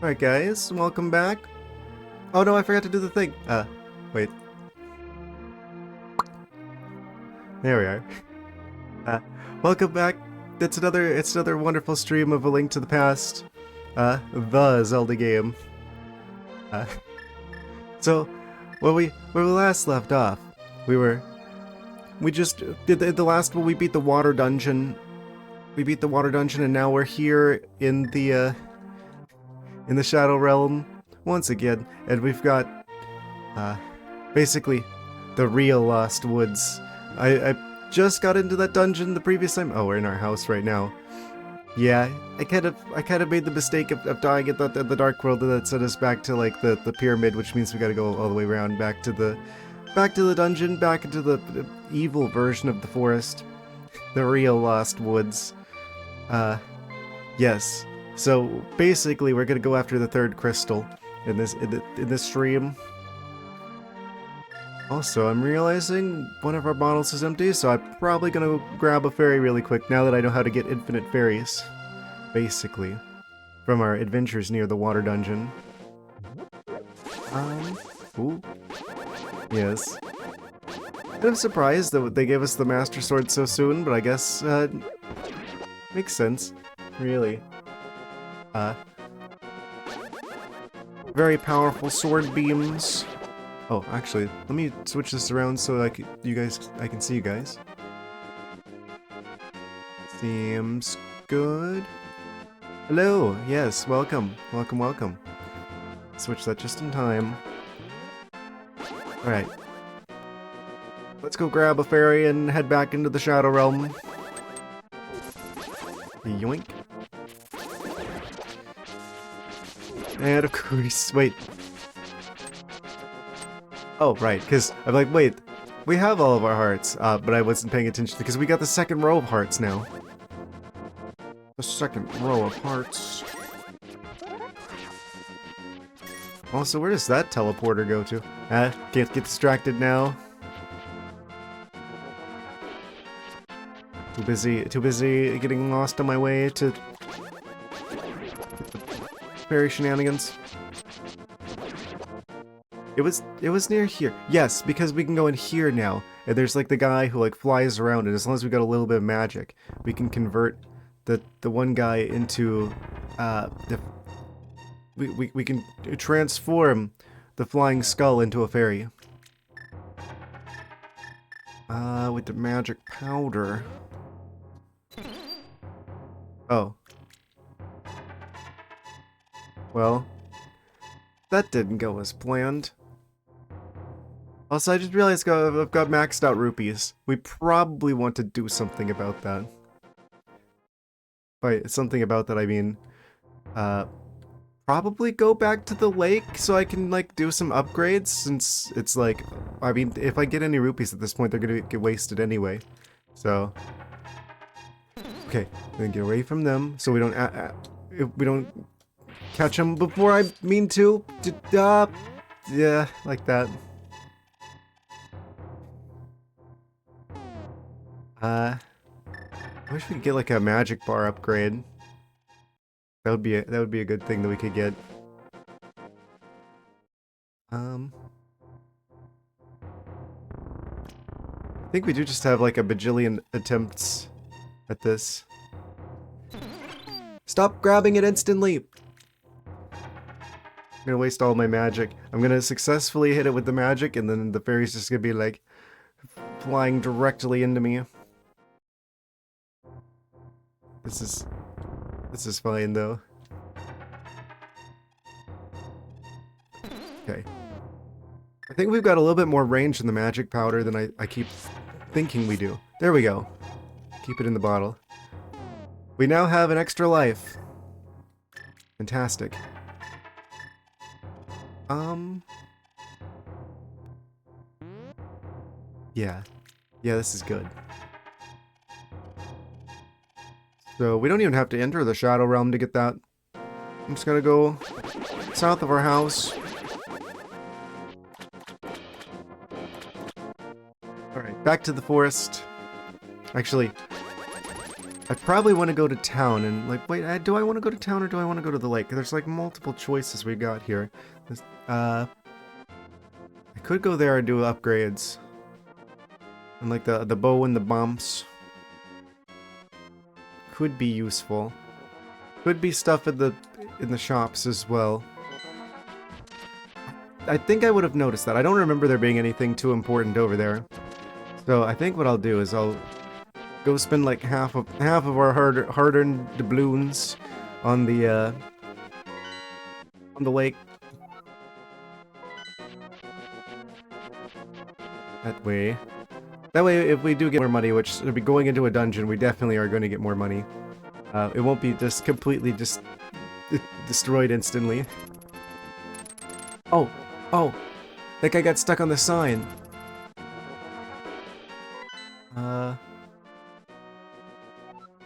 Alright guys, welcome back. Oh no, I forgot to do the thing. Wait. There we are. Welcome back. It's another wonderful stream of A Link to the Past. The Zelda game. Uh, so, when we last left off, we just did the last one. We beat the water dungeon. We beat the water dungeon, and now we're here in the Shadow Realm once again, and we've got basically the real Lost Woods. I just got into that dungeon the previous time. Oh, we're in our house right now. Yeah, I kind of made the mistake of dying at the Dark World, and that sent us back to like the pyramid, which means we got to go all the way around back to the dungeon, back into the evil version of the forest, the real Lost Woods. Yes. So basically, we're gonna go after the third crystal in this stream. Also, I'm realizing one of our bottles is empty, so I'm probably gonna grab a fairy really quick now that I know how to get infinite fairies. Basically, from our adventures near the water dungeon. Ooh. Yes. I'm surprised that they gave us the Master Sword so soon, but I guess, makes sense. Really. Very powerful sword beams. Oh, actually, let me switch this around so I can see you guys. Seems good. Hello, yes, welcome, welcome. Switch that just in time. Alright. Let's go grab a fairy and head back into the Shadow Realm. Yoink. And of course, wait. Oh, right, because I'm like, wait, we have all of our hearts, but I wasn't paying attention because we got the second row of hearts now. The second row of hearts. Also, where does that teleporter go to? Can't get distracted now. Too busy getting lost on my way to fairy shenanigans. It was near here. Yes, because we can go in here now. And there's like the guy who like flies around, and as long as we got a little bit of magic, we can convert the one guy into we can transform the flying skull into a fairy. With the magic powder. Oh. Well, that didn't go as planned. Also, I just realized I've got maxed out rupees. We probably want to do something about that. By something about that, I mean, probably go back to the lake so I can, like, do some upgrades, since it's like, I mean, if I get any rupees at this point, they're gonna get wasted anyway. So, okay, then get away from them so we don't, catch them before I mean to. Yeah, like that. I wish we could get like a magic bar upgrade. That would be a good thing that we could get. I think we do just have like a bajillion attempts at this. Stop grabbing it instantly! I'm gonna waste all my magic. I'm gonna successfully hit it with the magic, and then the fairy's just gonna be like flying directly into me. This is fine though. Okay. I think we've got a little bit more range in the magic powder than I keep thinking we do. There we go. Keep it in the bottle. We now have an extra life. Fantastic. Yeah. Yeah, this is good. So, we don't even have to enter the Shadow Realm to get that. I'm just gonna go south of our house. Alright, back to the forest. Actually, I'd probably want to go to town and like, wait, do I want to go to town or do I want to go to the lake? There's like multiple choices we got here. I could go there and do upgrades. And like the bow and the bumps. Could be useful. Could be stuff in the shops as well. I think I would have noticed that. I don't remember there being anything too important over there. So I think what I'll do is I'll go spend like half of our hard-earned doubloons on the lake. That way, if we do get more money, which will be going into a dungeon, we definitely are going to get more money. It won't be just completely destroyed instantly. Oh, that guy got stuck on the sign.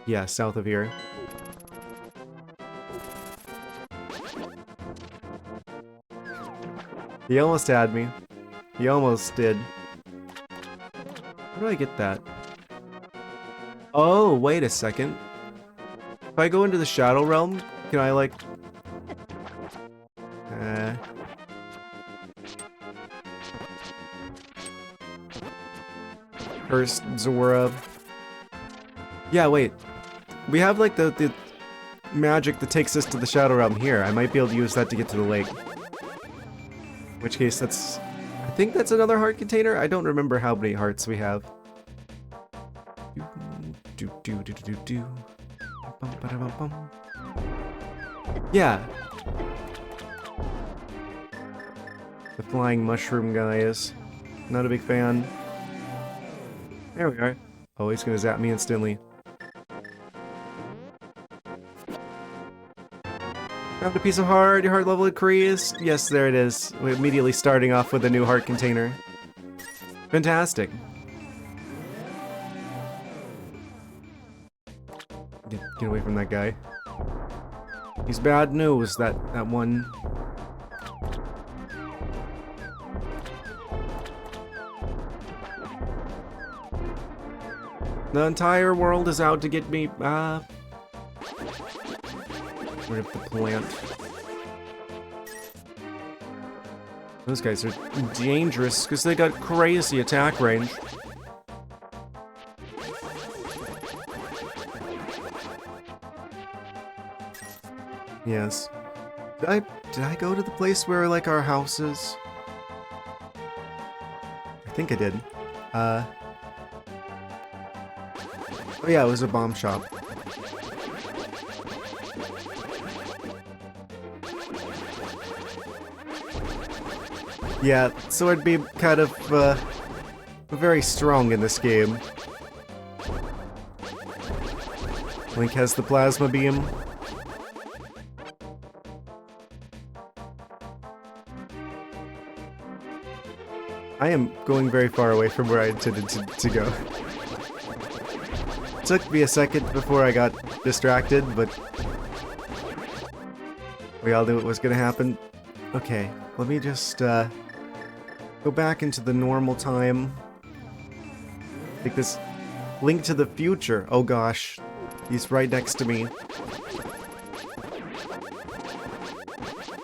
Yeah, south of here. He almost had me. He almost did. How do I get that? Oh, wait a second. If I go into the Shadow Realm, can I like... First, Zora. Yeah, wait. We have like the magic that takes us to the Shadow Realm here. I might be able to use that to get to the lake. In which case, that's... I think that's another heart container. I don't remember how many hearts we have. Yeah. The flying mushroom guys. Not a big fan. There we are. Oh, he's gonna zap me instantly. Found a piece of heart. Your heart level increased. Yes, there it is. We're immediately starting off with a new heart container. Fantastic. Get away from that guy. He's bad news, that one. The entire world is out to get me. Rid of the plant. Those guys are dangerous because they got crazy attack range. Yes. Did I go to the place where like our house is? I think I did. Oh yeah, it was a bomb shop. Yeah, so it'd be kind of very strong in this game. Link has the plasma beam. I am going very far away from where I intended to go. It took me a second before I got distracted, but we all knew it was gonna happen. Okay, let me just go back into the normal time. Take this Link to the Future. Oh gosh, he's right next to me.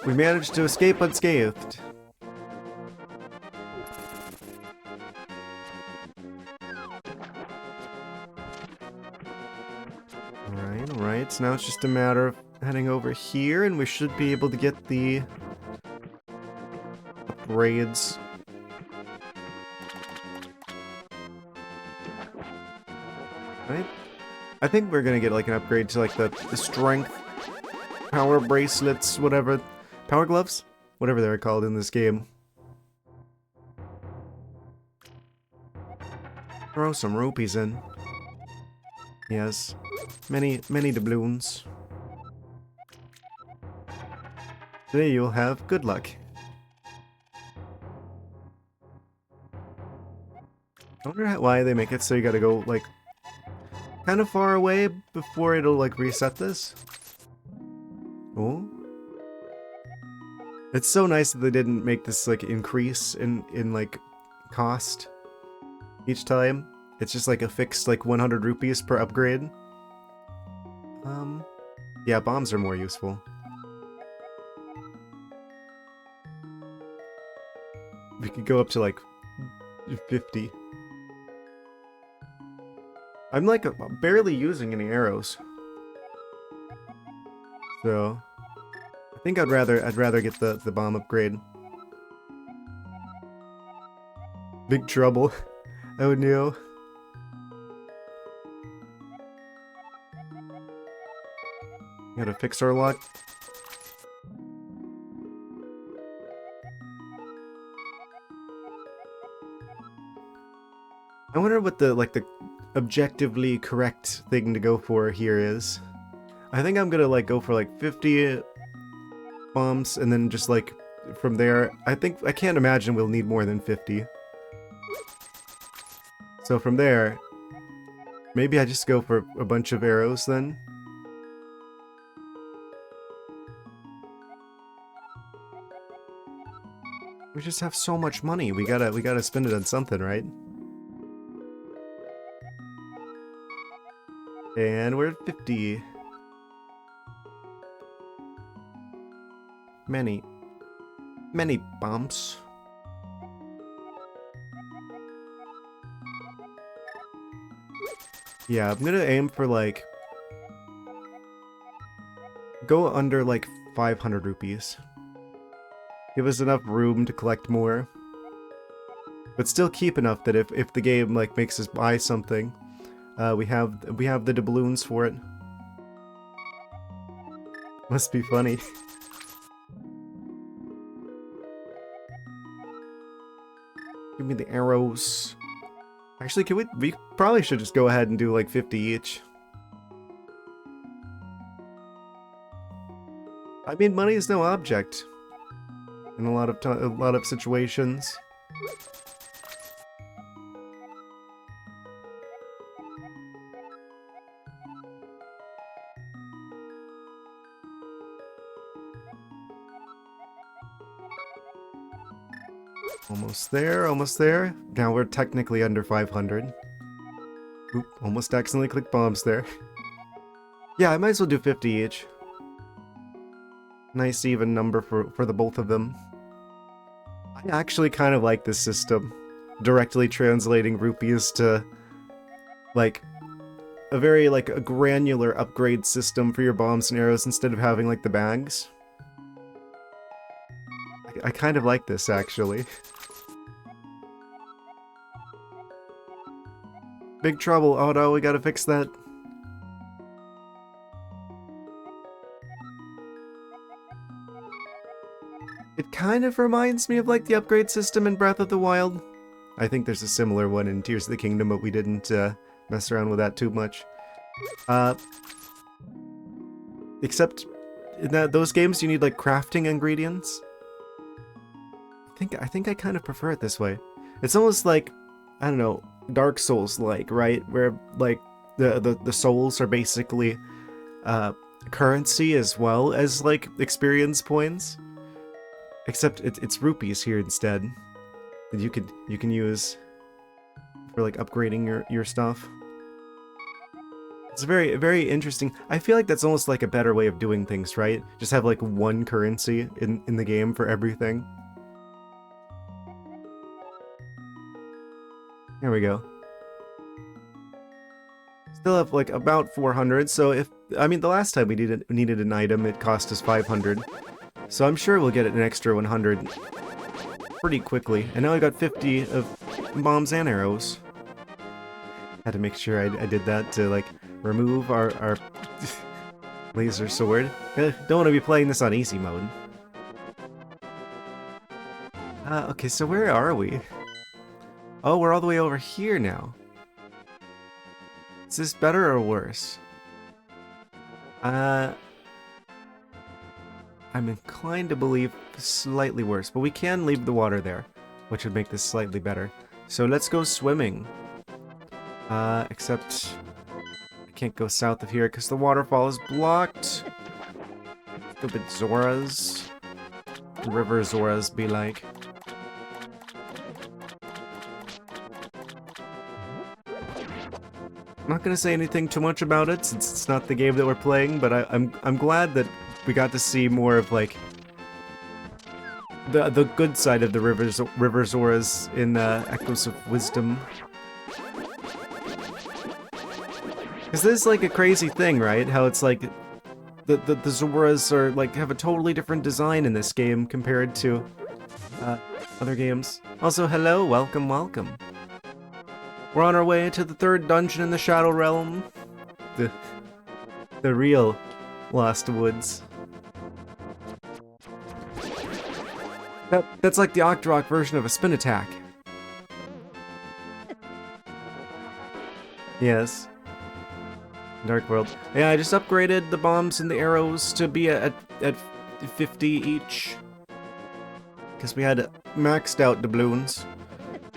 We managed to escape unscathed. Alright, so now it's just a matter of heading over here, and we should be able to get the upgrades. Right? I think we're gonna get like an upgrade to like the strength, power bracelets, whatever. Power gloves? Whatever they're called in this game. Throw some rupees in. Yes. Many doubloons. Today you'll have good luck. I wonder why they make it so you gotta go, like, kind of far away before it'll, like, reset this. Oh. It's so nice that they didn't make this, like, increase in like, cost each time. It's just, like, a fixed, like, 100 rupees per upgrade. Yeah, bombs are more useful. We could go up to like 50. I'm like barely using any arrows. So I think I'd rather get the bomb upgrade. Big trouble. Oh no. Gotta fix our luck. I wonder what the objectively correct thing to go for here is. I think I'm gonna like go for like 50 bombs and then just like from there, I can't imagine we'll need more than 50. So from there, maybe I just go for a bunch of arrows then. We just have so much money. We gotta spend it on something, right? And we're at 50. Many bombs. Yeah, I'm gonna aim for like go under like 500 rupees. Give us enough room to collect more. But still keep enough that if the game like makes us buy something, we have the doubloons for it. Must be funny. Give me the arrows. Actually, we probably should just go ahead and do like 50 each. I mean, money is no object in a lot of situations. Almost there, almost there. Now we're technically under 500. Oop, almost accidentally clicked bombs there. Yeah, I might as well do 50 each. Nice even number for the both of them. I actually kind of like this system. Directly translating rupees to, like, a very, like, a granular upgrade system for your bombs and arrows instead of having, like, the bags. I kind of like this, actually. Big trouble. Oh no, we gotta fix that. It kind of reminds me of like the upgrade system in Breath of the Wild. I think there's a similar one in Tears of the Kingdom, but we didn't mess around with that too much. Except in those games you need like crafting ingredients. I think I kind of prefer it this way. It's almost like, I don't know, Dark Souls-like, right? Where, like, the souls are basically currency as well as, like, experience points. Except it's rupees here instead that you can use for, like, upgrading your stuff. It's very, very interesting. I feel like that's almost like a better way of doing things, right? Just have, like, one currency in the game for everything. There we go. Still have like about 400, so I mean the last time we needed an item, it cost us 500. So I'm sure we'll get an extra 100 pretty quickly. And now I got 50 of bombs and arrows. Had to make sure I did that to like remove our laser sword. Don't want to be playing this on easy mode. Okay, so where are we? Oh, we're all the way over here now. Is this better or worse? I'm inclined to believe slightly worse, but we can leave the water there, which would make this slightly better. So let's go swimming. Except I can't go south of here because the waterfall is blocked. Stupid Zoras. River Zoras be like. not gonna say anything too much about it since it's not the game that we're playing, but I'm glad that we got to see more of like the good side of the Riverzoras in Echoes of Wisdom. Because this is like a crazy thing, right? How it's like the Zoras are like have a totally different design in this game compared to other games. Also, hello, welcome, welcome. We're on our way to the 3rd dungeon in the Shadow Realm. The real Lost Woods. That's like the ArcticThwack version of a spin attack. Yes. Dark World. Yeah, I just upgraded the bombs and the arrows to be at 50 each. Because we had maxed out doubloons.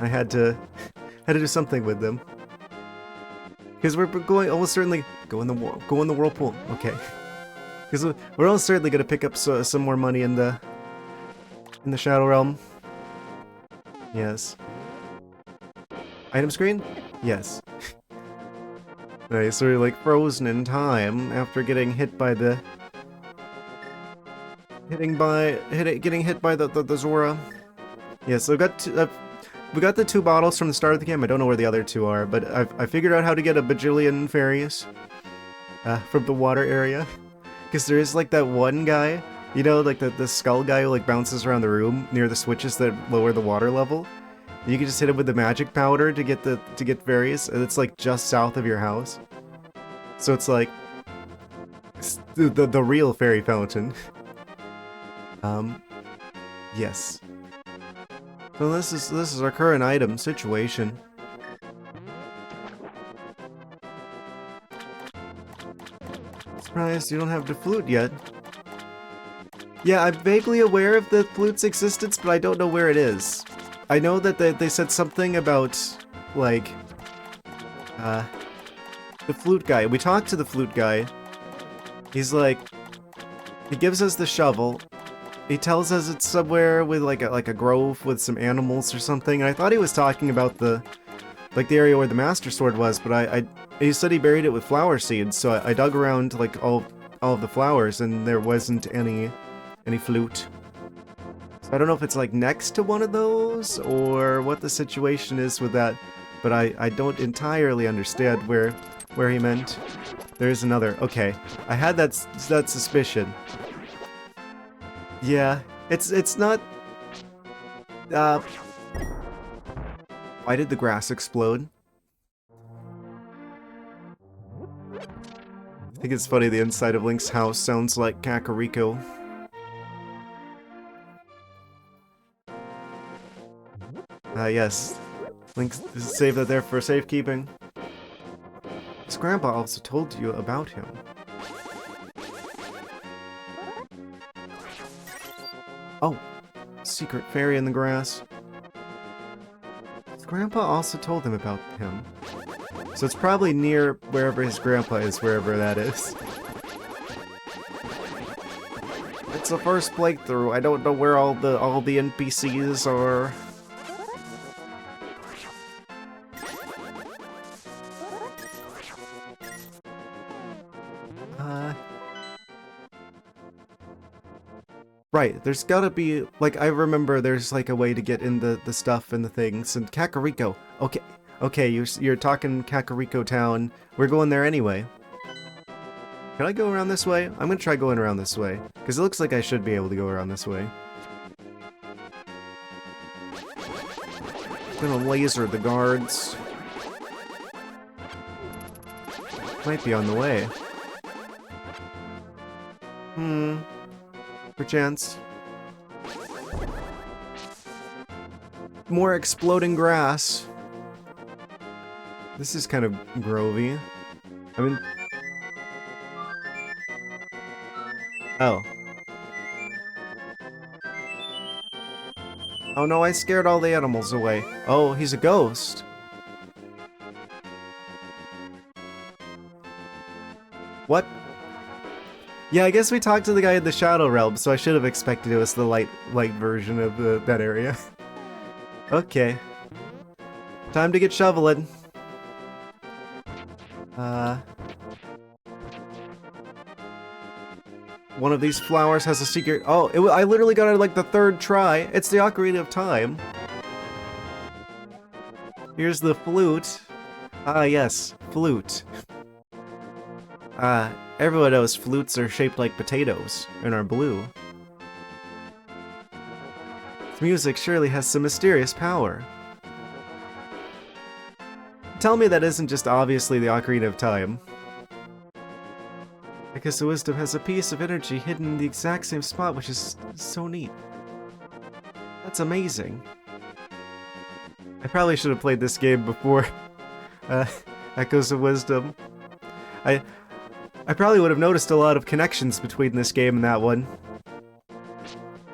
I had to do something with them. Because we're going almost certainly go in the whirlpool. Okay. Because we're almost certainly gonna pick up some more money in the Shadow Realm. Yes. Item screen? Yes. Nice, so we're like frozen in time after getting hit by the getting hit by the Zora. Yeah, so we got the 2 bottles from the start of the game. I don't know where the other 2 are, but I figured out how to get a bajillion fairies from the water area. Because there is like that one guy, you know, like the skull guy who like bounces around the room near the switches that lower the water level. You can just hit him with the magic powder to get fairies, and it's like just south of your house. So it's like the real fairy fountain. Yes. So this is our current item situation. Surprised you don't have the flute yet. Yeah, I'm vaguely aware of the flute's existence, but I don't know where it is. I know that they said something about, like, the flute guy. We talked to the flute guy. He's like, he gives us the shovel. He tells us it's somewhere with like a grove with some animals or something. And I thought he was talking about the area where the Master Sword was, but he said he buried it with flower seeds. So I dug around like all of the flowers, and there wasn't any flute. So I don't know if it's like next to one of those or what the situation is with that, but I don't entirely understand where he meant. There's another. Okay, I had that suspicion. Yeah, it's not. Why did the grass explode? I think it's funny the inside of Link's house sounds like Kakariko. Yes. Link saved that there for safekeeping. His grandpa also told you about him. Oh, secret fairy in the grass. His grandpa also told him about him. So it's probably near wherever his grandpa is, wherever that is. It's the first playthrough. I don't know where all the NPCs are. Right, there's gotta be, like, I remember there's, like, a way to get in the stuff and the things, and Kakariko. Okay, you're talking Kakariko Town. We're going there anyway. Can I go around this way? I'm gonna try going around this way, because it looks like I should be able to go around this way. I'm gonna laser the guards. Might be on the way. Perchance. More exploding grass. This is kind of grovey. I mean... Oh. Oh no, I scared all the animals away. Oh, he's a ghost. What? Yeah, I guess we talked to the guy in the Shadow Realm, so I should have expected it was the light version of that area. Okay. Time to get shoveling. One of these flowers has a secret. Oh, I literally got it like the third try. It's the Ocarina of Time. Here's the flute. Ah, yes, flute. Everyone knows flutes are shaped like potatoes and are blue. This music surely has some mysterious power. Tell me that isn't just obviously the Ocarina of Time. Because the wisdom has a piece of energy hidden in the exact same spot, which is so neat. That's amazing. I probably should have played this game before Echoes of Wisdom. I probably would have noticed a lot of connections between this game and that one.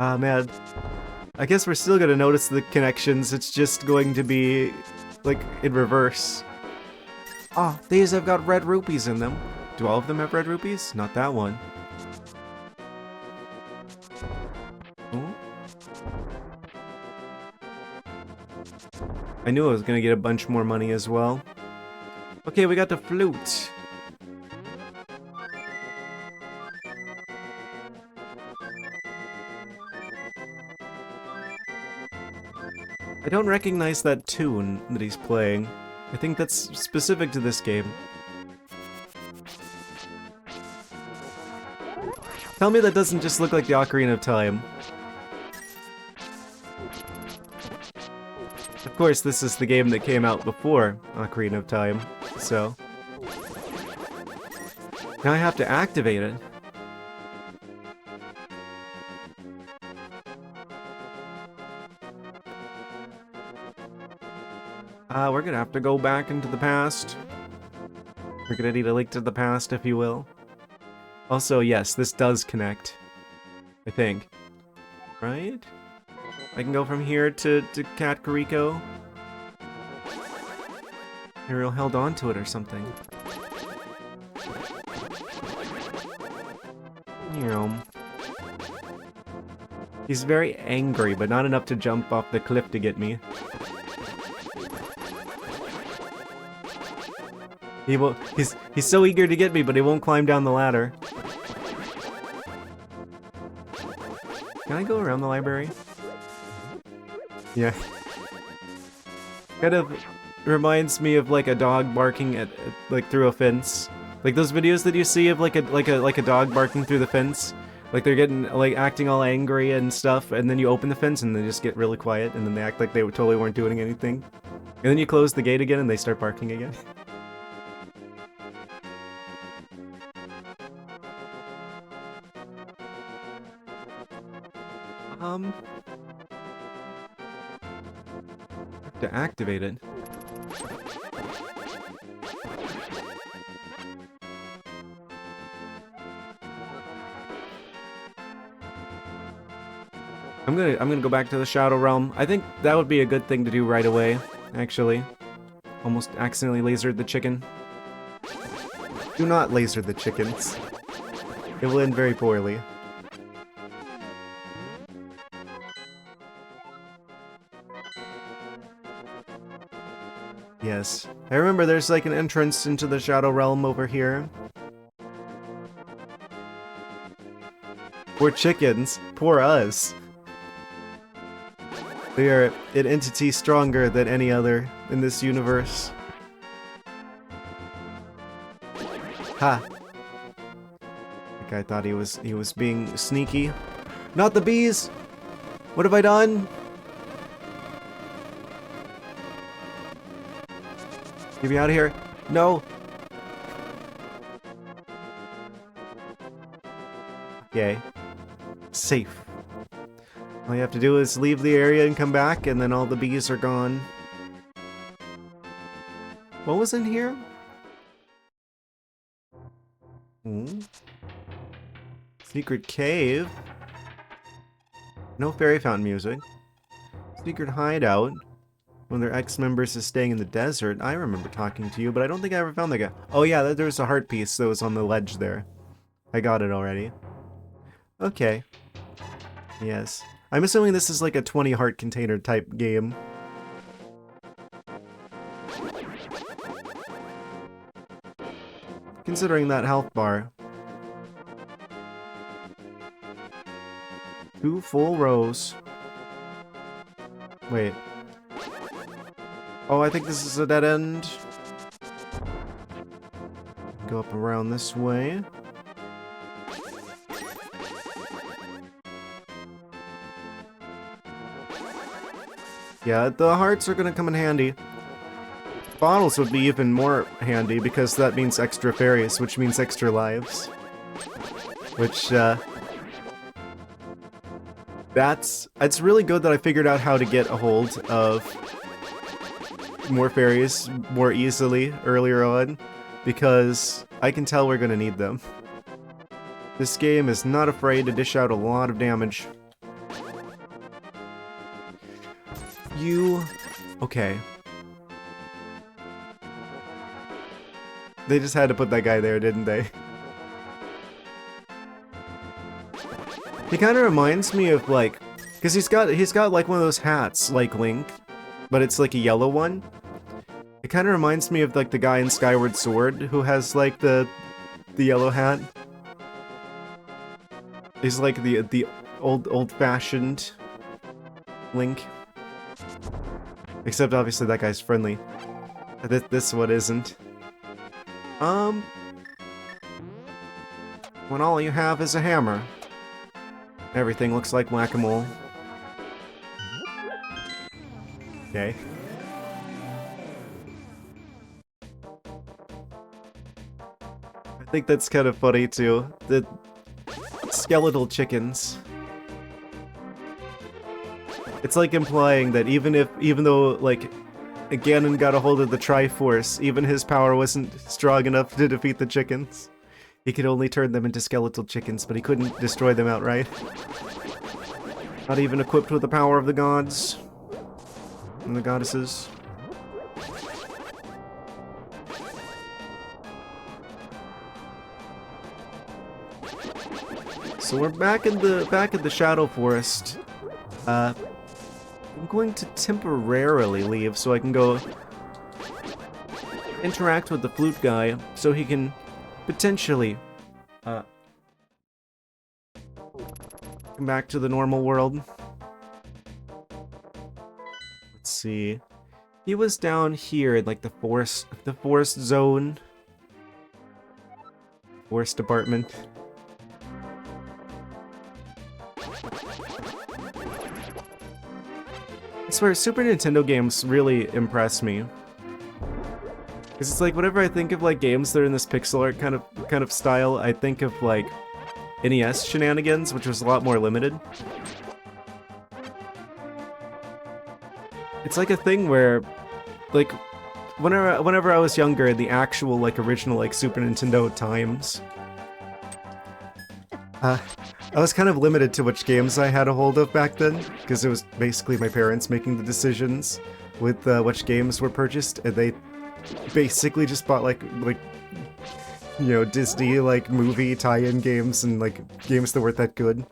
Ah, man. I guess we're still gonna notice the connections, it's just going to be, like, in reverse. Ah, these have got red rupees in them. Do all of them have red rupees? Not that one. Oh. I knew I was gonna get a bunch more money as well. Okay, we got the flute. I don't recognize that tune that he's playing. I think that's specific to this game. Tell me that doesn't just look like the Ocarina of Time. Of course, this is the game that came out before Ocarina of Time, so... now I have to activate it. We're gonna have to go back into the past. We're gonna need a link to the past, if you will. Also, yes, this does connect. I think. Right? I can go from here to Cat Carico. Ariel held on to it or something. He's very angry, but not enough to jump off the cliff to get me. He won't. He's so eager to get me, but he won't climb down the ladder. Can I go around the library? Yeah. Kind of reminds me of like a dog barking at like through a fence. Like those videos that you see of like a dog barking through the fence. Like they're getting like acting all angry and stuff, and then you open the fence and they just get really quiet, and then they act like they totally weren't doing anything. And then you close the gate again and they start barking again. To activate it. I'm gonna go back to the Shadow Realm. I think that would be a good thing to do right away, actually. Almost accidentally lasered the chicken. Do not laser the chickens. It will end very poorly. Yes. I remember there's like an entrance into the Shadow Realm over here. Poor chickens. Poor us. They are an entity stronger than any other in this universe. Ha! The guy thought he was being sneaky. Not the bees! What have I done? Get me out of here. No! Okay. Safe. All you have to do is leave the area and come back, and then all the bees are gone. What was in here? Secret cave. No fairy fountain music. Secret hideout. One of their ex-members is staying in the desert. I remember talking to you, but I don't think I ever found that guy. Oh yeah, there's a heart piece that was on the ledge there. I got it already. Okay. Yes. I'm assuming this is like a 20 heart container type game. considering that health bar. 2 full rows. Wait. Oh, I think this is a dead end. Go up around this way. Yeah, the hearts are gonna come in handy. Bottles would be even more handy because that means extra fairies, which means extra lives. Which, it's really good that I figured out how to get a hold of more fairies more easily earlier on, because I can tell we're gonna need them. This game is not afraid to dish out a lot of damage. Okay. They just had to put that guy there, didn't they? He kind of reminds me of, like, because he's got like one of those hats like Link, but it's like a yellow one. It kind of reminds me of like the guy in Skyward Sword who has like the yellow hat. He's like the old-fashioned Link. Except obviously that guy's friendly. This one isn't. When all you have is a hammer, everything looks like whack-a-mole. Okay. I think that's kind of funny too. The skeletal chickens. It's like implying that even though like Ganon got a hold of the Triforce, even his power wasn't strong enough to defeat the chickens. He could only turn them into skeletal chickens, but he couldn't destroy them outright. Not even equipped with the power of the gods and the goddesses. So we're back in the Shadow Forest. I'm going to temporarily leave so I can go interact with the flute guy so he can potentially come back to the normal world. Let's see. He was down here in like the forest zone. Forest department. I swear, Super Nintendo games really impress me. Because it's like, whenever I think of like games that are in this pixel art kind of style, I think of like NES shenanigans, which was a lot more limited. It's like a thing where, like, whenever I was younger, in the actual like original like Super Nintendo times, I was kind of limited to which games I had a hold of back then, because it was basically my parents making the decisions with which games were purchased, and they basically just bought like you know, Disney like movie tie-in games and like games that weren't that good.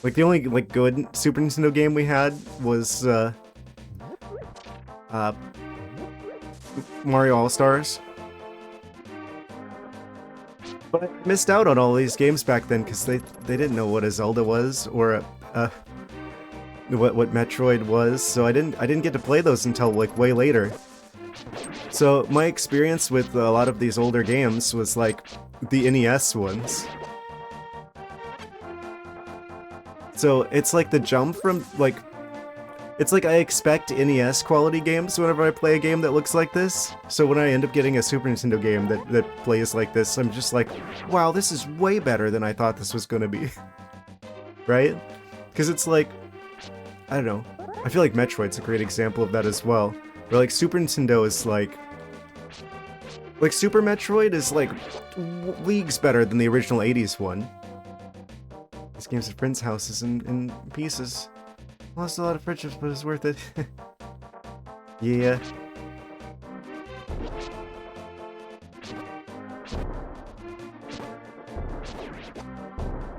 Like the only like good Super Nintendo game we had was Mario All-Stars. But I missed out on all these games back then because they didn't know what a Zelda was or what Metroid was, so I didn't get to play those until like way later. So my experience with a lot of these older games was like the NES ones. So it's like the jump from like, it's like I expect NES quality games whenever I play a game that looks like this. So when I end up getting a Super Nintendo game that plays like this, I'm just like, wow, this is way better than I thought this was gonna be. Right? Because it's like, I don't know. I feel like Metroid's a great example of that as well. Where like Super Nintendo is like Super Metroid is like leagues better than the original 80s one. This game's at friends' houses in pieces. Lost a lot of friendships, but it's worth it. Yeah.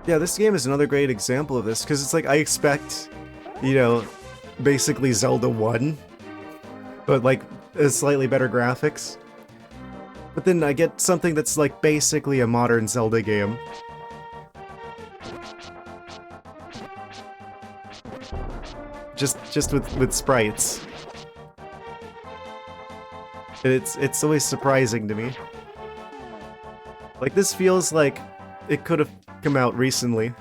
Yeah, this game is another great example of this, because it's like I expect, you know, basically Zelda 1, but like slightly better graphics. But then I get something that's like basically a modern Zelda game. Just with sprites. And it's always surprising to me. Like, this feels like it could have come out recently.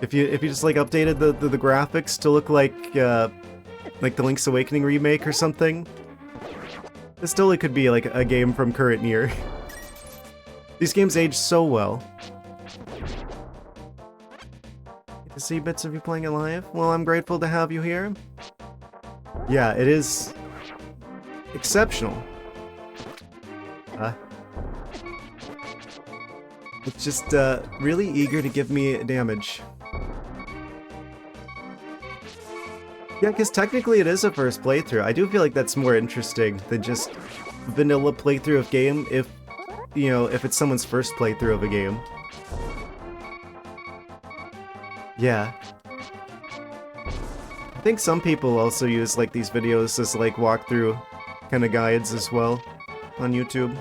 If you just like updated the graphics to look like the Link's Awakening remake or something, this totally could be like a game from current year. These games age so well. Get to see bits of you playing it live? Well, I'm grateful to have you here. Yeah, it is exceptional. It's just really eager to give me damage. Yeah, because technically it is a first playthrough. I do feel like that's more interesting than just vanilla playthrough of game if, you know, if it's someone's first playthrough of a game. Yeah. I think some people also use like these videos as like walkthrough kind of guides as well on YouTube.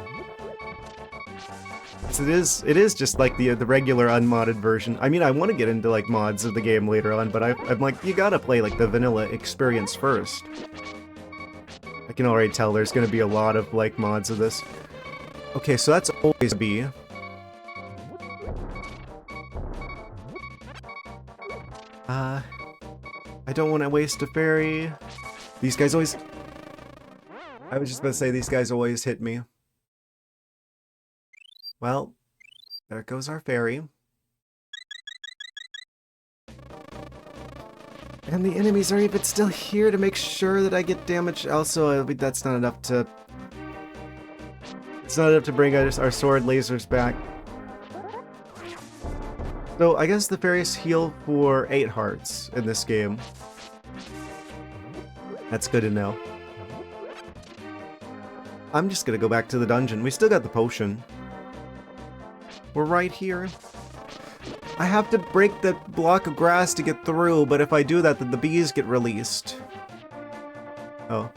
So it is just like the regular unmodded version. I mean, I want to get into like mods of the game later on, but I'm like, you gotta play like the vanilla experience first. I can already tell there's gonna be a lot of like mods of this. Okay, so that's always B. I don't want to waste a fairy. These guys always... I was just about to say, these guys always hit me. Well, there goes our fairy. And the enemies are even still here to make sure that I get damage. Also, that's not enough to... It's not enough to bring our sword lasers back. So, I guess the fairies heal for 8 hearts in this game. That's good to know. I'm just gonna go back to the dungeon. We still got the potion. We're right here. I have to break that block of grass to get through, but if I do that, then the bees get released. Oh.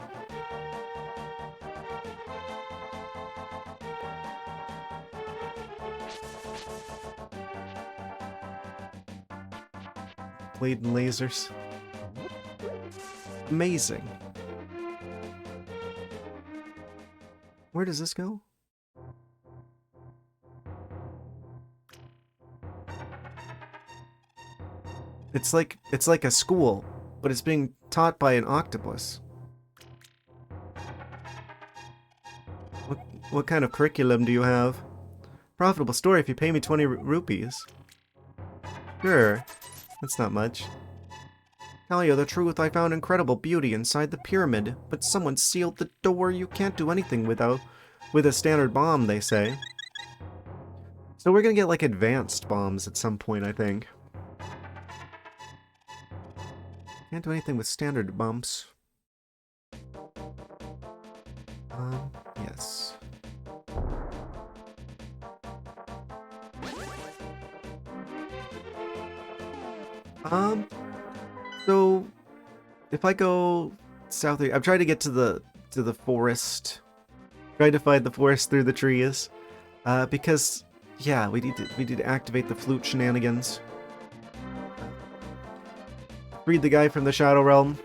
Blade and lasers. Amazing. Where does this go? It's like a school, but it's being taught by an octopus. What kind of curriculum do you have? Profitable store if you pay me 20 rupees. Sure, that's not much. Tell you the truth, I found incredible beauty inside the pyramid, but someone sealed the door. You can't do anything with a standard bomb, they say. So we're gonna get like advanced bombs at some point, I think. Can't do anything with standard bombs. Yes. So if I go south, I'm trying to get to the forest. Trying to find the forest through the trees. Because yeah, we need to activate the flute shenanigans. Freed the guy from the Shadow Realm,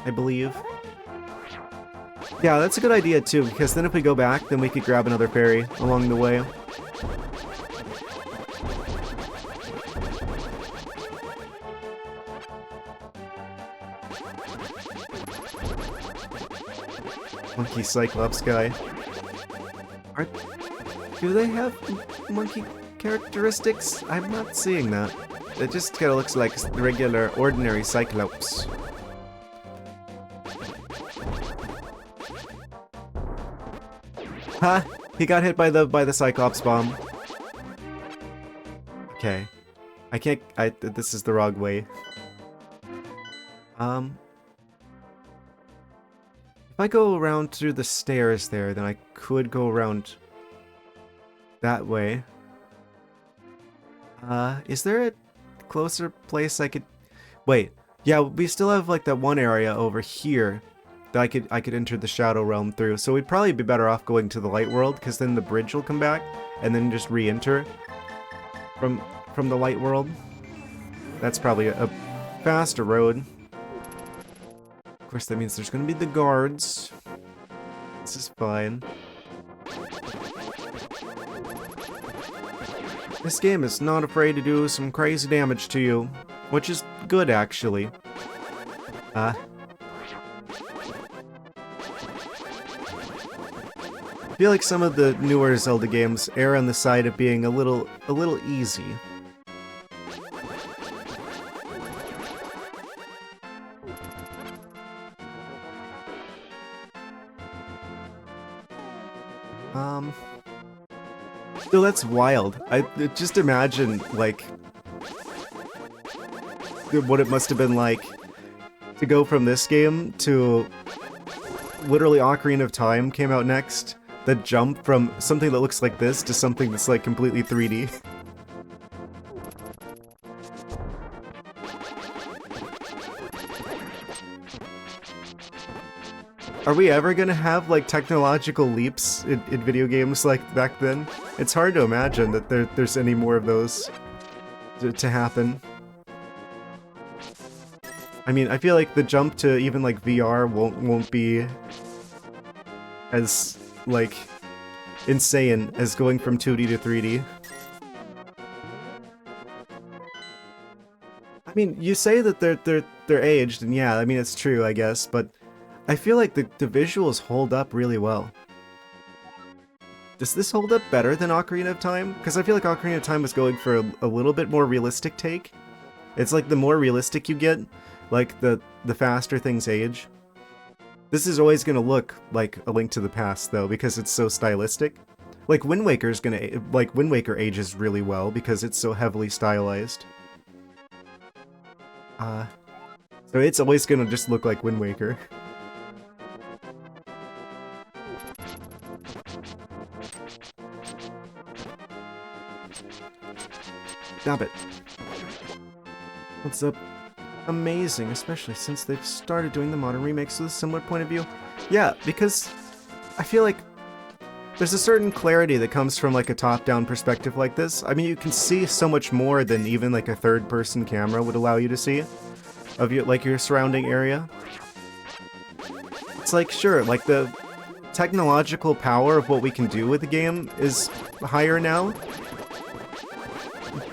I believe. Yeah, that's a good idea too, because then if we go back, then we could grab another fairy along the way. Monkey Cyclops guy. Do they have monkey characteristics? I'm not seeing that. It just kind of looks like regular, ordinary Cyclops. Ha! He got hit by the Cyclops bomb. Okay. I can't... this is the wrong way. If I go around through the stairs there, then I could go around that way. Is there a closer place I could... Wait, yeah, we still have like that one area over here that I could enter the Shadow Realm through. So we'd probably be better off going to the Light World, because then the bridge will come back, and then just re-enter from the Light World. That's probably a faster road. Of course, that means there's going to be the guards. This is fine. This game is not afraid to do some crazy damage to you, which is good, actually. I feel like some of the newer Zelda games err on the side of being a little easy. So that's wild. I just imagine, like, what it must have been like to go from this game to literally Ocarina of Time came out next. The jump from something that looks like this to something that's like completely 3D. Are we ever gonna have, like, technological leaps in video games like back then? It's hard to imagine that there's any more of those to happen. I mean, I feel like the jump to even, like, VR won't be as, like, insane as going from 2D to 3D. I mean, you say that they're aged, and yeah, I mean, it's true, I guess, but I feel like the visuals hold up really well. Does this hold up better than Ocarina of Time? Because I feel like Ocarina of Time was going for a little bit more realistic take. It's like the more realistic you get, like the faster things age. This is always going to look like A Link to the Past, though, because it's so stylistic. Like Wind Waker's gonna, like Wind Waker ages really well because it's so heavily stylized. So it's always gonna just look like Wind Waker. Stop it. What's up? Amazing, especially since they've started doing the modern remakes with a similar point of view. Yeah, because I feel like there's a certain clarity that comes from like a top-down perspective like this. I mean, you can see so much more than even like a third-person camera would allow you to see of your surrounding area. It's like, sure, like the technological power of what we can do with the game is higher now,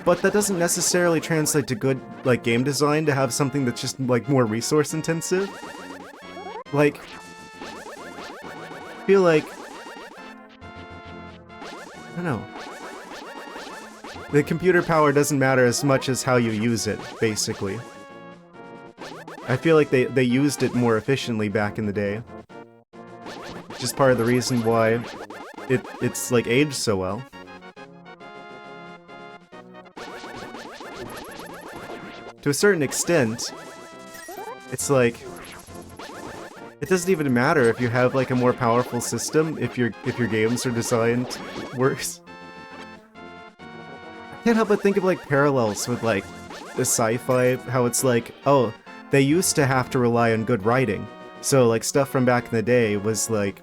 but that doesn't necessarily translate to good, like, game design to have something that's just, like, more resource intensive. Like, I feel like, I don't know. The computer power doesn't matter as much as how you use it, basically. I feel like they used it more efficiently back in the day. Which is part of the reason why it's, like, aged so well. To a certain extent, it's like, it doesn't even matter if you have like a more powerful system if your games are designed worse. I can't help but think of like parallels with like the sci-fi, how it's like, oh, they used to have to rely on good writing. So like stuff from back in the day was like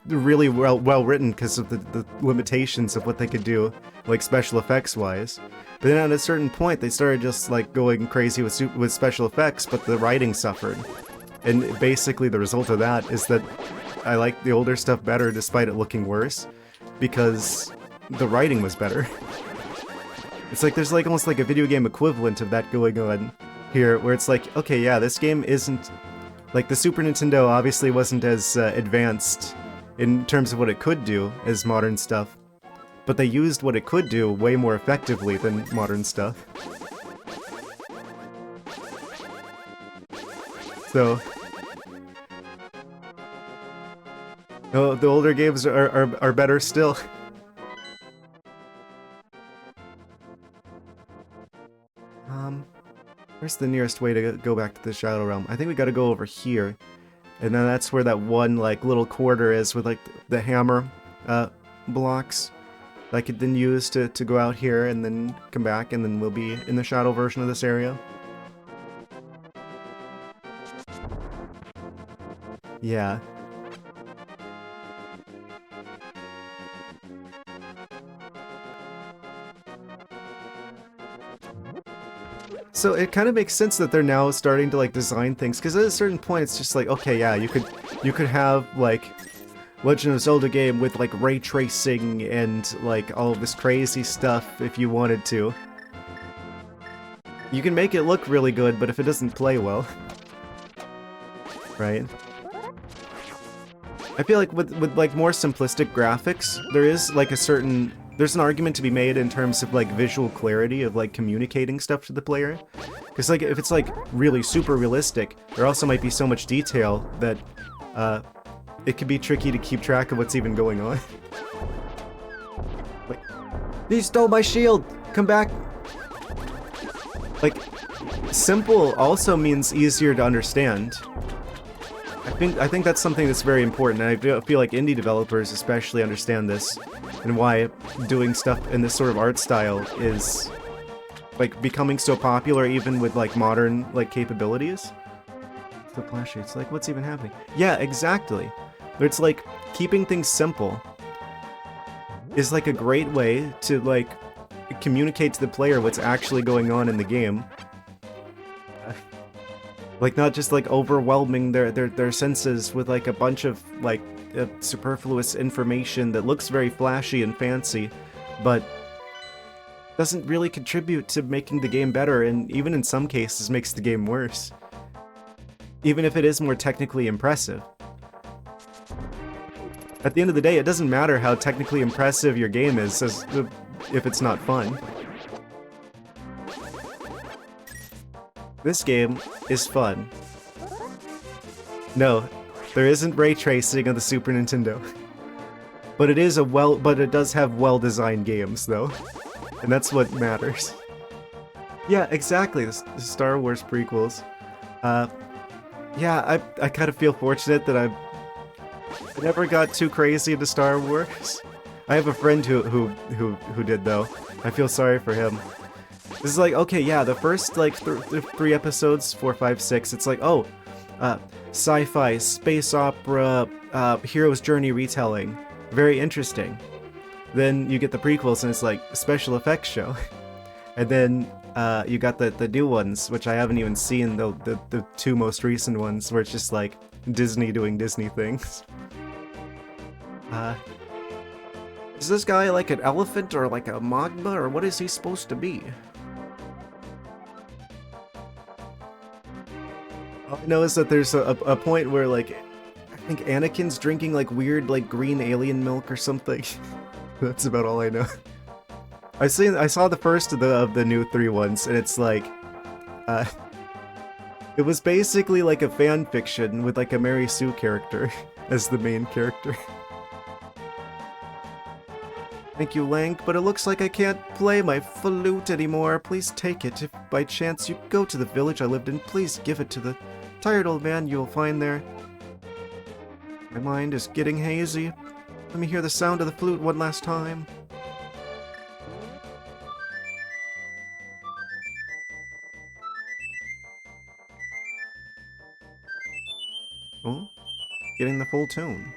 really well written because of the limitations of what they could do, like special effects wise. But then at a certain point, they started just like going crazy with special effects, but the writing suffered. And basically the result of that is that I like the older stuff better despite it looking worse, because the writing was better. It's like there's like almost like a video game equivalent of that going on here, where it's like, okay, yeah, this game isn't... Like, the Super Nintendo obviously wasn't as advanced in terms of what it could do as modern stuff, but they used what it could do way more effectively than modern stuff. So... oh, the older games are better still. Where's the nearest way to go back to the Shadow Realm? I think we gotta go over here. And then that's where that one, like, little quarter is with, like, the hammer blocks that I could then use to go out here and then come back, and then we'll be in the shadow version of this area. Yeah. So it kind of makes sense that they're now starting to like design things, because at a certain point it's just like, okay, yeah, you could have like Legend of Zelda game with like ray tracing and like all of this crazy stuff if you wanted to. You can make it look really good, but if it doesn't play well, right? I feel like with like more simplistic graphics, there is like there's an argument to be made in terms of like visual clarity of like communicating stuff to the player. Because like if it's like really super realistic, there also might be so much detail that it could be tricky to keep track of what's even going on. Wait. You stole my shield! Come back! Like, simple also means easier to understand. I think that's something that's very important, and I feel like indie developers especially understand this, and why doing stuff in this sort of art style is like becoming so popular even with like modern like capabilities. So flashy, it's like, what's even happening? Yeah, exactly. It's like keeping things simple is like a great way to like communicate to the player what's actually going on in the game. Like, not just like overwhelming their senses with like a bunch of like superfluous information that looks very flashy and fancy, but doesn't really contribute to making the game better, and even in some cases makes the game worse. Even if it is more technically impressive. At the end of the day, it doesn't matter how technically impressive your game is if it's not fun. This game is fun. No, there isn't ray tracing on the Super Nintendo. But it is but it does have well-designed games, though. And that's what matters. Yeah, exactly, the Star Wars prequels. Yeah, I kind of feel fortunate that I never got too crazy into Star Wars. I have a friend who did, though. I feel sorry for him. This is like, okay, yeah, the first, like, three episodes, 4, 5, 6, it's like, oh, sci-fi, space opera, hero's journey retelling. Very interesting. Then you get the prequels, and it's like, special effects show. And then, you got the new ones, which I haven't even seen, the two most recent ones, where it's just like, Disney doing Disney things. Is this guy like an elephant, or like a magma, or what is he supposed to be? All I know is that there's a point where, like, I think Anakin's drinking, like, weird, like, green alien milk or something. That's about all I know. I saw the first of the new 3 ones, and it's like, it was basically like a fan fiction with, like, a Mary Sue character as the main character. Thank you, Lank, but it looks like I can't play my flute anymore. Please take it. If by chance you go to the village I lived in, please give it to the tired old man you will find there. My mind is getting hazy. Let me hear the sound of the flute one last time. Oh, getting the full tune.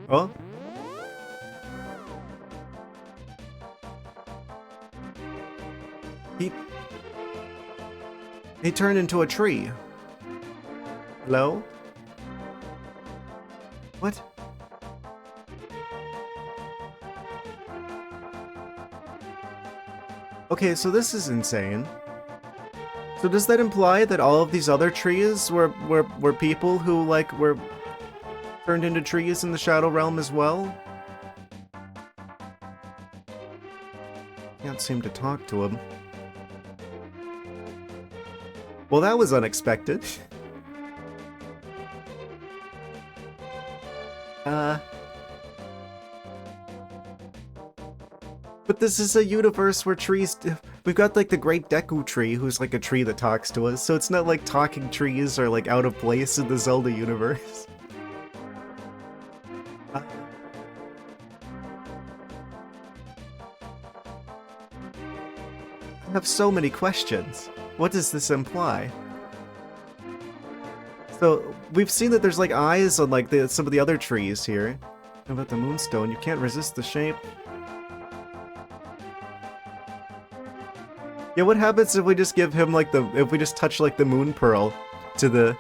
Oh? He turned into a tree. Hello? What? Okay, so this is insane. So does that imply that all of these other trees were people who, like, were turned into trees in the Shadow Realm as well? Can't seem to talk to him. Well, that was unexpected. But this is a universe where trees... We've got, like, the Great Deku Tree, who's, like, a tree that talks to us, so it's not like talking trees are, like, out of place in the Zelda universe. I have so many questions. What does this imply? So, we've seen that there's like eyes on like some of the other trees here. How about the moonstone? You can't resist the shape. Yeah, what happens if we just give him like if we just touch like the moon pearl to the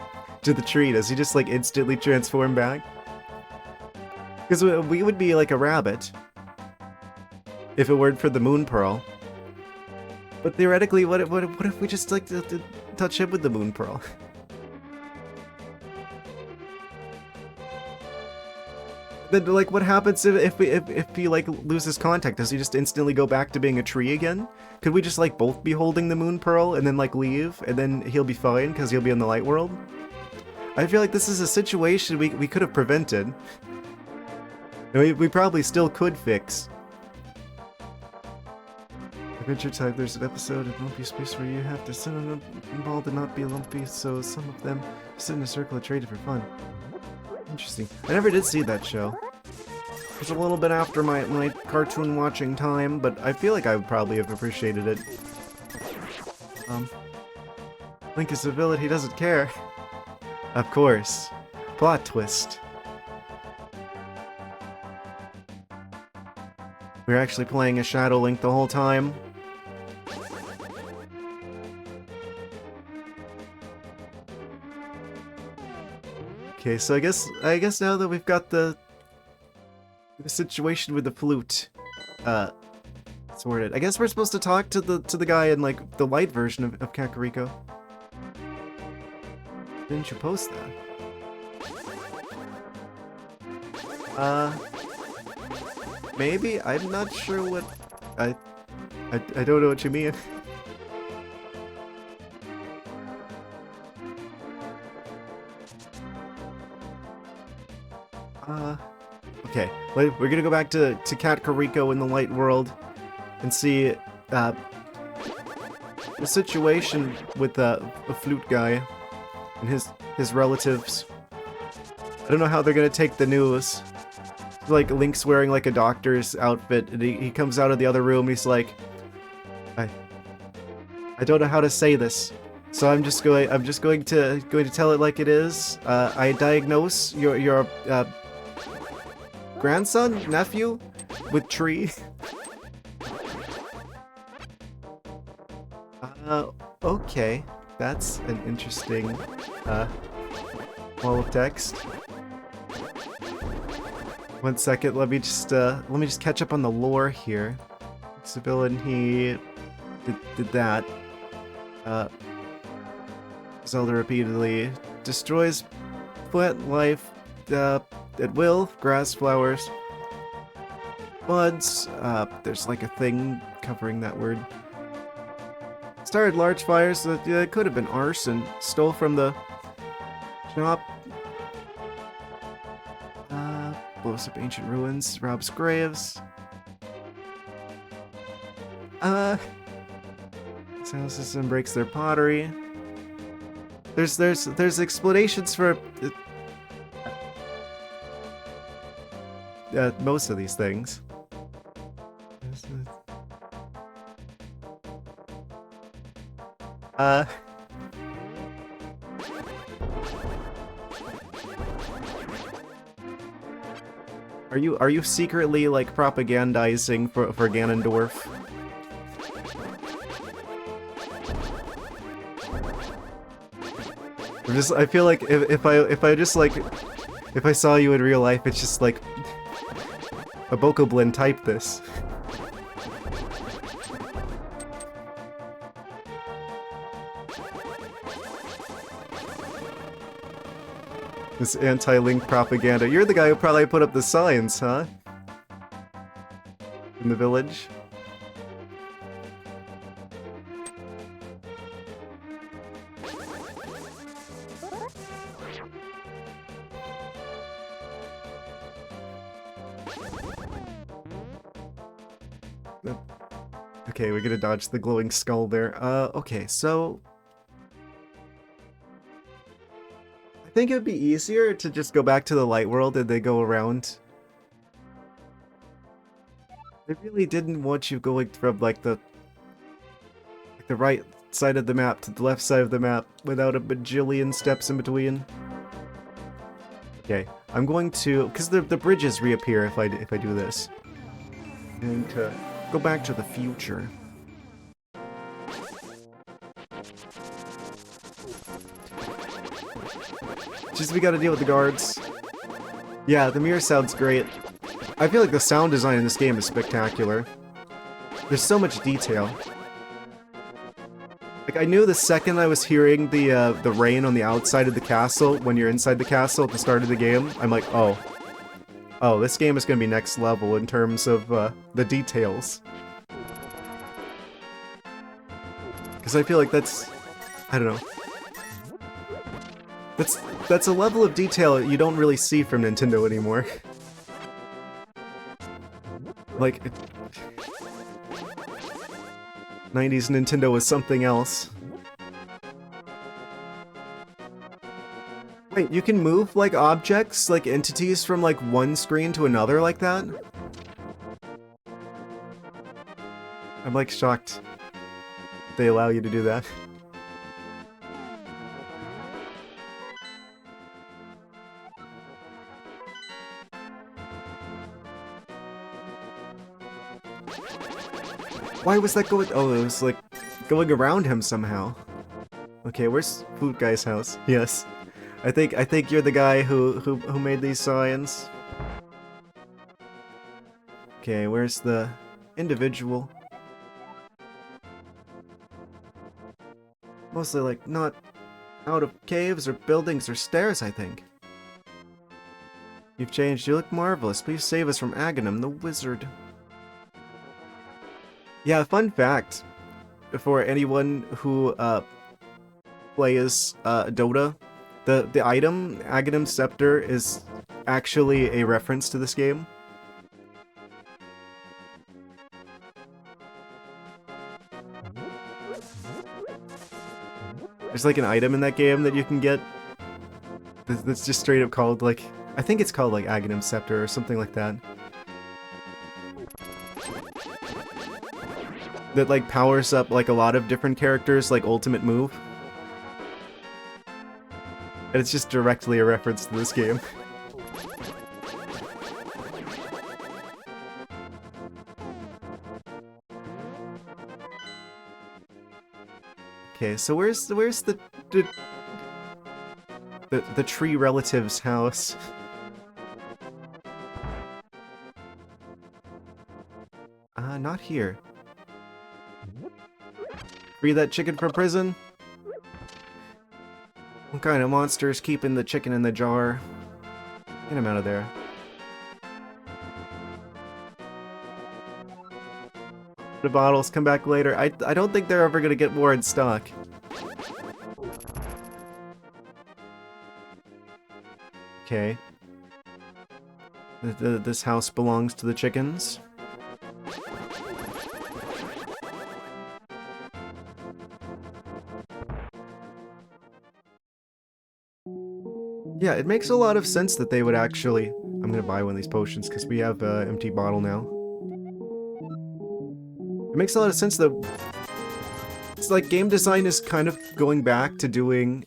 tree? Does he just like instantly transform back? Because we would be like a rabbit if it weren't for the moon pearl. But theoretically, what if we just like to touch him with the moon pearl? Then like what happens if he like loses contact? Does he just instantly go back to being a tree again? Could we just like both be holding the moon pearl and then like leave and then he'll be fine because he'll be in the light world? I feel like this is a situation we could have prevented. We probably still could fix. Adventure Time, there's an episode of Lumpy Space where you have to sit on a ball to not be lumpy, so some of them sit in a circle and trade it for fun. Interesting. I never did see that show. It was a little bit after my cartoon watching time, but I feel like I would probably have appreciated it. Link is a villain, he doesn't care. Of course. Plot twist. We were actually playing a Shadow Link the whole time. Okay, so I guess now that we've got the situation with the flute sorted, I guess we're supposed to talk to the guy in like the light version of Kakariko. Didn't you post that? Maybe? I'm not sure what I don't know what you mean. Okay, we're gonna go back to Kakariko in the light world and see the situation with the flute guy and his relatives. I don't know how they're gonna take the news. Like Link's wearing like a doctor's outfit and he comes out of the other room, he's like, I don't know how to say this. So I'm just going to tell it like it is. I diagnose your grandson, nephew, with tree. Okay, that's an interesting wall of text. 1 second, let me just catch up on the lore here. This villain, he did that. Zelda repeatedly destroys plant life at will, grass, flowers, buds. There's like a thing covering that word. Started large fires that it could have been arson. Stole from the shop. Blows up ancient ruins. Robs graves. Houses and breaks their pottery. There's explanations for most of these things. Are you secretly like propagandizing for Ganondorf? I feel like if I saw you in real life, it's just like a Bokoblin type this. This anti-Link propaganda. You're the guy who probably put up the signs, huh? In the village. Okay, we're gonna dodge the glowing skull there. Okay, so I think it would be easier to just go back to the light world and then go around. They really didn't want you going from like the right side of the map to the left side of the map without a bajillion steps in between. Okay, I'm going to, because the bridges reappear if I do this. I'm going to go back to the future. Just we gotta deal with the guards. Yeah, the mirror sounds great. I feel like the sound design in this game is spectacular. There's so much detail. Like, I knew the second I was hearing the rain on the outside of the castle, when you're inside the castle at the start of the game, I'm like, oh. Oh, this game is gonna be next level in terms of, the details. Because I feel like that's... I don't know. That's a level of detail you don't really see from Nintendo anymore. Like... 90s Nintendo was something else. Wait, you can move, like, objects, like, entities from, like, one screen to another like that? I'm, like, shocked they allow you to do that. Why was that going? Oh, it was like going around him somehow. Okay, where's Food Guy's house? Yes, I think you're the guy who made these signs. Okay, where's the individual? Mostly like not out of caves or buildings or stairs, I think. You've changed. You look marvelous. Please save us from Aghanim, the wizard. Yeah, fun fact for anyone who plays Dota, the item Aghanim Scepter is actually a reference to this game. There's like an item in that game that you can get that's just straight up called like, I think it's called like Aghanim Scepter or something like that. That like powers up like a lot of different characters, like ultimate move. And it's just directly a reference to this game. Okay, so where's the tree relative's house? Not here. Free that chicken from prison? What kind of monster is keeping the chicken in the jar? Get him out of there. The bottles come back later. I don't think they're ever gonna get more in stock. Okay. This house belongs to the chickens. Yeah, it makes a lot of sense that they would actually... I'm gonna buy one of these potions because we have an empty bottle now. It makes a lot of sense that... It's like game design is kind of going back to doing...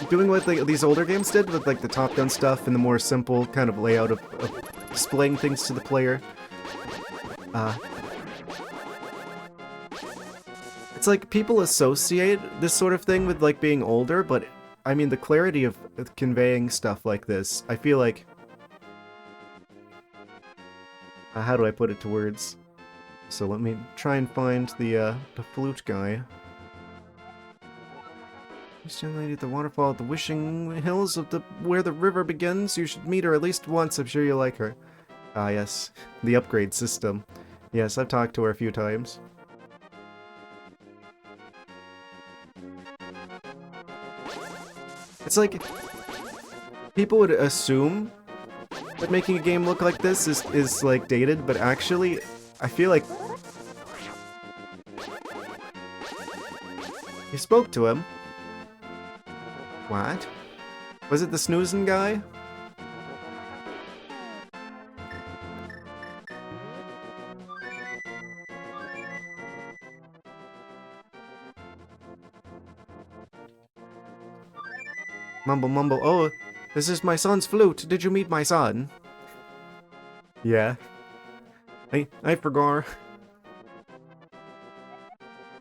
doing what these older games did with like the top-down stuff and the more simple kind of layout of displaying things to the player. It's like people associate this sort of thing with like being older, but I mean the clarity of conveying stuff like this, I feel like... how do I put it to words? So let me try and find the flute guy. This young lady at the waterfall at the Wishing Hills of where the river begins. You should meet her at least once. I'm sure you'll like her. Ah, yes. The upgrade system. Yes, I've talked to her a few times. It's like... people would assume that making a game look like this is like dated, but actually, I feel like... You spoke to him. What? Was it the snoozing guy? Mumble, mumble. Oh, this is my son's flute. Did you meet my son? Yeah. I forgot.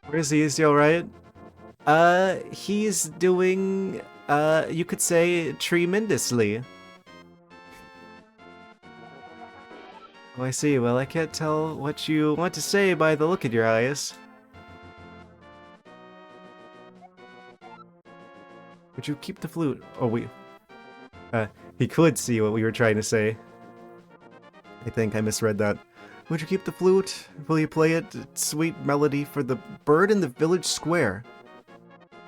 Where is he? Is he alright? He's doing, you could say, tremendously. Oh, I see. Well, I can't tell what you want to say by the look in your eyes. Would you keep the flute? Oh, he could see what we were trying to say. I think I misread that. Would you keep the flute? Will you play it? Sweet melody for the bird in the village square.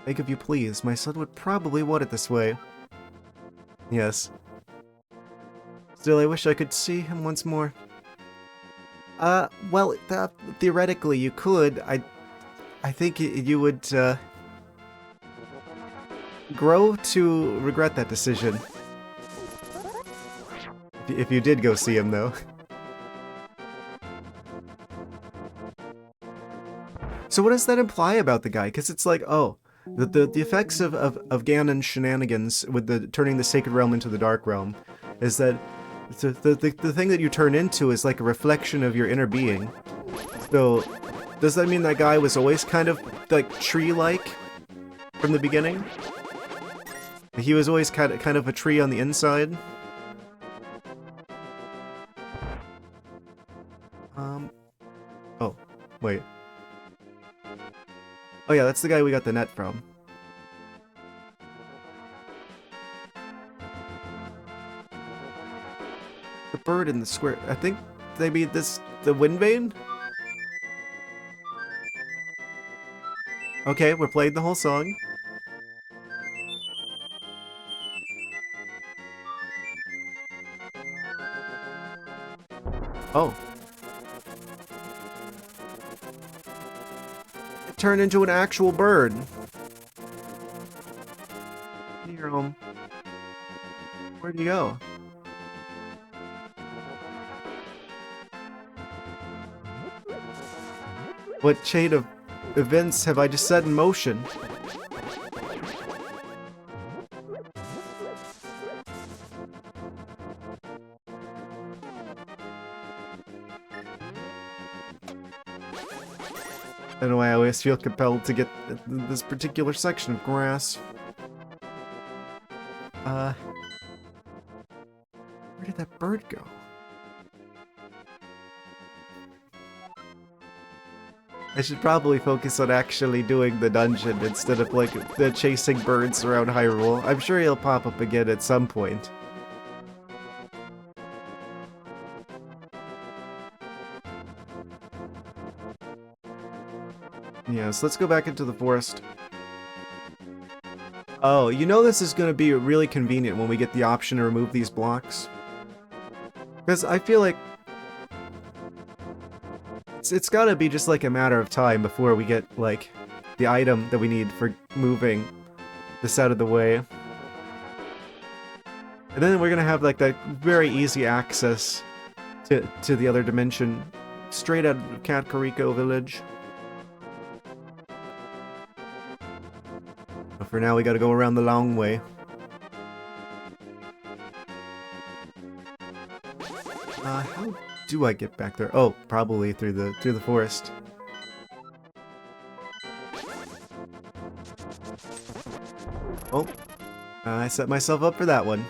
Beg of you, please. My son would probably want it this way. Yes. Still, I wish I could see him once more. Well, theoretically you could. I think you would, grow to regret that decision. If you did go see him, though. So what does that imply about the guy? Because it's like, oh, the effects of Ganon's shenanigans with the turning the Sacred Realm into the Dark Realm is that the thing that you turn into is like a reflection of your inner being. So, does that mean that guy was always kind of, like, tree-like from the beginning? He was always kind of a tree on the inside? Oh, wait. Oh yeah, that's the guy we got the net from. The bird in the square. I think they mean this, the wind vane? Okay, we're playing the whole song. Oh. It turned into an actual bird. Here, where'd you go? What chain of events have I just set in motion? I don't know why I always feel compelled to get this particular section of grass. Where did that bird go? I should probably focus on actually doing the dungeon instead of, like, the chasing birds around Hyrule. I'm sure he'll pop up again at some point. Yes, let's go back into the forest. Oh, you know this is going to be really convenient when we get the option to remove these blocks. Because I feel like it's got to be just like a matter of time before we get, like, the item that we need for moving this out of the way. And then we're going to have, like, that very easy access to the other dimension straight out of Kakariko Village. But for now, we gotta go around the long way. How do I get back there? Oh, probably through the forest. Oh, I set myself up for that one.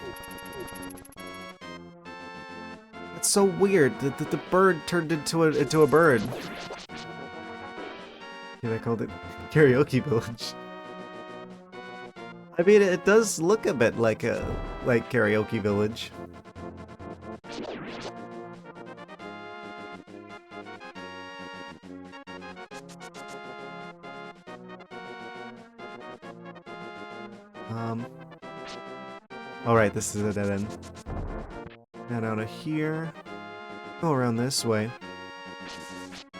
It's so weird that the bird turned into a bird. Yeah, I called it Karaoke Village. I mean, it does look a bit like Karaoke Village. Alright, this is a dead end. Head out of here. Go around this way.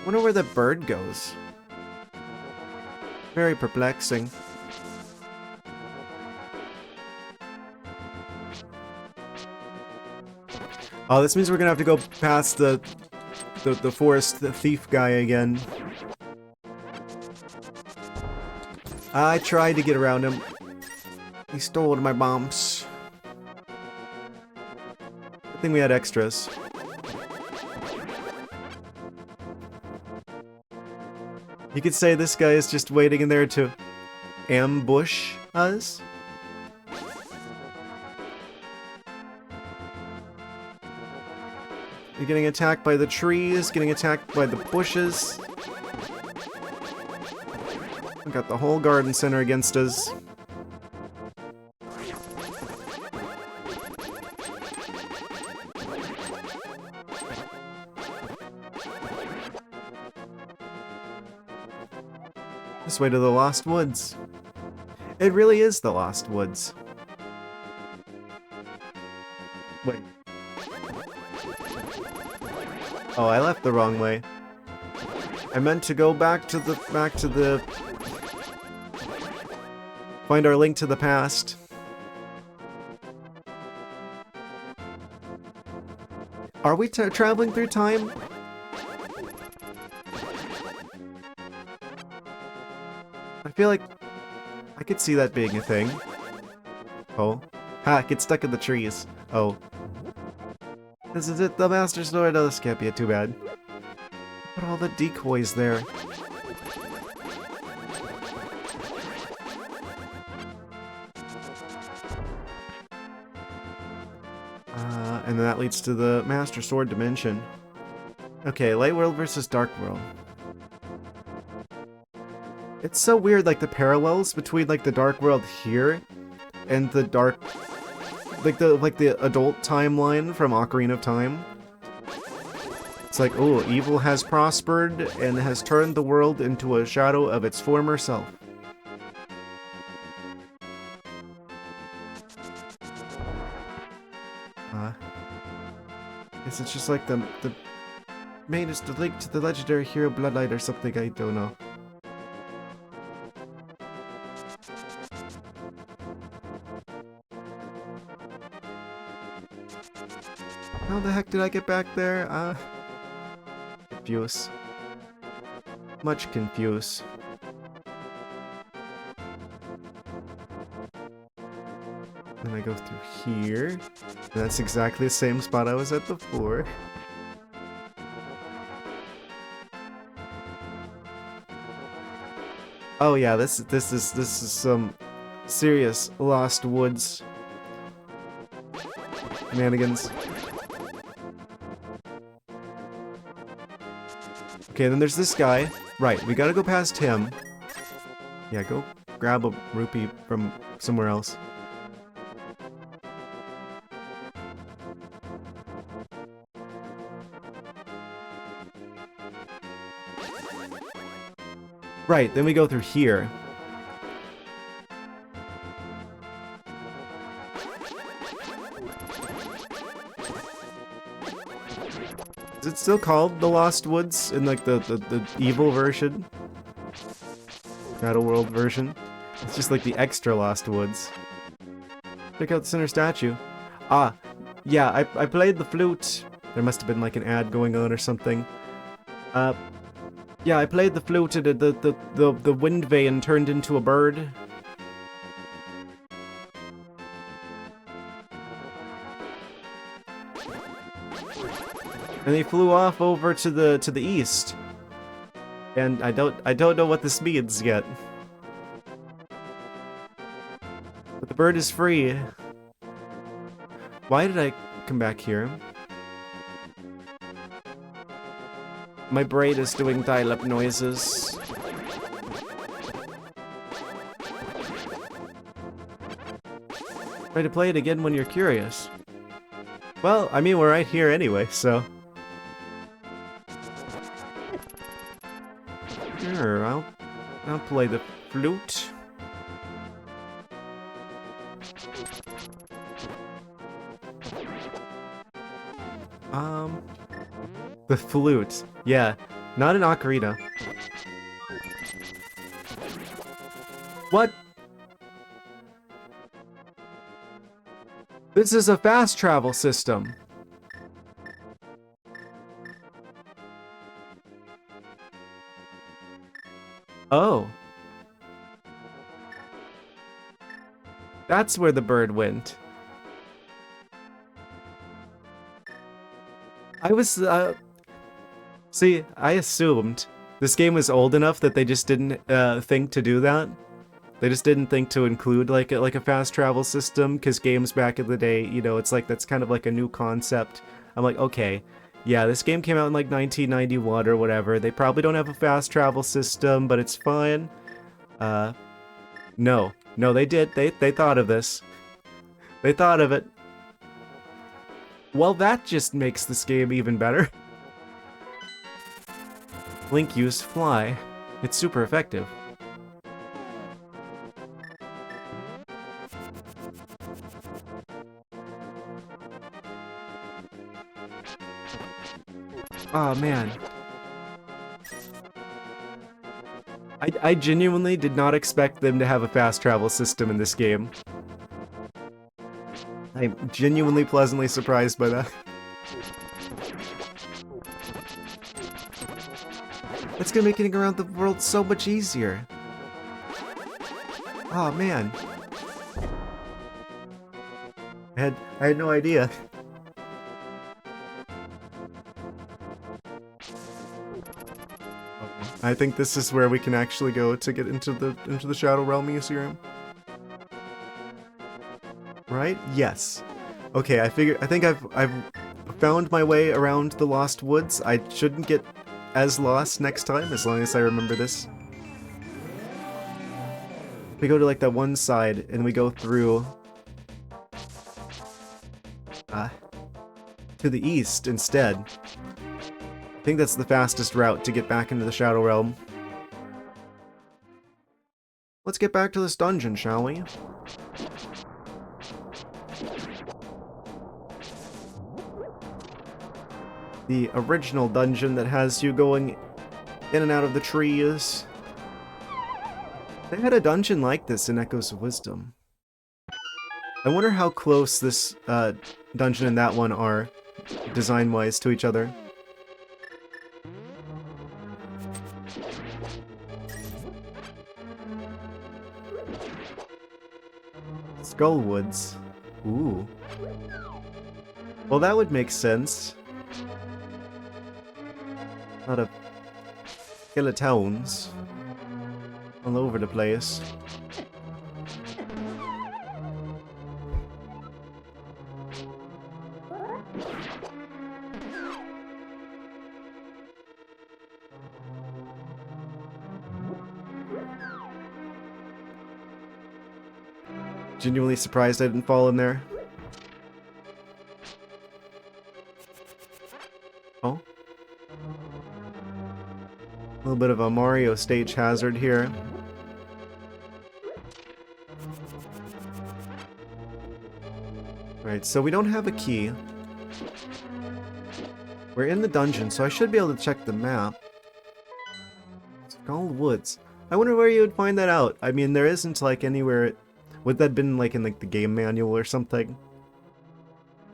Wonder where the bird goes. Very perplexing. Oh, this means we're gonna have to go past the forest, the thief guy again. I tried to get around him. He stole my bombs. Good thing we had extras. You could say this guy is just waiting in there to ambush us. You're getting attacked by the trees, getting attacked by the bushes. We got the whole garden center against us. This way to the Lost Woods. It really is the Lost Woods. Wait. Oh, I left the wrong way. I meant to go back to the find our link to the past. Are we traveling through time? I feel like I could see that being a thing. Oh. Ha, get stuck in the trees. Oh. This is it, the Master Sword. Oh, this can't be too bad. Put all the decoys there. And then that leads to the Master Sword dimension. Okay, Light World versus Dark World. It's so weird, like, the parallels between, like, the Dark World here and the Dark... Like the adult timeline from Ocarina of Time. It's like, oh, evil has prospered and has turned the world into a shadow of its former self. Guess it's just like the main is the link to the legendary hero Bloodlight or something, I don't know. How the heck did I get back there? Confused. Much confused. Then I go through here. That's exactly the same spot I was at before. Oh yeah, this is some serious Lost Woods shenanigans. Okay, then there's this guy. Right, we gotta go past him. Yeah, go grab a rupee from somewhere else. Right, then we go through here. Is it still called the Lost Woods in like the evil version? Battle World version? It's just like the extra Lost Woods. Check out the center statue. Ah, yeah, I played the flute. There must have been like an ad going on or something. Yeah, I played the flute and the wind vane turned into a bird. And they flew off over to the east. And I don't know what this means yet. But the bird is free. Why did I come back here? My brain is doing dial-up noises. Try to play it again when you're curious. Well, I mean, we're right here anyway, so... Sure, I'll play the flute. The flute. Yeah, not an ocarina. What? This is a fast travel system. Oh. That's where the bird went. I was, see, I assumed this game was old enough that they just didn't think to do that. They just didn't think to include like a fast travel system, because games back in the day, you know, it's like that's kind of like a new concept. I'm like, okay, yeah, this game came out in like 1991 or whatever. They probably don't have a fast travel system, but it's fine. No, they did. They thought of this. They thought of it. Well, that just makes this game even better. Link used fly. It's super effective. Oh man. I genuinely did not expect them to have a fast travel system in this game. I'm genuinely pleasantly surprised by that. That's gonna make getting around the world so much easier. Oh man. I had no idea. I think this is where we can actually go to get into the Shadow Realm Museum. Right? Yes. Okay, I think I've found my way around the Lost Woods. I shouldn't get as lost next time, as long as I remember this. We go to like that one side, and we go through to the east instead. I think that's the fastest route to get back into the Shadow Realm. Let's get back to this dungeon, shall we? The original dungeon that has you going in and out of the trees. They had a dungeon like this in Echoes of Wisdom. I wonder how close this dungeon and that one are, design-wise, to each other. Skullwoods. Ooh. Well, that would make sense. A lot of skeletons all over the place. Genuinely surprised I didn't fall in there. Oh. A little bit of a Mario stage hazard here. Right, so we don't have a key. We're in the dungeon, so I should be able to check the map. Skull Woods. I wonder where you would find that out. I mean, there isn't like anywhere. Would that have been like in like the game manual or something?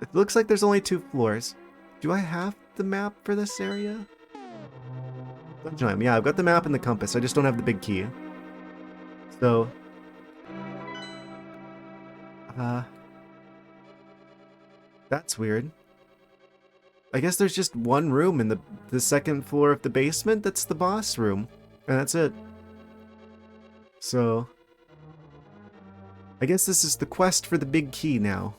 It looks like there's only 2 floors. Do I have the map for this area? Yeah, I've got the map and the compass. I just don't have the big key. So, that's weird. I guess there's just one room in the second floor of the basement that's the boss room. And that's it. So, I guess this is the quest for the big key now.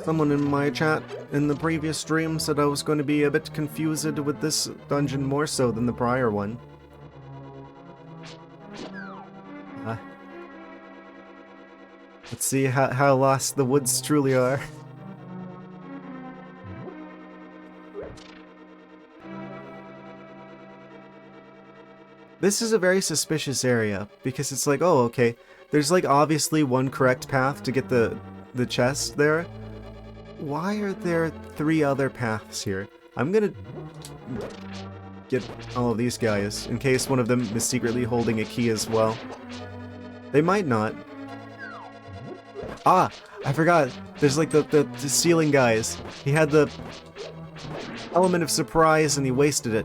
Someone in my chat in the previous stream said I was going to be a bit confused with this dungeon more so than the prior one. Let's see how lost the woods truly are. This is a very suspicious area, because it's like, oh, okay, there's like obviously one correct path to get the chest there. Why are there 3 other paths here? I'm gonna get all of these guys, in case one of them is secretly holding a key as well. They might not. Ah! I forgot! There's like the ceiling guys. He had the element of surprise and he wasted it.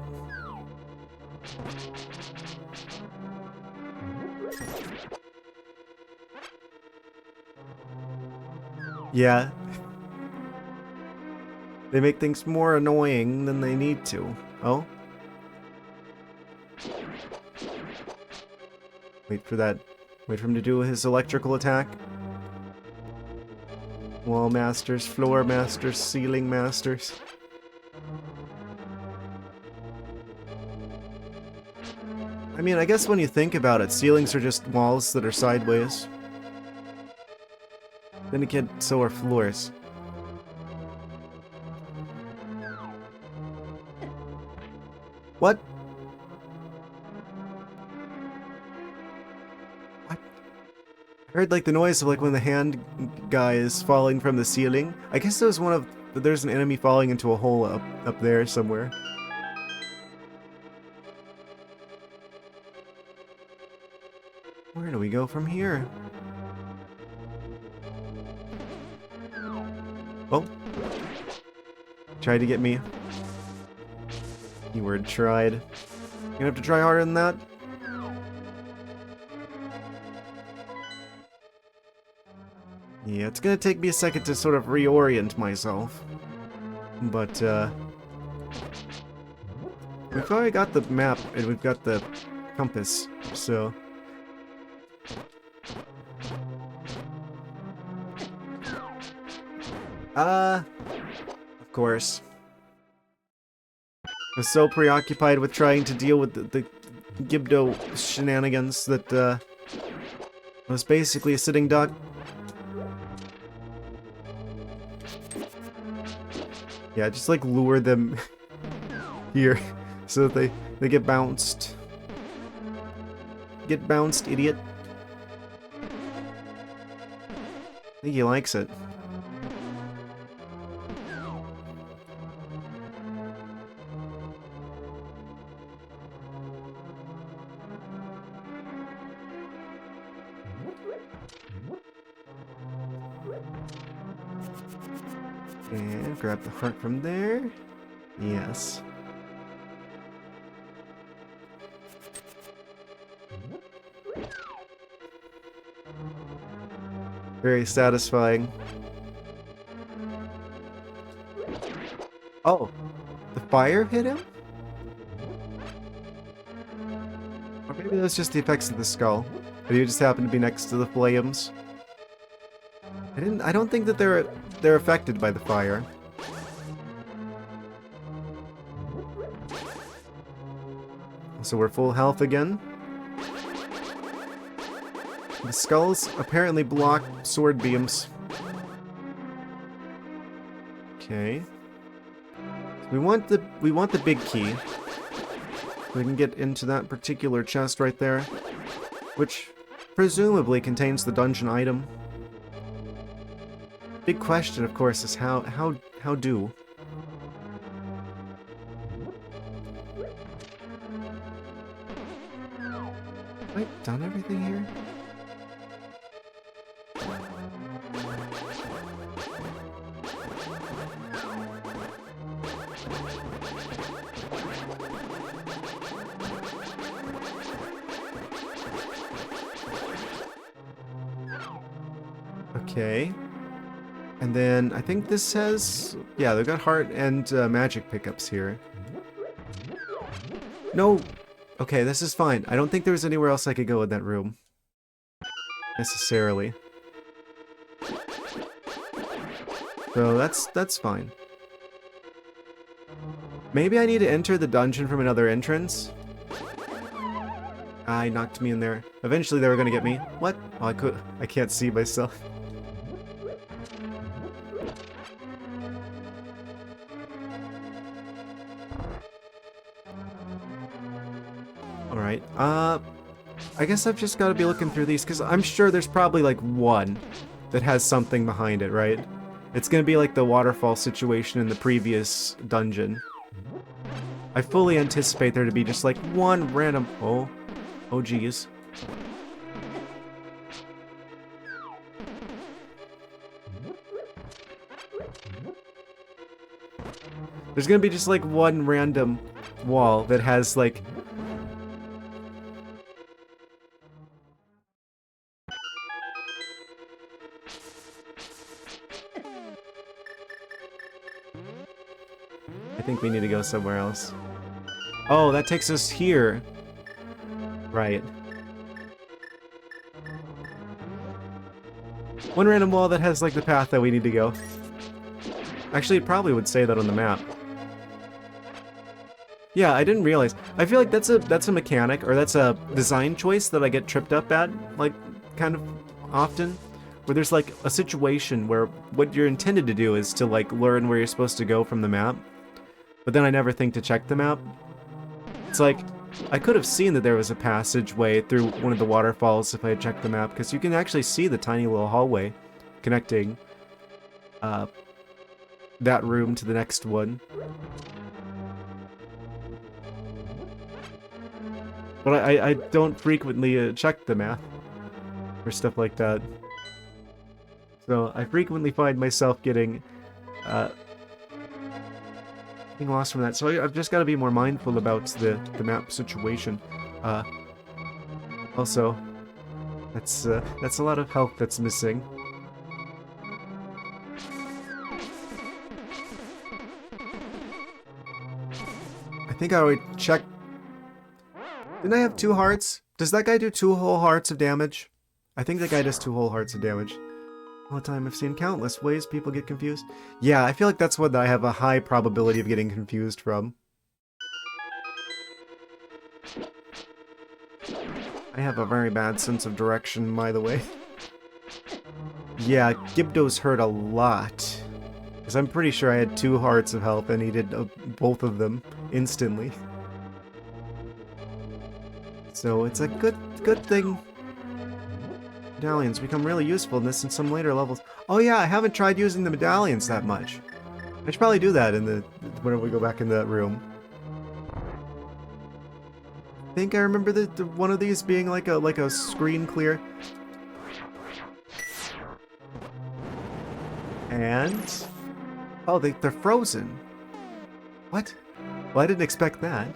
Yeah. They make things more annoying than they need to. Oh? Wait for that. Wait for him to do his electrical attack. Wall masters, floor masters, ceiling masters. I mean, I guess when you think about it, ceilings are just walls that are sideways. Then again, so are floors. What? What? I heard like the noise of like when the hand guy is falling from the ceiling. I guess there was one of there's an enemy falling into a hole up there somewhere. Where do we go from here? Oh. Tried to get me. Keyword tried. You're gonna have to try harder than that? Yeah, it's gonna take me a second to sort of reorient myself. But, we've already got the map, and we've got the compass, so... Of course. I was so preoccupied with trying to deal with the Gibdo shenanigans that, I was basically a sitting duck. Yeah, just like lure them here so that they get bounced. Get bounced, idiot. I think he likes it. And grab the heart from there. Yes. Very satisfying. Oh, the fire hit him? Or maybe that's just the effects of the skull. But he just happened to be next to the flames. I don't think that they're affected by the fire. So we're full health again. The skulls apparently block sword beams. Okay. We want the big key. We can get into that particular chest right there, which presumably contains the dungeon item. Big question, of course, is how do? Have I done everything here? Okay. And then I think this has... Yeah, they've got heart and magic pickups here. No! Okay, this is fine. I don't think there was anywhere else I could go in that room. Necessarily. So that's fine. Maybe I need to enter the dungeon from another entrance? I knocked me in there. Eventually they were gonna get me. What? Oh, I can't see myself. Alright, I guess I've just got to be looking through these, because I'm sure there's probably, like, one that has something behind it, right? It's gonna be like the waterfall situation in the previous dungeon. I fully anticipate there to be just, like, one random... Oh, geez. There's gonna be just, like, one random wall that has, like... think we need to go somewhere else. Oh, that takes us here. Right. One random wall that has, like, the path that we need to go. Actually, it probably would say that on the map. Yeah, I didn't realize. I feel like that's a mechanic, or that's a design choice that I get tripped up at, like, kind of often. Where there's, like, a situation where what you're intended to do is to, like, learn where you're supposed to go from the map. But then I never think to check the map. It's like, I could have seen that there was a passageway through one of the waterfalls if I had checked the map, because you can actually see the tiny little hallway connecting that room to the next one. But I don't frequently check the map or stuff like that. So I frequently find myself getting lost from that. So I've just got to be more mindful about the map situation. Also, that's a lot of health that's missing. I think I already checked. Didn't I have 2 hearts? Does that guy do 2 whole hearts of damage? I think that guy does 2 whole hearts of damage. All the time I've seen countless ways people get confused. Yeah, I feel like that's what I have a high probability of getting confused from. I have a very bad sense of direction, by the way. Yeah, Gibdo's hurt a lot. Because I'm pretty sure I had 2 hearts of health and he did both of them instantly. So it's a good thing medallions become really useful in this in some later levels. Oh yeah, I haven't tried using the medallions that much. I should probably do that whenever we go back in that room. I think I remember one of these being like a screen clear. And oh, they're frozen. What? Well, I didn't expect that.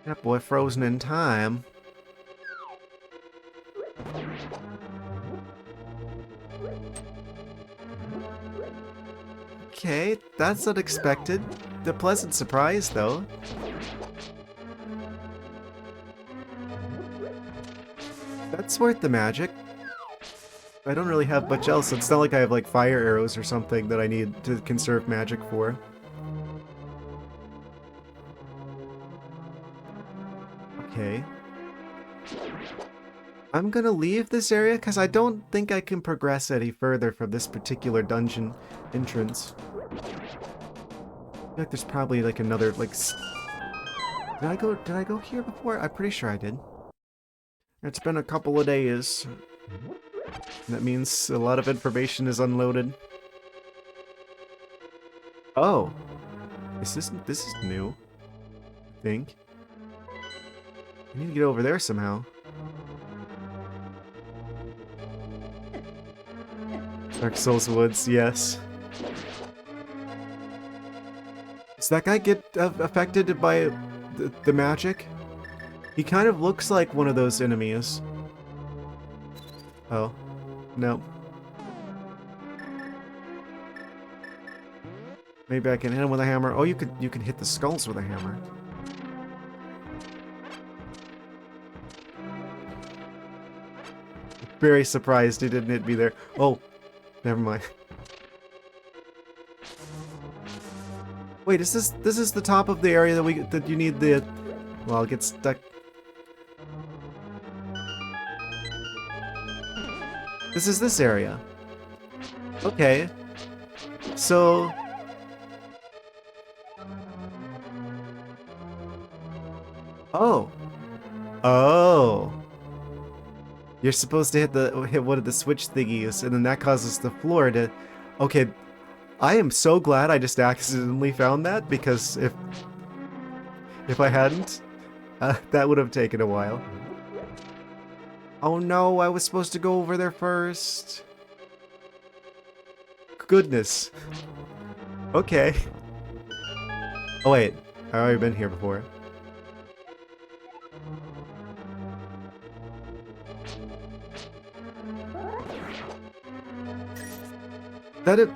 That boy frozen in time. Okay, that's unexpected. A pleasant surprise, though. That's worth the magic. I don't really have much else. It's not like I have, like, fire arrows or something that I need to conserve magic for. Okay. I'm gonna leave this area because I don't think I can progress any further from this particular dungeon entrance. I feel like there's probably like another like. Did I go here before? I'm pretty sure I did. It's been a couple of days. That means a lot of information is unloaded. Oh, this is new. I think. I need to get over there somehow. Dark Souls Woods, yes. Does that guy get affected by the magic? He kind of looks like one of those enemies. Oh, no. Maybe I can hit him with a hammer. Oh, you can hit the skulls with a hammer. Very surprised he didn't hit me there. Oh, never mind. Wait, this is the top of the area that you need the. Well, I'll get stuck. This is this area. Okay. So. Oh. Oh. You're supposed to hit one of the switch thingies, and then that causes the floor to. Okay, I am so glad I just accidentally found that, because if I hadn't, that would have taken a while. Oh no, I was supposed to go over there first. Goodness. Okay. Oh wait, I've already been here before.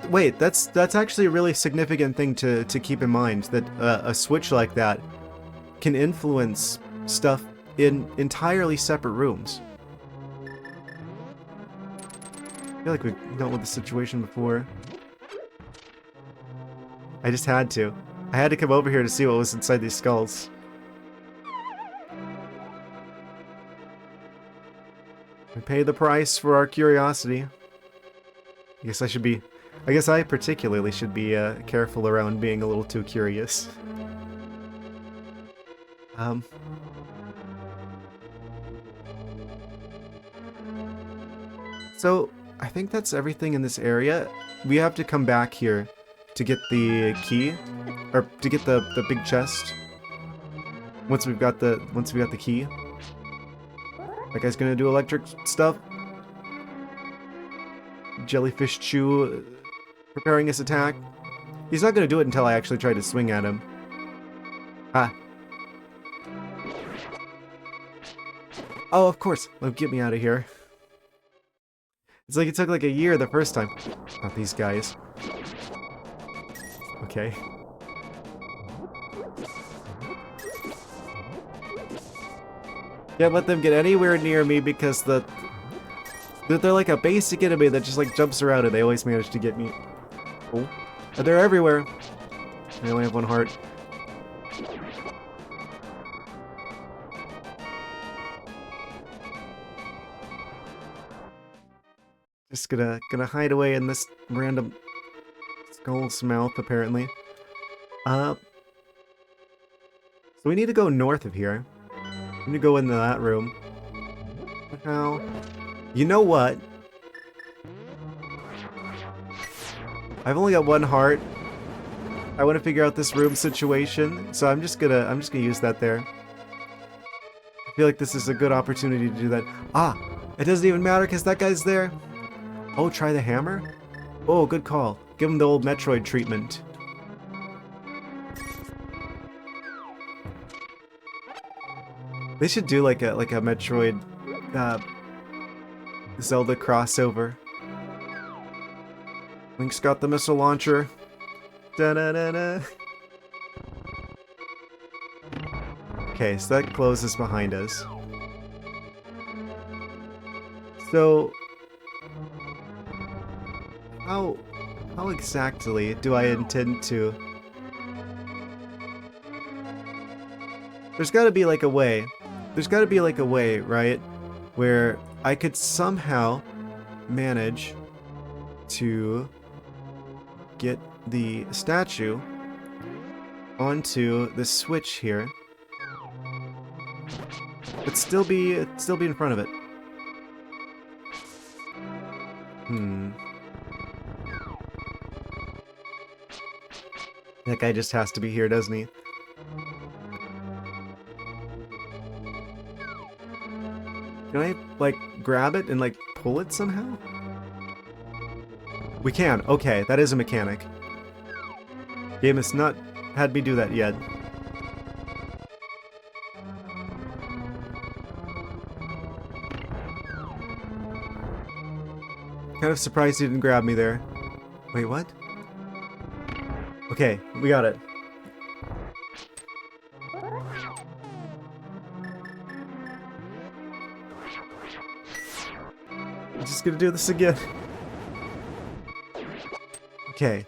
Wait, that's actually a really significant thing to keep in mind, that a switch like that can influence stuff in entirely separate rooms. I feel like we've dealt with the situation before. I just had to. I had to come over here to see what was inside these skulls. We pay the price for our curiosity. I guess I particularly should be careful around being a little too curious. So, I think that's everything in this area. We have to come back here to get the key, or to get the big chest. Once we got the key. That guy's gonna do electric stuff. Jellyfish Chew preparing his attack. He's not gonna do it until I actually try to swing at him. Ah. Oh, of course. Well, get me out of here. It's like it took like a year the first time. Not these guys. Okay. Can't let them get anywhere near me because they're like a basic enemy that just like jumps around and they always manage to get me. Oh. And they're everywhere. I only have one heart. Just gonna hide away in this random skull's mouth, apparently. So we need to go north of here. We need to go into that room. Now, you know what? I've only got one heart. I want to figure out this room situation, so I'm just gonna use that there. I feel like this is a good opportunity to do that. Ah, it doesn't even matter because that guy's there. Oh, try the hammer? Oh, good call. Give him the old Metroid treatment. They should do like a Metroid Zelda crossover. Link's got the missile launcher. Da-da-da-da. Okay, so that closes behind us. So how exactly do I intend to? There's gotta be like a way. There's gotta be like a way, right? Where I could somehow manage to get the statue onto the switch here. But still be in front of it. That guy just has to be here, doesn't he? Can I, like, grab it and, like, pull it somehow? We can. Okay, that is a mechanic. Game has not had me do that yet. Kind of surprised he didn't grab me there. Wait, what? Okay, we got it. I'm just gonna do this again. Okay.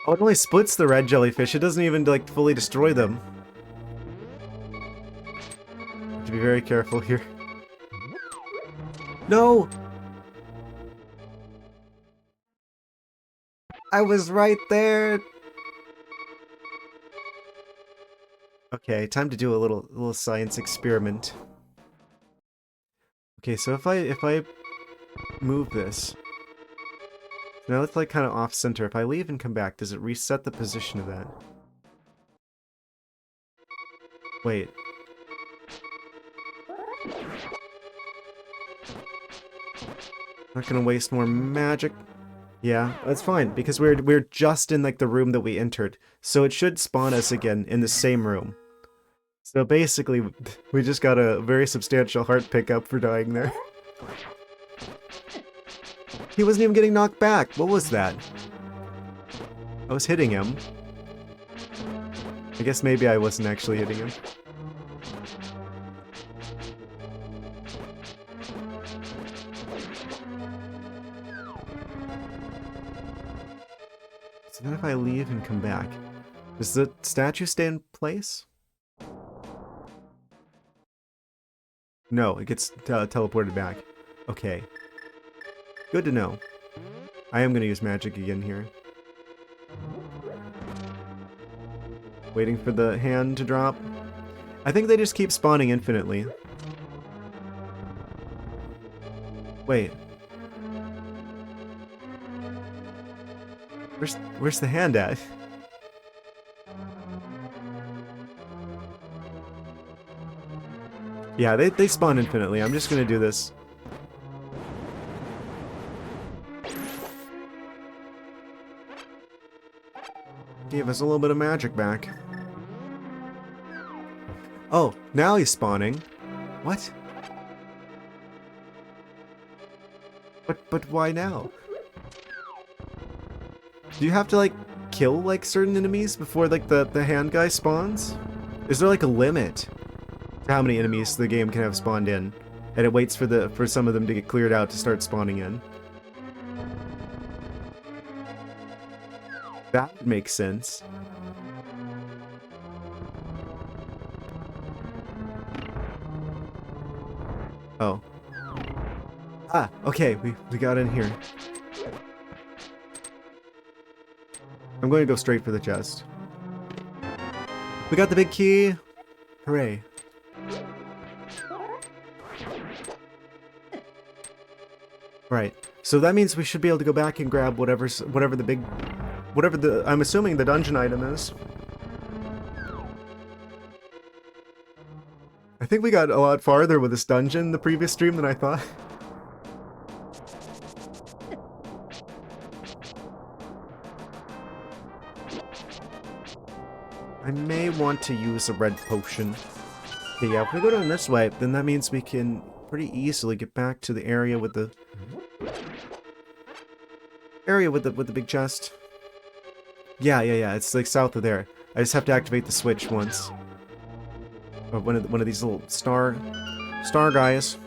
Oh, it only splits the red jellyfish. It doesn't even, like, fully destroy them. Have to be very careful here. No! I was right there! Okay, time to do a little science experiment. Okay, so if I move this, now it's like kind of off center. If I leave and come back, does it reset the position of that? Wait. Not gonna waste more magic. Yeah, that's fine because we're just in like the room that we entered, so it should spawn us again in the same room. So basically, we just got a very substantial heart pickup for dying there. He wasn't even getting knocked back. What was that? I was hitting him. I guess maybe I wasn't actually hitting him. So then if I leave and come back, does the statue stay in place? No, it gets teleported back. Okay. Good to know. I am going to use magic again here. Waiting for the hand to drop. I think they just keep spawning infinitely. Wait. Where's the hand at? Yeah, they spawn infinitely. I'm just gonna do this. Gave us a little bit of magic back. Oh, now he's spawning. What? But why now? Do you have to like kill like certain enemies before like the hand guy spawns? Is there like a limit to how many enemies the game can have spawned in, and it waits for some of them to get cleared out to start spawning in? That would make sense. Oh. Ah, okay, we got in here. I'm going to go straight for the chest. We got the big key! Hooray. Right, so that means we should be able to go back and grab whatever I'm assuming the dungeon item is. I think we got a lot farther with this dungeon in the previous stream than I thought. I may want to use a red potion. Okay, yeah, if we go down this way, then that means we can pretty easily get back to the area with the big chest. Yeah, it's like south of there. I just have to activate the switch once. Or one of these little star guys.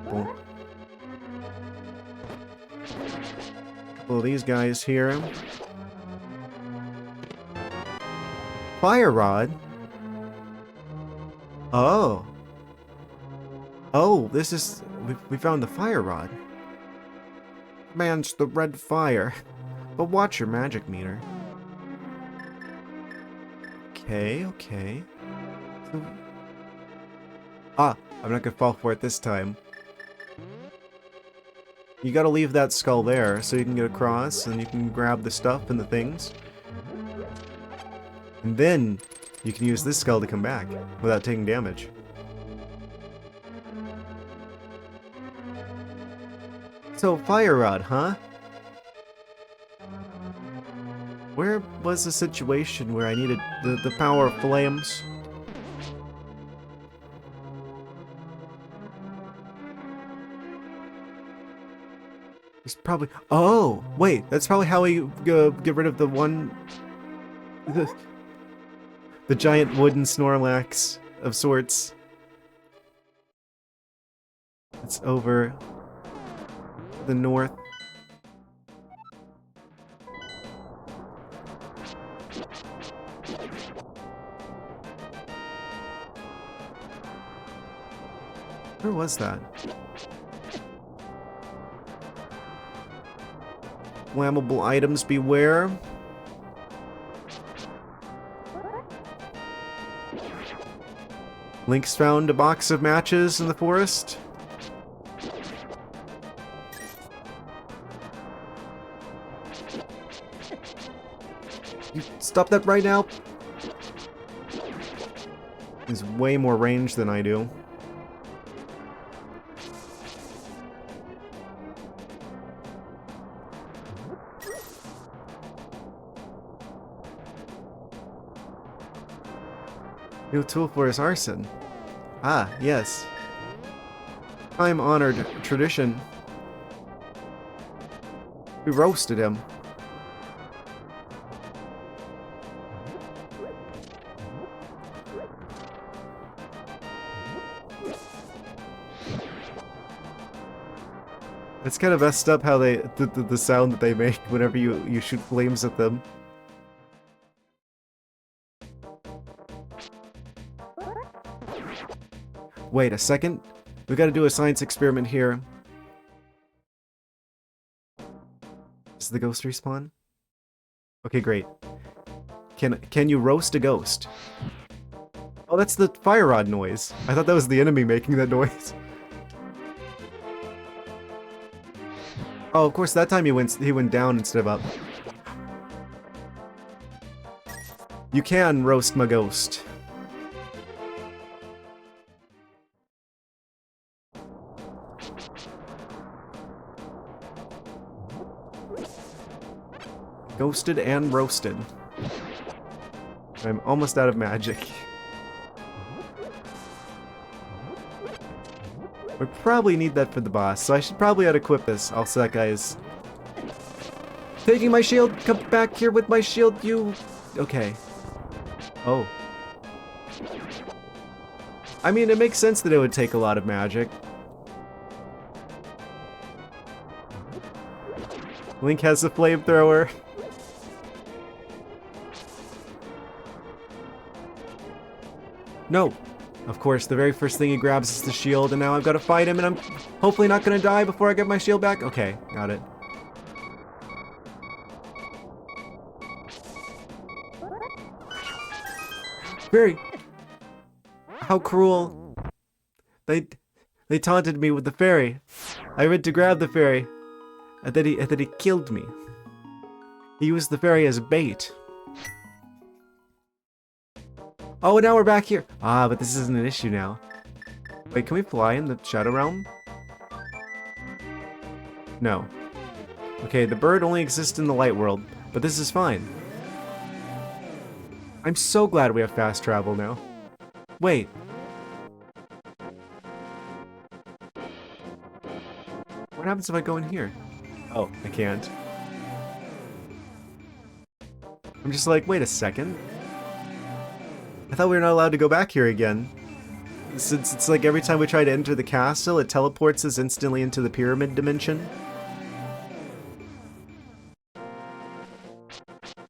Cool. Couple of these guys here. Fire rod. Oh. Oh, this is we found the fire rod. Man's the red fire. But watch your magic meter. Okay. Ah, I'm not gonna fall for it this time. You gotta leave that skull there so you can get across and you can grab the stuff and the things. And then you can use this skull to come back without taking damage. So, fire rod, huh? Where was the situation where I needed the power of flames? It's probably... Oh! Wait, that's probably how we get rid of the one... The giant wooden Snorlax of sorts. It's over the north. Where was that? Flammable items beware. Link's found a box of matches in the forest. You stop that right now. He's way more range than I do. New tool for his arson. Ah, yes. Time-honored tradition. We roasted him. It's kind of messed up how the sound that they make whenever you shoot flames at them. Wait a second. We gotta do a science experiment here. Does the ghost respawn? Okay, great. Can you roast a ghost? Oh, that's the fire rod noise. I thought that was the enemy making that noise. Oh, of course, that time he went down instead of up. You can roast my ghost. Ghosted and roasted. I'm almost out of magic. We probably need that for the boss, so I should probably out-equip this. Also, that guy's taking my shield. Come back here with my shield, you. Okay. Oh. I mean, it makes sense that it would take a lot of magic. Link has a flamethrower. No. Of course, the very first thing he grabs is the shield, and now I've got to fight him, and I'm hopefully not going to die before I get my shield back. Okay, got it. Fairy! How cruel. They taunted me with the fairy. I went to grab the fairy, and then he killed me. He used the fairy as bait. Oh, and now we're back here. Ah, but this isn't an issue now. Wait, can we fly in the Shadow Realm? No. Okay, the bird only exists in the light world, but this is fine. I'm so glad we have fast travel now. Wait. What happens if I go in here? Oh, I can't. I'm just like, wait a second. I thought we were not allowed to go back here again. Since it's like every time we try to enter the castle, it teleports us instantly into the pyramid dimension.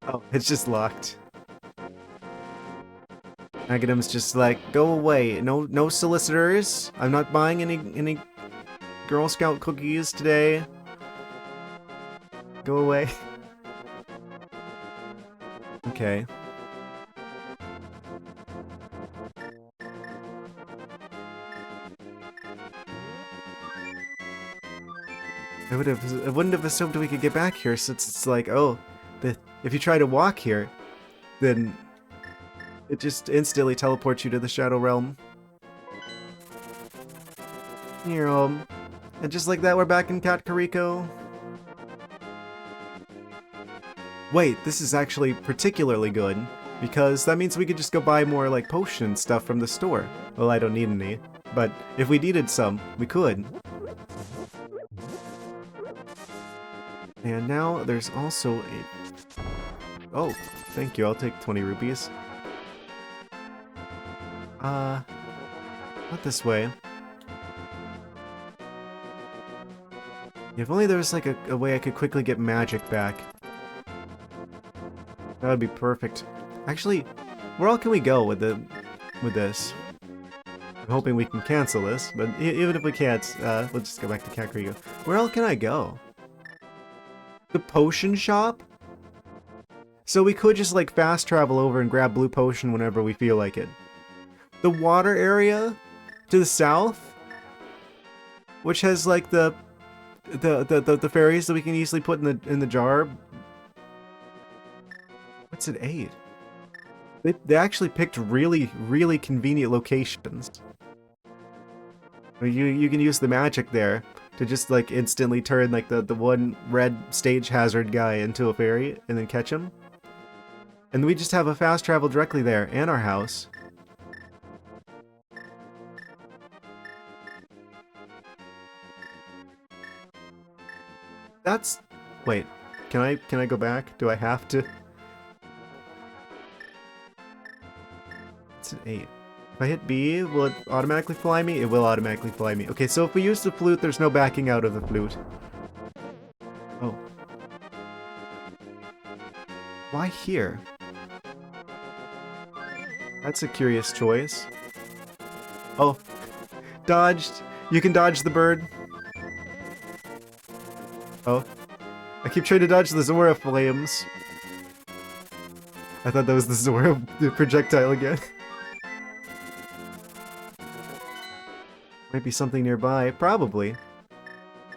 Oh, it's just locked. Agadam's just like, go away. No solicitors. I'm not buying any Girl Scout cookies today. Go away. Okay. I wouldn't have assumed we could get back here, since it's like, oh, if you try to walk here, then it just instantly teleports you to the Shadow Realm. Here, and just like that, we're back in Kakariko. Wait, this is actually particularly good, because that means we could just go buy more, like, potion stuff from the store. Well, I don't need any, but if we needed some, we could. And now there's also a... Oh, thank you, I'll take 20 rupees. Not this way. If only there was like a way I could quickly get magic back. That would be perfect. Actually, where all can we go with this? I'm hoping we can cancel this, but even if we can't, we'll just go back to Kakariko. Where else can I go? The potion shop? So we could just like fast travel over and grab blue potion whenever we feel like it. The water area to the south, which has like the fairies that we can easily put in the jar. What's it 8? They actually picked really convenient locations. You can use the magic there to just like instantly turn like the one red stage hazard guy into a fairy and then catch him. And we just have a fast travel directly there and our house. That's... Wait, can I go back? Do I have to? It's an 8. If I hit B, will it automatically fly me? It will automatically fly me. Okay, so if we use the flute, there's no backing out of the flute. Oh. Why here? That's a curious choice. Oh. Dodged. You can dodge the bird. Oh. I keep trying to dodge the Zora flames. I thought that was the Zora projectile again. Might be something nearby. Probably.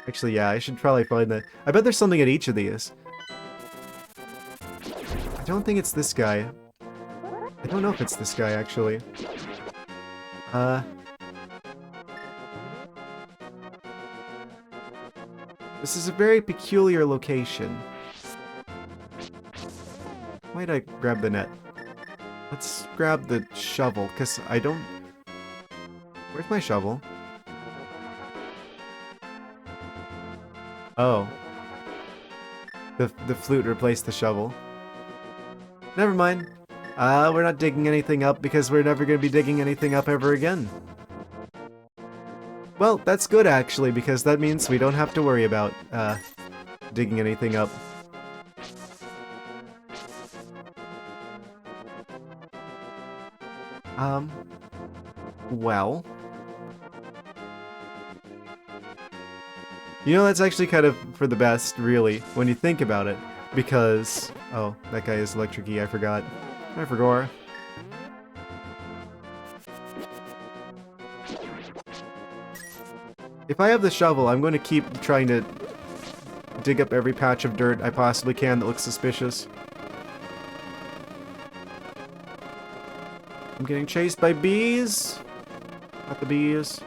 Actually, yeah, I should probably find that. I bet there's something at each of these. I don't think it's this guy. I don't know if it's this guy, actually. This is a very peculiar location. Why'd I grab the net? Let's grab the shovel, because I don't... Where's my shovel? Oh. The flute replaced the shovel. Never mind. We're not digging anything up because we're never going to be digging anything up ever again. Well, that's good actually, because that means we don't have to worry about, digging anything up. Well... You know, that's actually kind of for the best, really, when you think about it, because... Oh, that guy is Electric E, I forgot. I forgot. If I have the shovel, I'm going to keep trying to dig up every patch of dirt I possibly can that looks suspicious. I'm getting chased by bees! Not the bees.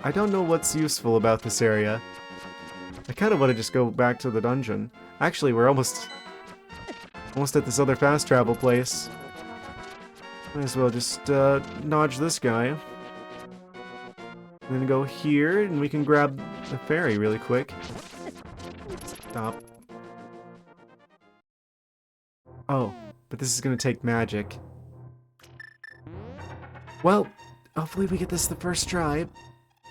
I don't know what's useful about this area. I kind of want to just go back to the dungeon. Actually, we're almost at this other fast travel place. Might as well just dodge this guy. And then go here, and we can grab the ferry really quick. Stop. Oh, but this is gonna take magic. Well, hopefully we get this the first try.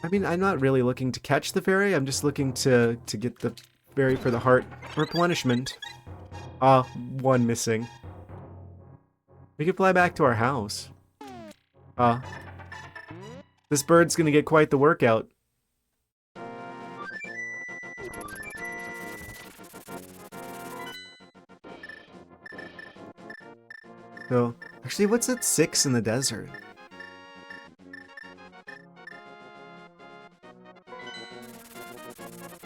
I mean, I'm not really looking to catch the fairy, I'm just looking to get the fairy for the heart replenishment. One missing. We can fly back to our house. This bird's gonna get quite the workout. So, actually, what's at 6 in the desert?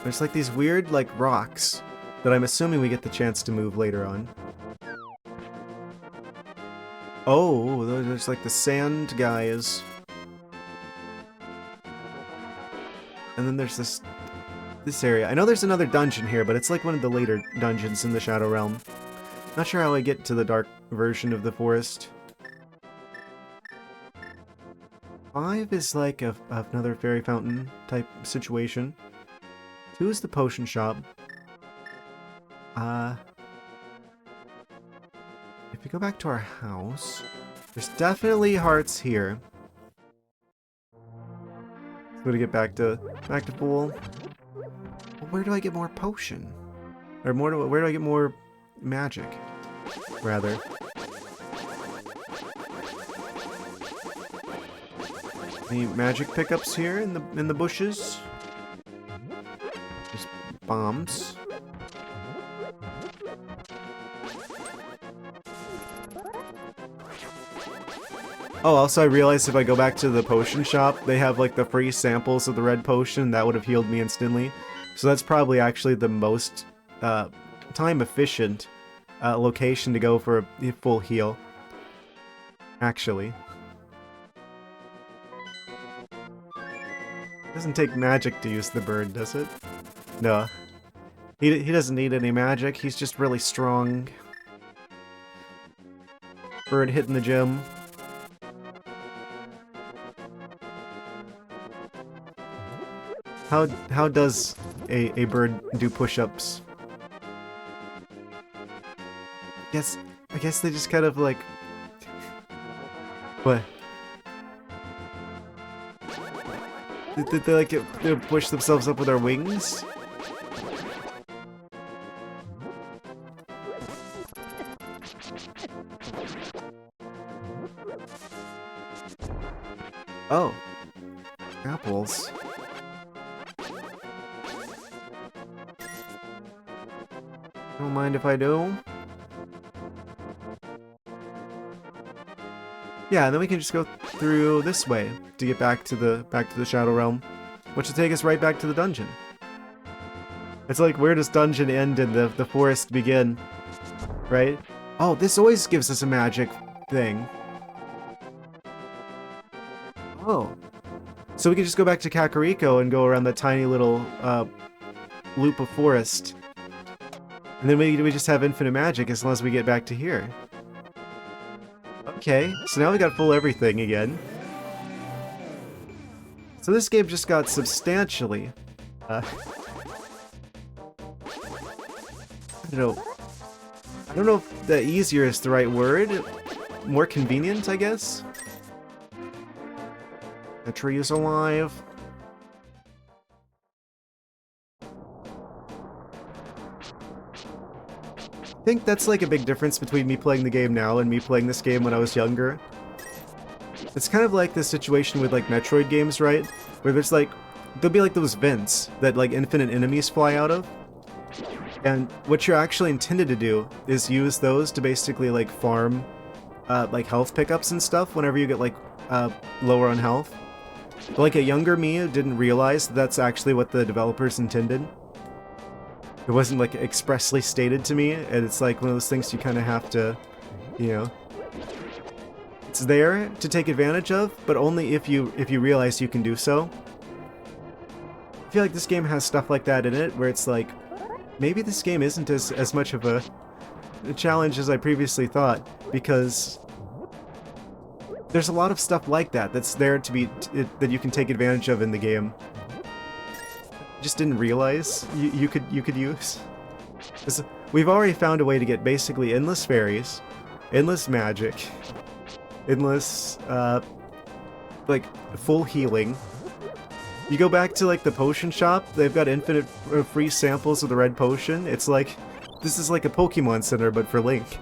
There's like these weird, like, rocks that I'm assuming we get the chance to move later on. Oh, there's like the sand guys. And then there's this area. I know there's another dungeon here, but it's like one of the later dungeons in the Shadow Realm. Not sure how I get to the dark version of the forest. 5 is like another fairy fountain type situation. 2 is the potion shop. If we go back to our house, there's definitely hearts here. So to get back to full. Well, where do I get more potion? Or where do I get more magic? Rather. Any magic pickups here in the bushes? Just bombs. Oh, also I realized if I go back to the potion shop, they have like the free samples of the red potion. That would have healed me instantly. So that's probably actually the most time efficient location to go for a full heal. Actually. Doesn't take magic to use the bird, does it? No. He doesn't need any magic, he's just really strong. Bird hitting the gym. how does a bird do push-ups? I guess they just kind of like... What? Did they like they push themselves up with their wings? Oh. Apples. Don't mind if I do. Yeah, and then we can just go through this way to get back to the Shadow Realm, which will take us right back to the dungeon. It's like, where does dungeon end and the forest begin? Right? Oh, this always gives us a magic thing. Oh. So we can just go back to Kakariko and go around that tiny little loop of forest. And then we just have infinite magic as long as we get back to here. Okay, so now we got full everything again. So this game just got substantially... I don't know if the easier is the right word. More convenient, I guess? The tree is alive. I think that's like a big difference between me playing the game now and me playing this game when I was younger. It's kind of like the situation with like Metroid games, right? Where there's like, there'll be like those vents that like infinite enemies fly out of. And what you're actually intended to do is use those to basically like farm like health pickups and stuff whenever you get like lower on health. But like a younger me didn't realize that's actually what the developers intended. It wasn't like expressly stated to me, and it's like one of those things you kind of have to, you know, it's there to take advantage of, but only if you realize you can do so. I feel like this game has stuff like that in it, where it's like, maybe this game isn't as much of a challenge as I previously thought, because there's a lot of stuff like that that's there to be that you can take advantage of in the game. Just didn't realize you could use. We've already found a way to get basically endless fairies, endless magic, endless like full healing. You go back to like the potion shop, they've got infinite free samples of the red potion. It's like, this is like a Pokemon Center but for Link.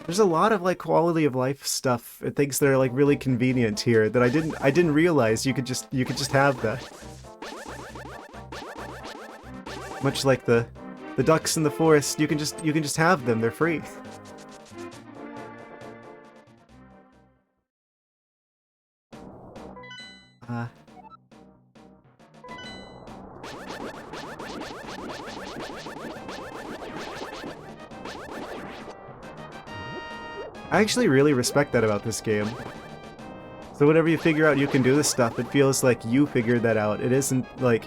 There's a lot of like quality of life stuff and things that are like really convenient here that I didn't realize you could just have that. Much like the ducks in the forest, you can just have them, they're free. I actually really respect that about this game. So whenever you figure out you can do this stuff, it feels like you figured that out. It isn't like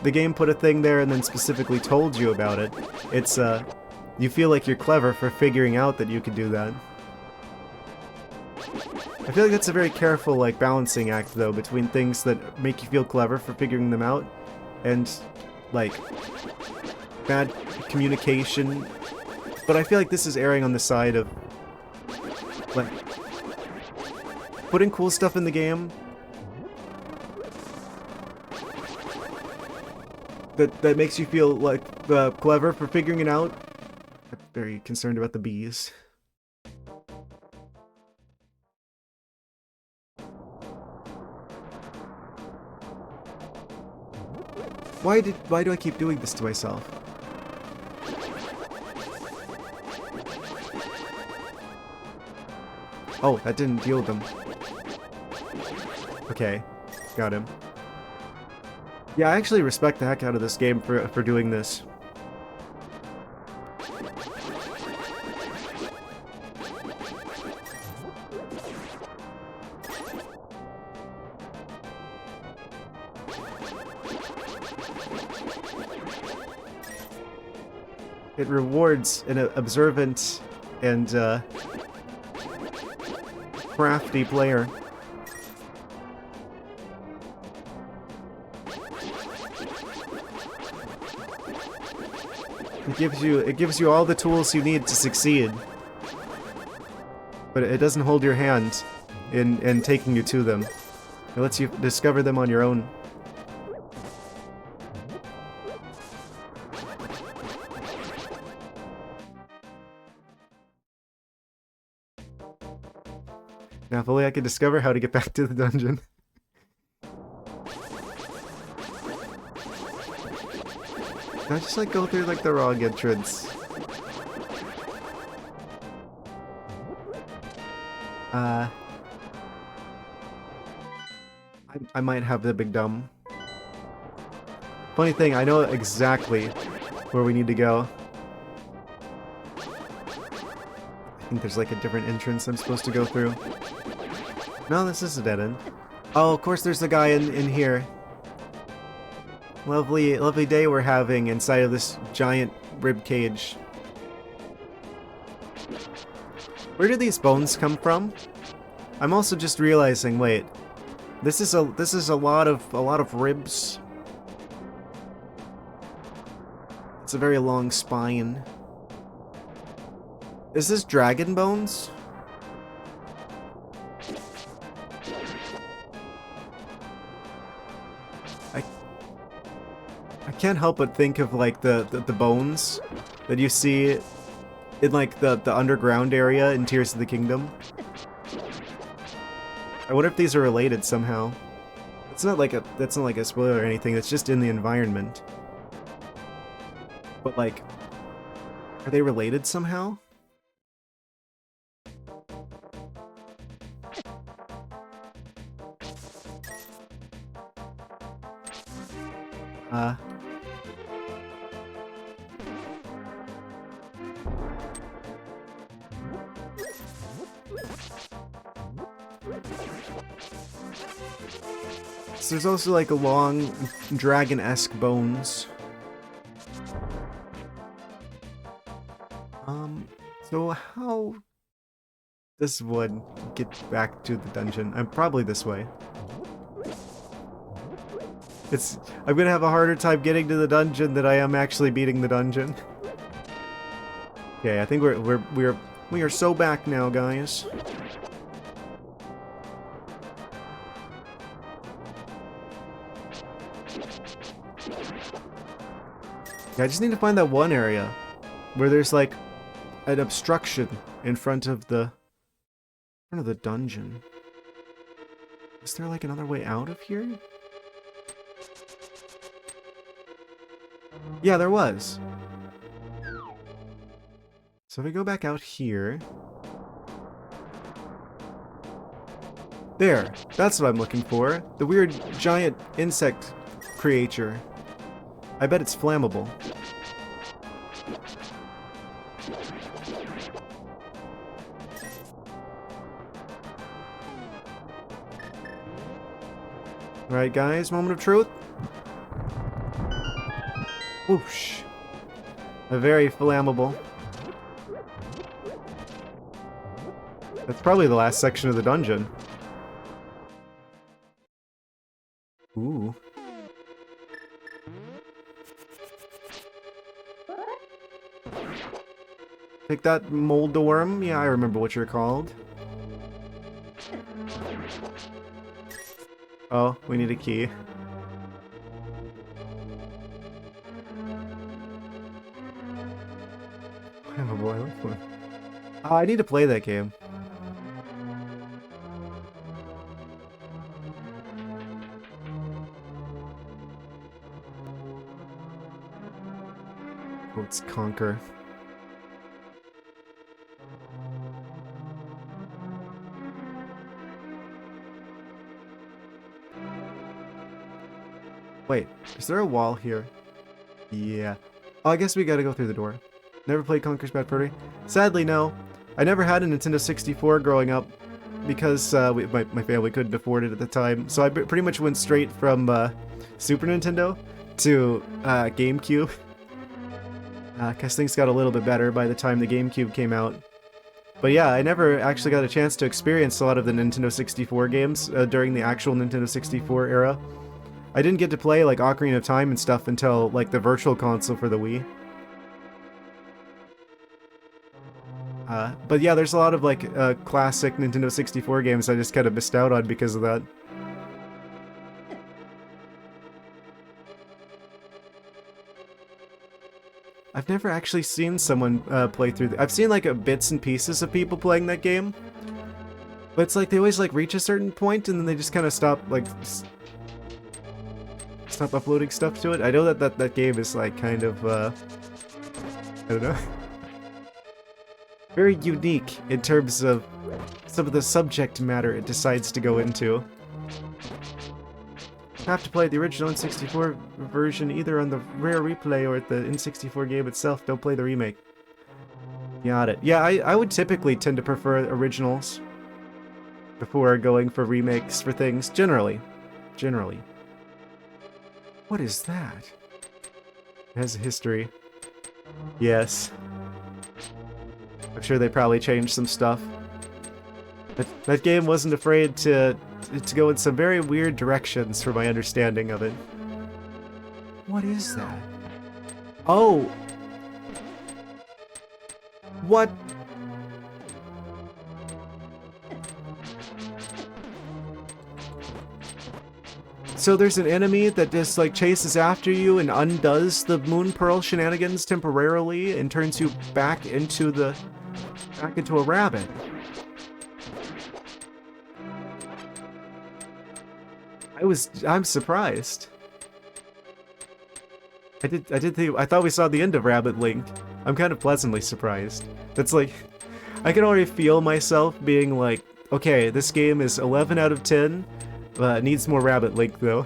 the game put a thing there and then specifically told you about it. It's, you feel like you're clever for figuring out that you could do that. I feel like that's a very careful, like, balancing act, though, between things that make you feel clever for figuring them out and, like, bad communication. But I feel like this is erring on the side of, like, putting cool stuff in the game that makes you feel like clever for figuring it out. I'm very concerned about the bees. Why do I keep doing this to myself? Oh, that didn't deal with them. Okay, got him. Yeah, I actually respect the heck out of this game for doing this. It rewards an observant and crafty player. It gives you all the tools you need to succeed. But it doesn't hold your hand in taking you to them. It lets you discover them on your own. Now, if only I could discover how to get back to the dungeon. Can I just, like, go through, like, the wrong entrance? I might have the big dumb. Funny thing, I know exactly where we need to go. I think there's, like, a different entrance I'm supposed to go through. No, this is a dead end. Oh, of course there's the guy in here. Lovely day we're having inside of this giant rib cage. Where do these bones come from? I'm also just realizing, wait, this is a lot of ribs. It's a very long spine. Is this dragon bones? I can't help but think of, like, the bones that you see in, like, the underground area in Tears of the Kingdom. I wonder if these are related somehow. That's not like a spoiler or anything, it's just in the environment. But, like, are they related somehow? So there's also, like, a long dragon-esque bones. So how does one get back to the dungeon? I'm probably this way. I'm gonna have a harder time getting to the dungeon than I am actually beating the dungeon. Okay, I think we are so back now, guys. Yeah, I just need to find that one area where there's, like, an obstruction in front of the dungeon. Is there, like, another way out of here? Yeah, there was. So if we go back out here... There! That's what I'm looking for. The weird giant insect creature. I bet it's flammable. Alright, guys, moment of truth. Whoosh. A very flammable. That's probably the last section of the dungeon. Ooh. Take that, Moldorm. Yeah, I remember what you're called. Oh, we need a key. Oh boy, what's one? I need to play that game. Let's conquer. Wait, is there a wall here? Yeah. Oh, I guess we gotta go through the door. Never played Conker's Bad Fur Day? Sadly, no. I never had a Nintendo 64 growing up because my family couldn't afford it at the time. So I pretty much went straight from Super Nintendo to GameCube. Because things got a little bit better by the time the GameCube came out. But yeah, I never actually got a chance to experience a lot of the Nintendo 64 games during the actual Nintendo 64 era. I didn't get to play like Ocarina of Time and stuff until like the Virtual Console for the Wii. But yeah, there's a lot of like classic Nintendo 64 games I just kind of missed out on because of that. I've never actually seen someone play through. I've seen like bits and pieces of people playing that game, but it's like they always like reach a certain point and then they just kind of stop stop uploading stuff to it. I know that game is like kind of I don't know, very unique in terms of some of the subject matter it decides to go into. Have to play the original N64 version either on the rare replay or the N64 game itself. Don't play the remake. Got it. Yeah, I would typically tend to prefer originals before going for remakes for things. Generally. What is that? It has a history. Yes. I'm sure they probably changed some stuff. That game wasn't afraid to go in some very weird directions for my understanding of it. What is that? Oh! What? So there's an enemy that just like chases after you and undoes the Moon Pearl shenanigans temporarily and turns you back into a rabbit. I'm surprised. I thought we saw the end of Rabbit Link. I'm kind of pleasantly surprised. That's like, I can already feel myself being like, okay, this game is 11 out of 10, but needs more Rabbit Link though.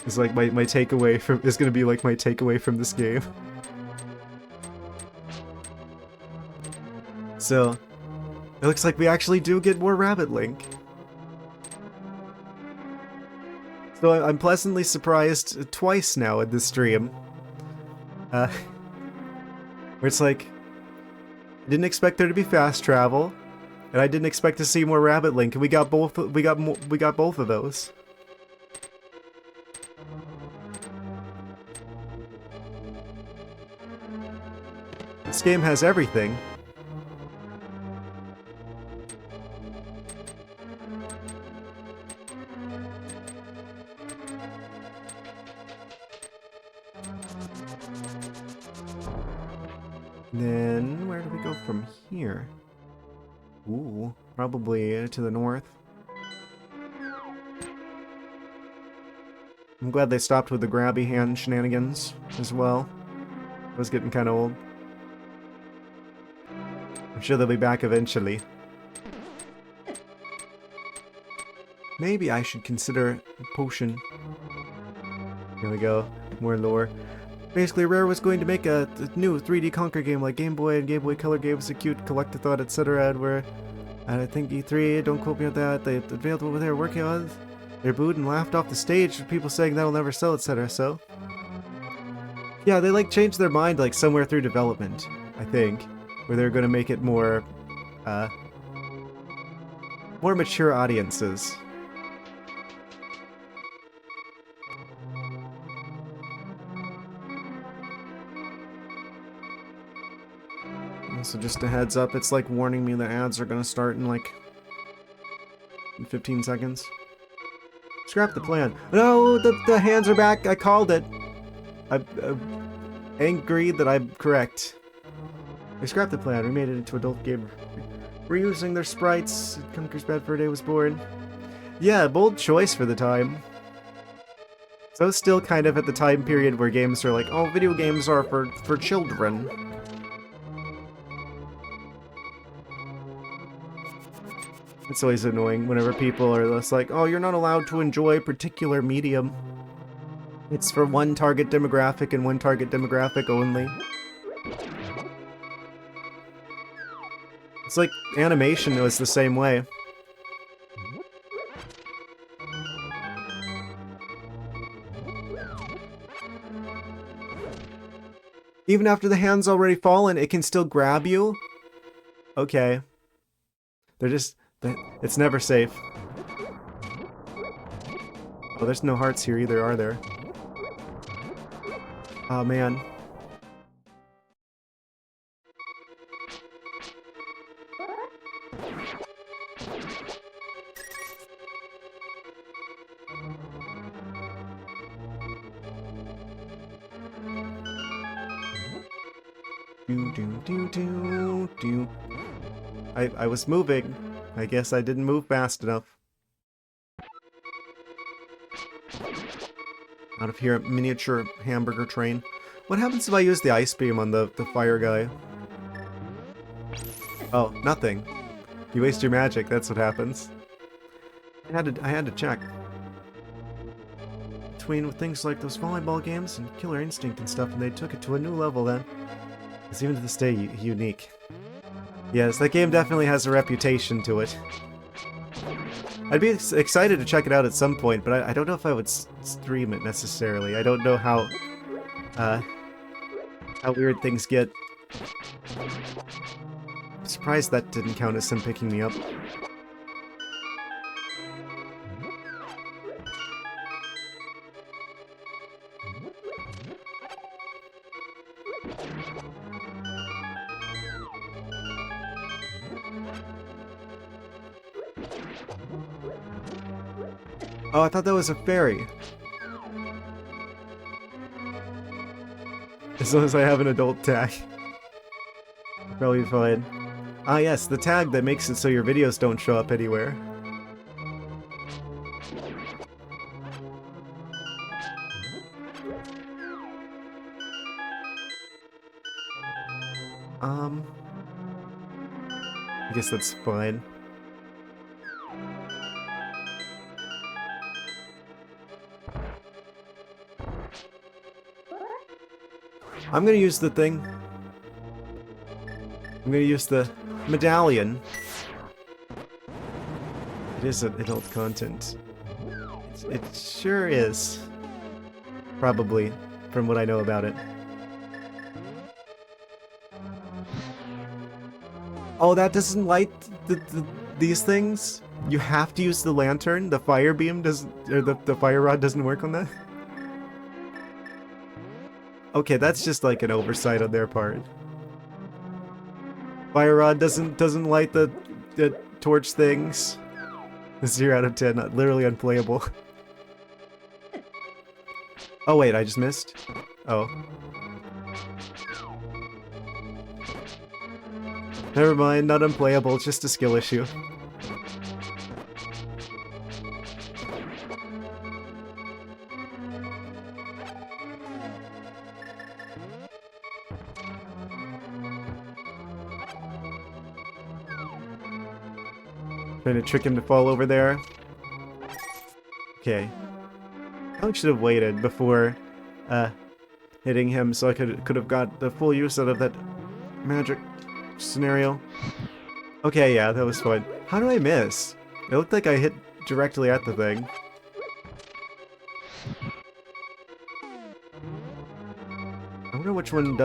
It's like my takeaway from, is gonna be like my takeaway from this game. So, it looks like we actually do get more Rabbit Link. So I'm pleasantly surprised twice now in this stream. Where it's like, I didn't expect there to be fast travel, and I didn't expect to see more Rabbit Link, and we got both. We got both of those. This game has everything. Then, where do we go from here? Ooh, probably to the north. I'm glad they stopped with the grabby hand shenanigans as well. It was getting kind of old. I'm sure they'll be back eventually. Maybe I should consider a potion. Here we go, more lore. Basically, Rare was going to make a new 3D Conquer game like Game Boy and Game Boy Color games, a cute collectathon, etc. And I think E3, don't quote me on that, they unveiled what they were working on. They're booed and laughed off the stage for people saying that'll never sell, etc. So, yeah, they like changed their mind like somewhere through development, I think, where they're going to make it more mature audiences. So just a heads up, it's like warning me the ads are gonna start in like 15 seconds. Scrap the plan. No, the hands are back. I called it. I'm angry that I'm correct. We scrapped the plan. We made it into adult game. Reusing their sprites. Conker's Bad Fur Day was born. Yeah, bold choice for the time. So still kind of at the time period where games are like, oh, video games are for children. It's always annoying whenever people are just like, oh, you're not allowed to enjoy a particular medium. It's for one target demographic and one target demographic only. It's like animation was the same way. Even after the hand's already fallen, it can still grab you? Okay. They're just... It's never safe. Oh, there's no hearts here either, are there? Oh, man. Do. I was moving. I guess I didn't move fast enough. Out of here, miniature hamburger train. What happens if I use the ice beam on the fire guy? Oh, nothing. You waste your magic, that's what happens. I had to check. Between things like those volleyball games and Killer Instinct and stuff, and they took it to a new level then. It's even to this day unique. Yes, that game definitely has a reputation to it. I'd be excited to check it out at some point, but I don't know if I would stream it necessarily. I don't know how weird things get. I'm surprised that didn't count as him picking me up. Oh, I thought that was a fairy. As long as I have an adult tag. Probably fine. Ah yes, the tag that makes it so your videos don't show up anywhere. I guess that's fine. I'm gonna use the thing. I'm gonna use the medallion. It is adult content. It sure is. Probably, from what I know about it. Oh, that doesn't light these things? You have to use the lantern? The fire beam doesn't... or the fire rod doesn't work on that? Okay, that's just like an oversight on their part. Fire rod doesn't light the torch things. 0 out of 10, literally unplayable. Oh wait, I just missed? Oh. Never mind, not unplayable, it's just a skill issue. Trying to trick him to fall over there. Okay. I probably should have waited before hitting him so I could have got the full use out of that magic scenario. Okay, yeah, that was fun. How did I miss? It looked like I hit directly at the thing. I wonder which one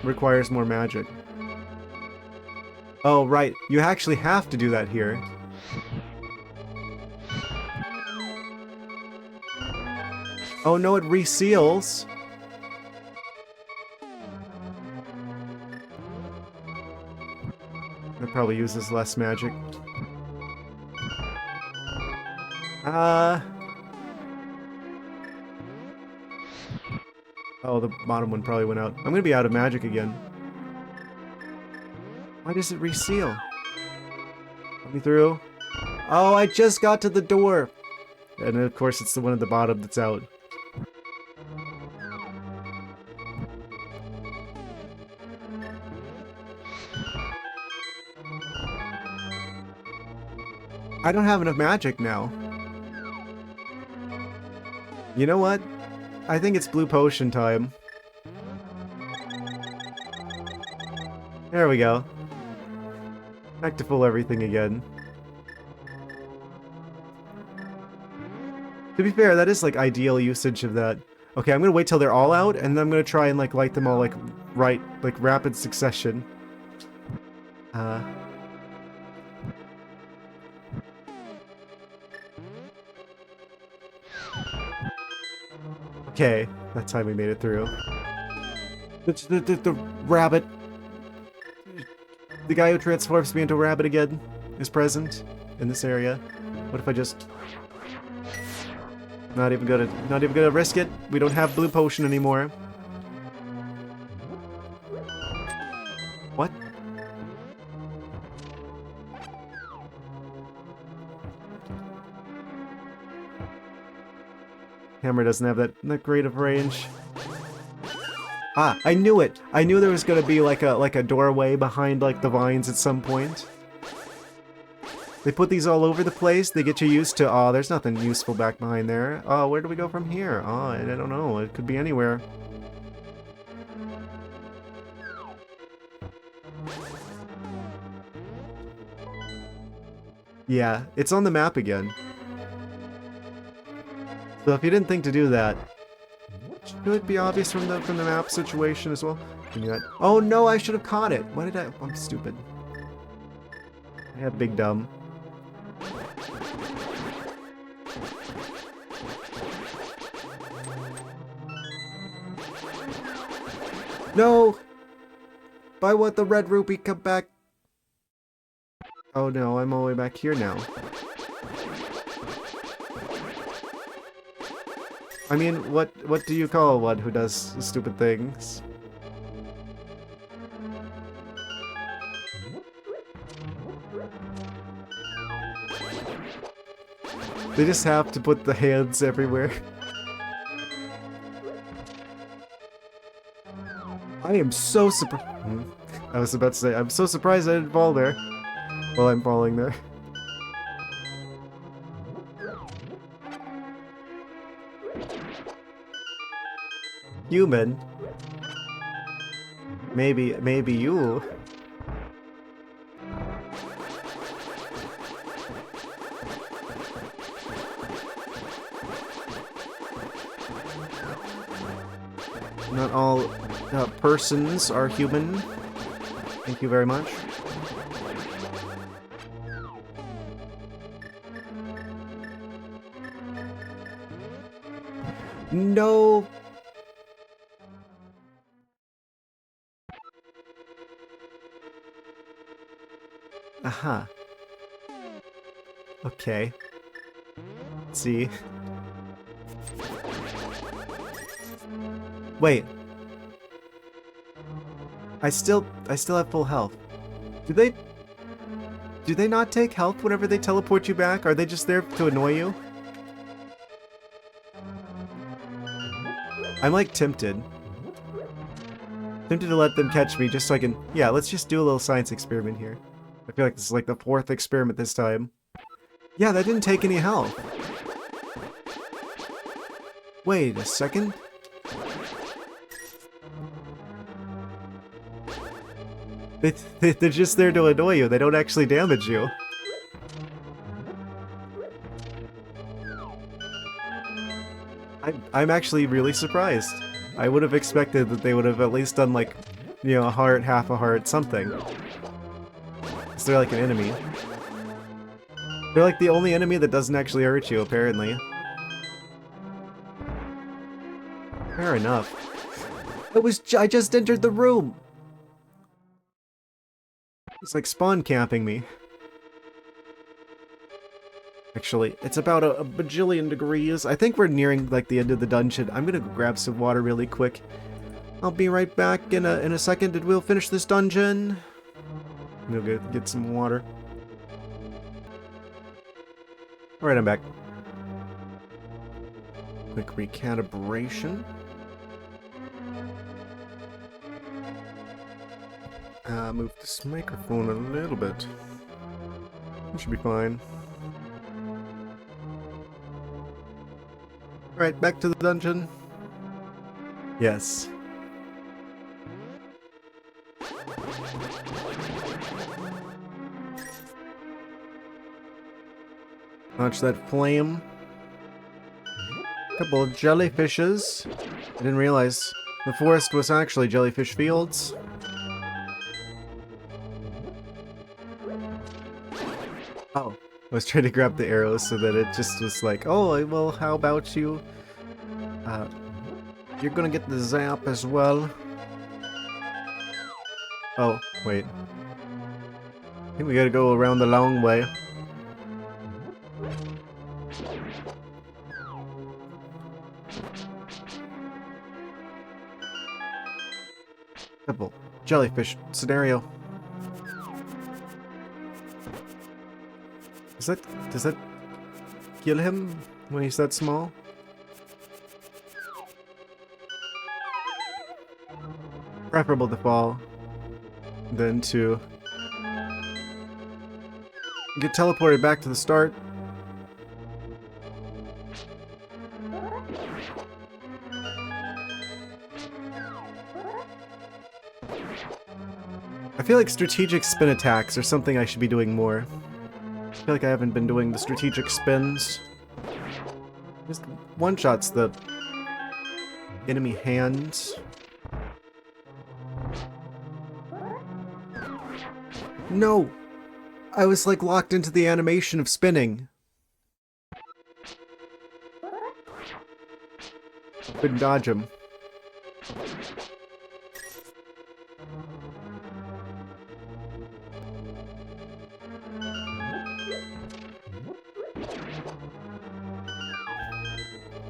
requires more magic. Oh, right. You actually have to do that here. Oh no, it reseals. That probably uses less magic. Oh, the bottom one probably went out. I'm gonna be out of magic again. Why does it reseal? Let me through. Oh, I just got to the door! And of course it's the one at the bottom that's out. I don't have enough magic now. You know what? I think it's blue potion time. There we go. Back to full everything again. To be fair, that is like ideal usage of that. Okay, I'm gonna wait till they're all out, and then I'm gonna try and like light them all like right, like, rapid succession. Okay, that time we made it through. The rabbit. The guy who transforms me into a rabbit again is present in this area. What if I just... Not even gonna risk it. We don't have blue potion anymore. What? Hammer doesn't have that great of range. Ah, I knew it! I knew there was gonna be like a doorway behind like the vines at some point. They put these all over the place, they get you used to, oh, there's nothing useful back behind there. Oh, where do we go from here? Oh, I don't know, it could be anywhere. Yeah, it's on the map again. So if you didn't think to do that, should it be obvious from the map situation as well? Give me that. Oh no, I should have caught it. Why did I? I'm stupid. I have big dumb. No! By what, the red rupee, come back. Oh no, I'm all the way back here now. I mean, what do you call one who does stupid things? They just have to put the hands everywhere. I am so surprised. I was about to say, I'm so surprised I didn't fall there. While I'm falling there. Human? Maybe you? Not all persons are human. Thank you very much. No. Aha. Okay. Let's see. Wait. I still have full health. Do they not take health whenever they teleport you back? Are they just there to annoy you? I'm like tempted. Tempted to let them catch me just so I can... Yeah, let's just do a little science experiment here. I feel like this is like the 4th experiment this time. Yeah, that didn't take any health. Wait a second. They're just there to annoy you. They don't actually damage you. I'm actually really surprised. I would have expected that they would have at least done like, you know, a heart, half a heart, something. Because they're like an enemy. They're like the only enemy that doesn't actually hurt you, apparently. Fair enough. I just entered the room! It's like spawn camping me. Actually, it's about a bajillion degrees. I think we're nearing like the end of the dungeon. I'm gonna go grab some water really quick. I'll be right back in a second and we'll finish this dungeon. I'm gonna go get some water. Alright, I'm back. Quick recalibration. Move this microphone a little bit. It should be fine. Alright, back to the dungeon. Yes. Launch that flame. Couple of jellyfishes. I didn't realize The forest was actually jellyfish fields. Oh, I was trying to grab the arrows so that it just was like, oh, well, how about you? You're gonna get the zap as well. Oh, wait. I think we gotta go around the long way. Simple jellyfish scenario. Does that kill him when he's that small? Preferable to fall than to get teleported back to the start. I feel like strategic spin attacks are something I should be doing more. I feel like I haven't been doing the strategic spins. Just one-shots the enemy hands. No! I was like locked into the animation of spinning. Couldn't dodge him.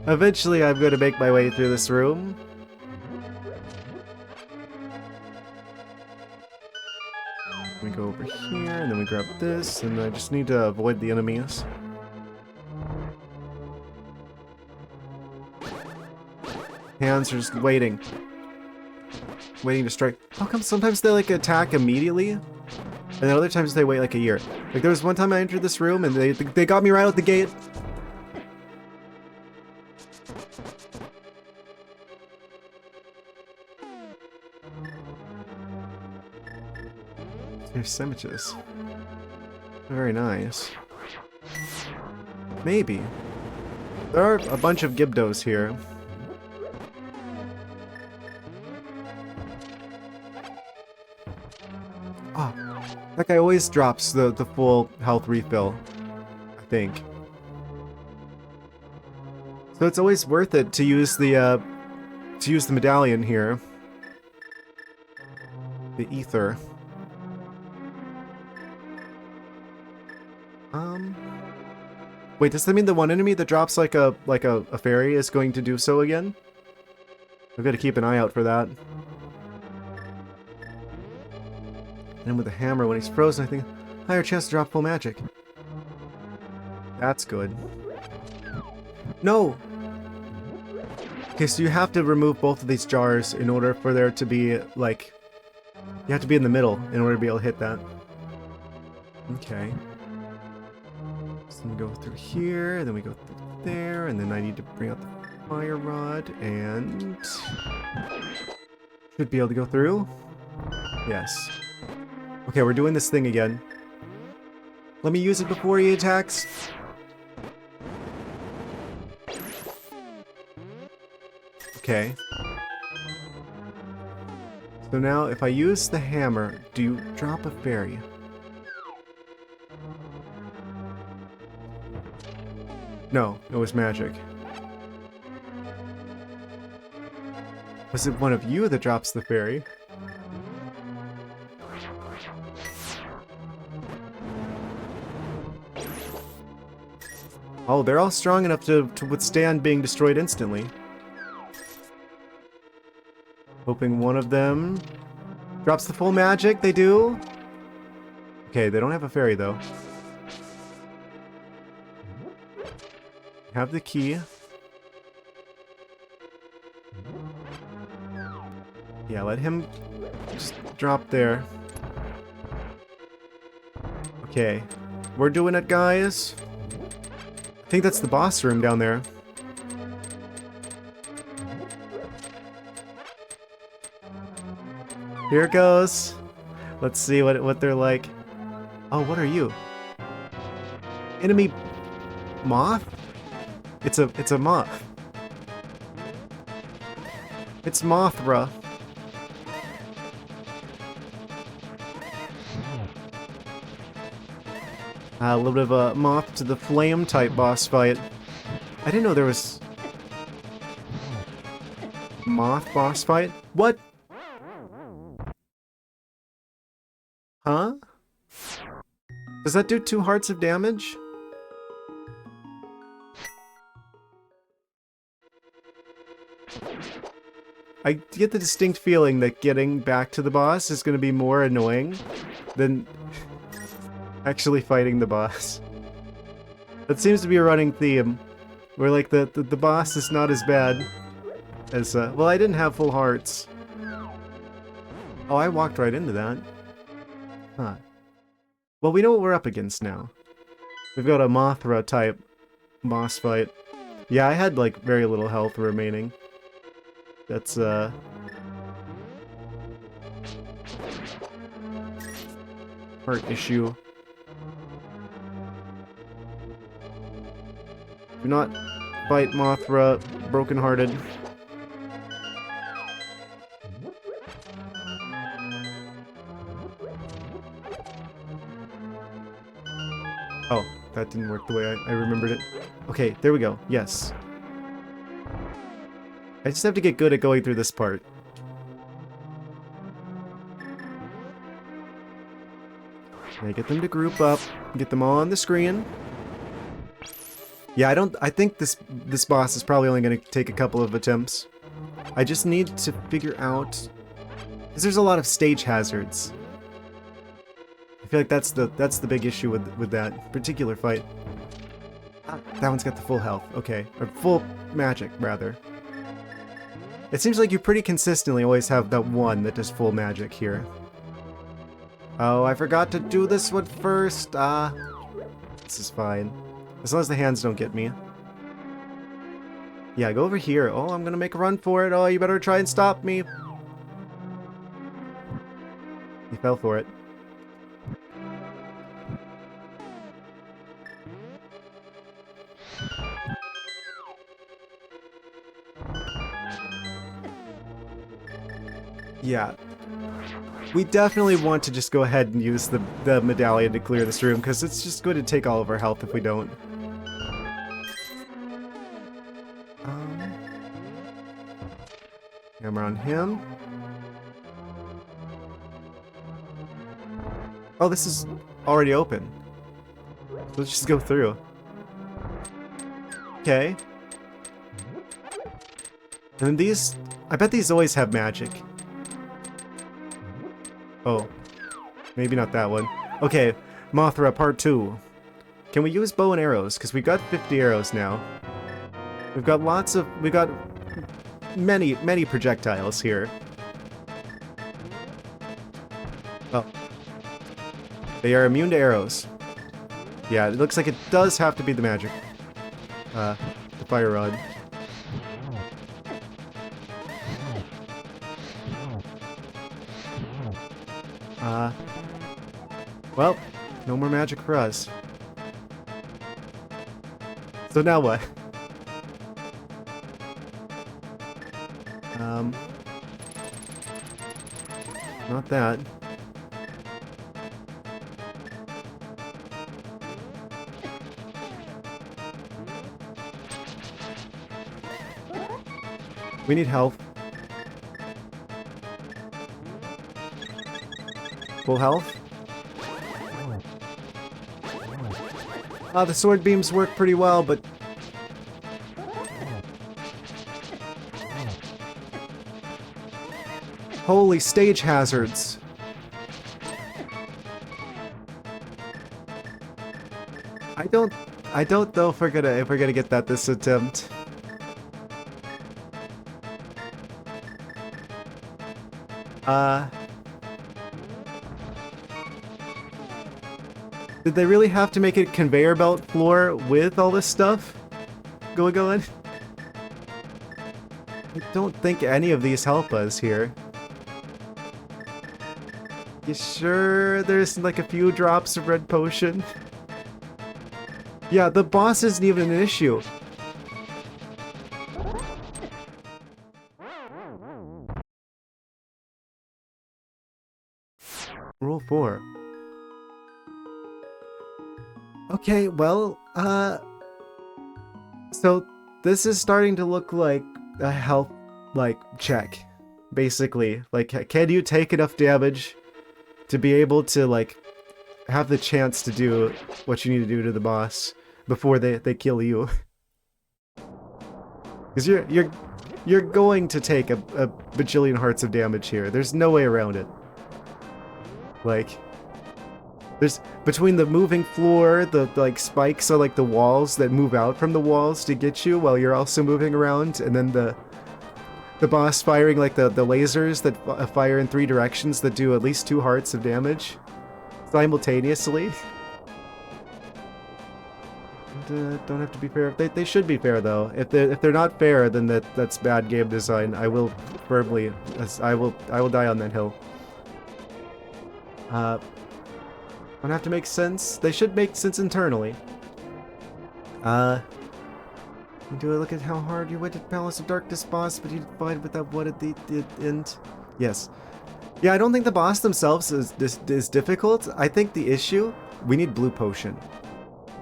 Eventually I'm going to make my way through this room. We go over here, and then we grab this, and I just need to avoid the enemies. Hands are just waiting. Waiting to strike. How come sometimes they like attack immediately? And then other times they wait like a year. Like there was one time I entered this room and they got me right out the gate. There's sandwiches. Very nice. Maybe. There are a bunch of Gibdos here. Ah, that guy always drops the full health refill, I think. So it's always worth it to use the medallion here. The ether. Wait, does that mean the one enemy that drops like a fairy is going to do so again? I've got to keep an eye out for that. And with the hammer, when he's frozen, I think higher chance to drop full magic. That's good. No! Okay, so you have to remove both of these jars in order for there to be, like... You have to be in the middle in order to be able to hit that. Okay. So we go through here, and then we go through there, and then I need to bring out the fire rod, and... Should be able to go through? Yes. Okay, we're doing this thing again. Let me use it before he attacks. Okay. So now, if I use the hammer, do you drop a fairy? No, it was magic. Was it one of you that drops the fairy? Oh, they're all strong enough to withstand being destroyed instantly. Hoping one of them drops the full magic. They do. Okay, they don't have a fairy though. Have the key. Yeah, let him just drop there. Okay, we're doing it, guys. I think that's the boss room down there. Here it goes. Let's see what they're like. Oh, what are you? Enemy moth? It's a moth. It's Mothra. A little bit of a moth to the flame type boss fight. I didn't know there was moth boss fight. What? Huh? Does that do 2 hearts of damage? I get the distinct feeling that getting back to the boss is going to be more annoying than actually fighting the boss. That seems to be a running theme, where like the boss is not as bad as, well, I didn't have full hearts. Oh, I walked right into that. Huh. Well, we know what we're up against now. We've got a Mothra type boss fight. Yeah, I had like very little health remaining. That's heart issue. Do not fight Mothra brokenhearted. Oh, that didn't work the way I remembered it. Okay, there we go. Yes. I just have to get good at going through this part. I get them to group up, get them all on the screen. Yeah, I think this boss is probably only going to take a couple of attempts. I just need to figure out, because there's a lot of stage hazards. I feel like that's the big issue with that particular fight. Ah, that one's got the full health. Okay, or full magic rather. It seems like you pretty consistently always have that one that does full magic here. Oh, I forgot to do this one first. This is fine. As long as the hands don't get me. Yeah, go over here. Oh, I'm gonna make a run for it. Oh, you better try and stop me. He fell for it. Yeah. We definitely want to just go ahead and use the medallion to clear this room, because it's just going to take all of our health if we don't. Hammer on him. Oh, this is already open. Let's just go through. Okay. And then these... I bet these always have magic. Oh. Maybe not that one. Okay, Mothra Part 2. Can we use bow and arrows? Because we've got 50 arrows now. We've got lots of... We've got many projectiles here. Oh. They are immune to arrows. Yeah, it looks like it does have to be the magic. The fire rod. Well, no more magic for us. So now what? Not that. We need health. Full health? The sword beams work pretty well, but... Holy stage hazards. I don't know if we're gonna get that this attempt. Did they really have to make it conveyor belt floor with all this stuff going on? I don't think any of these help us here. You sure there's like a few drops of red potion? Yeah, the boss isn't even an issue. Roll 4. Okay, well, so this is starting to look like a health, like, check. Basically, like, can you take enough damage to be able to, like, have the chance to do what you need to do to the boss before they kill you? Because you're going to take a bajillion hearts of damage here. There's no way around it. Like, there's between the moving floor, the like spikes are like the walls that move out from the walls to get you while you're also moving around, and then the boss firing like the lasers that fire in 3 directions that do at least 2 hearts of damage simultaneously. And, don't have to be fair. They should be fair though. If they're not fair, then that's bad game design. I will firmly, I will die on that hill. Don't have to make sense. They should make sense internally. Do I look at how hard you went to Palace of Darkness boss, but you did fine with that one at the end? Yes. Yeah, I don't think the boss themselves is difficult. I think the issue, we need blue potion.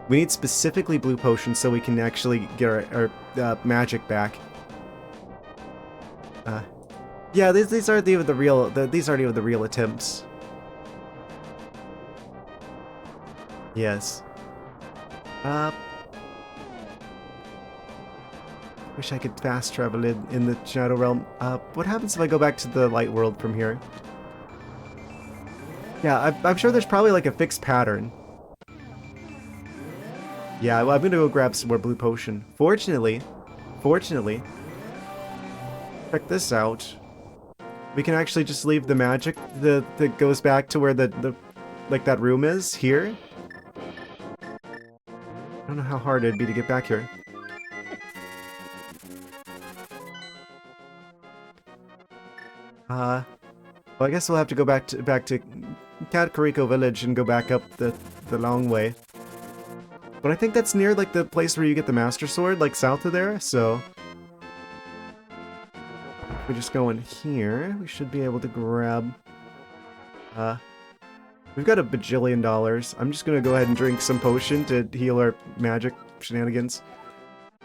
We need specifically blue potion so we can actually get our magic back. Yeah, these aren't even the real. These aren't even the real attempts. Yes. Wish I could fast travel in the Shadow Realm. What happens if I go back to the Light World from here? Yeah, I'm sure there's probably like a fixed pattern. Yeah, well, I'm gonna go grab some more blue potion. Fortunately, check this out. We can actually just leave the magic that goes back to where the like that room is here. I don't know how hard it'd be to get back here. Well, I guess we'll have to go back to Kakariko Village and go back up the long way. But I think that's near like the place where you get the Master Sword, like south of there. So if we just go in here, we should be able to grab. We've got a bajillion dollars. I'm just gonna go ahead and drink some potion to heal our magic shenanigans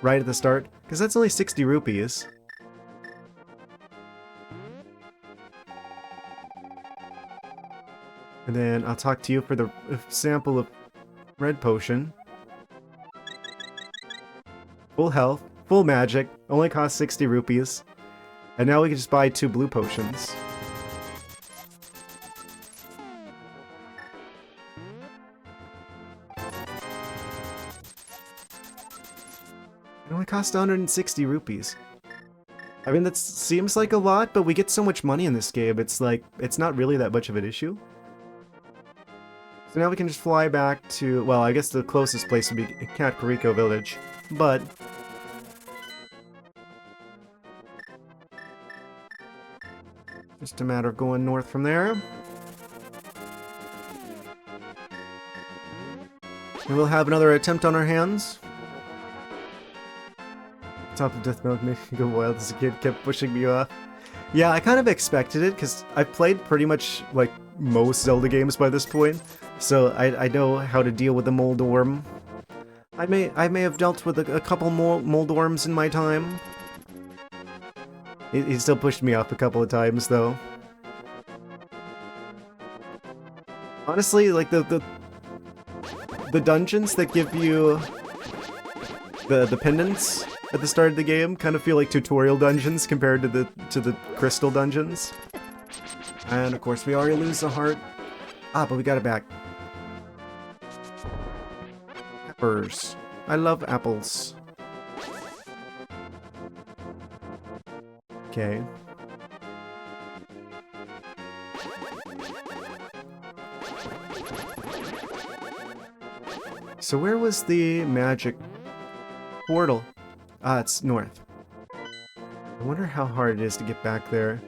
right at the start, because that's only 60 rupees. And then I'll talk to you for the sample of red potion. Full health, full magic, only costs 60 rupees. And now we can just buy 2 blue potions. It only costs 160 rupees. I mean, that seems like a lot, but we get so much money in this game, it's like, it's not really that much of an issue. So now we can just fly back to, well, I guess the closest place would be Kakariko Village, but just a matter of going north from there. And we'll have another attempt on our hands. Top of Death Mode made me go wild as a kid, kept pushing me off. Yeah, I kind of expected it, because I've played pretty much, like, most Zelda games by this point, so I know how to deal with the Moldorm. I may have dealt with a couple more Moldorms in my time. He still pushed me off a couple of times, though. Honestly, like, the dungeons that give you the pendants at the start of the game kind of feel like tutorial dungeons compared to the crystal dungeons. And of course we already lose a heart. Ah, but we got it back. Peppers. I love apples. Okay. So where was the magic portal? Ah, it's north. I wonder how hard it is to get back there.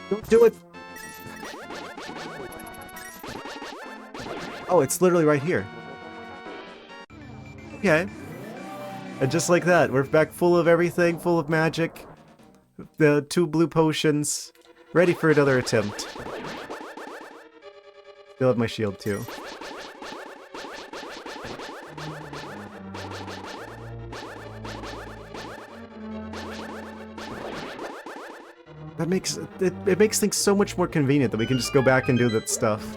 Don't do it! Oh, it's literally right here. Okay. And just like that, we're back full of everything, full of magic. The 2 blue potions. Ready for another attempt. Still have my shield too. That makes it makes things so much more convenient that we can just go back and do that stuff.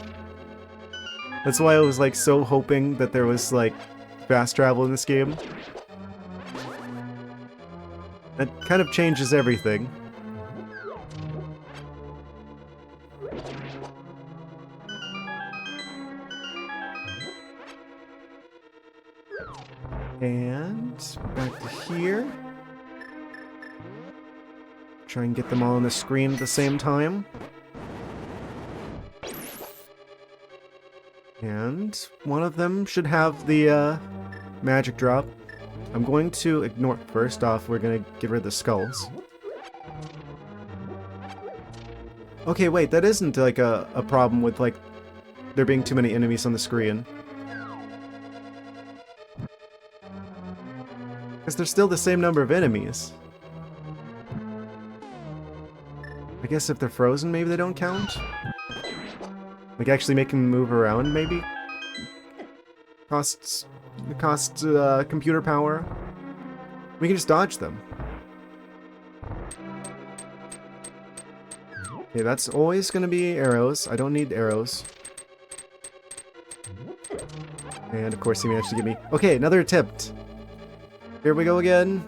That's why I was like so hoping that there was like fast travel in this game. That kind of changes everything. And back to here. Try and get them all on the screen at the same time. And one of them should have the magic drop. I'm going to ignore... First off, we're going to get rid of the skulls. Okay, wait, that isn't like a problem with like there being too many enemies on the screen. Because there's still the same number of enemies. I guess if they're frozen, maybe they don't count? Like actually making them move around, maybe? Costs computer power. We can just dodge them. Okay, that's always gonna be arrows. I don't need arrows. And of course he managed to get me. Okay, another attempt. Here we go again.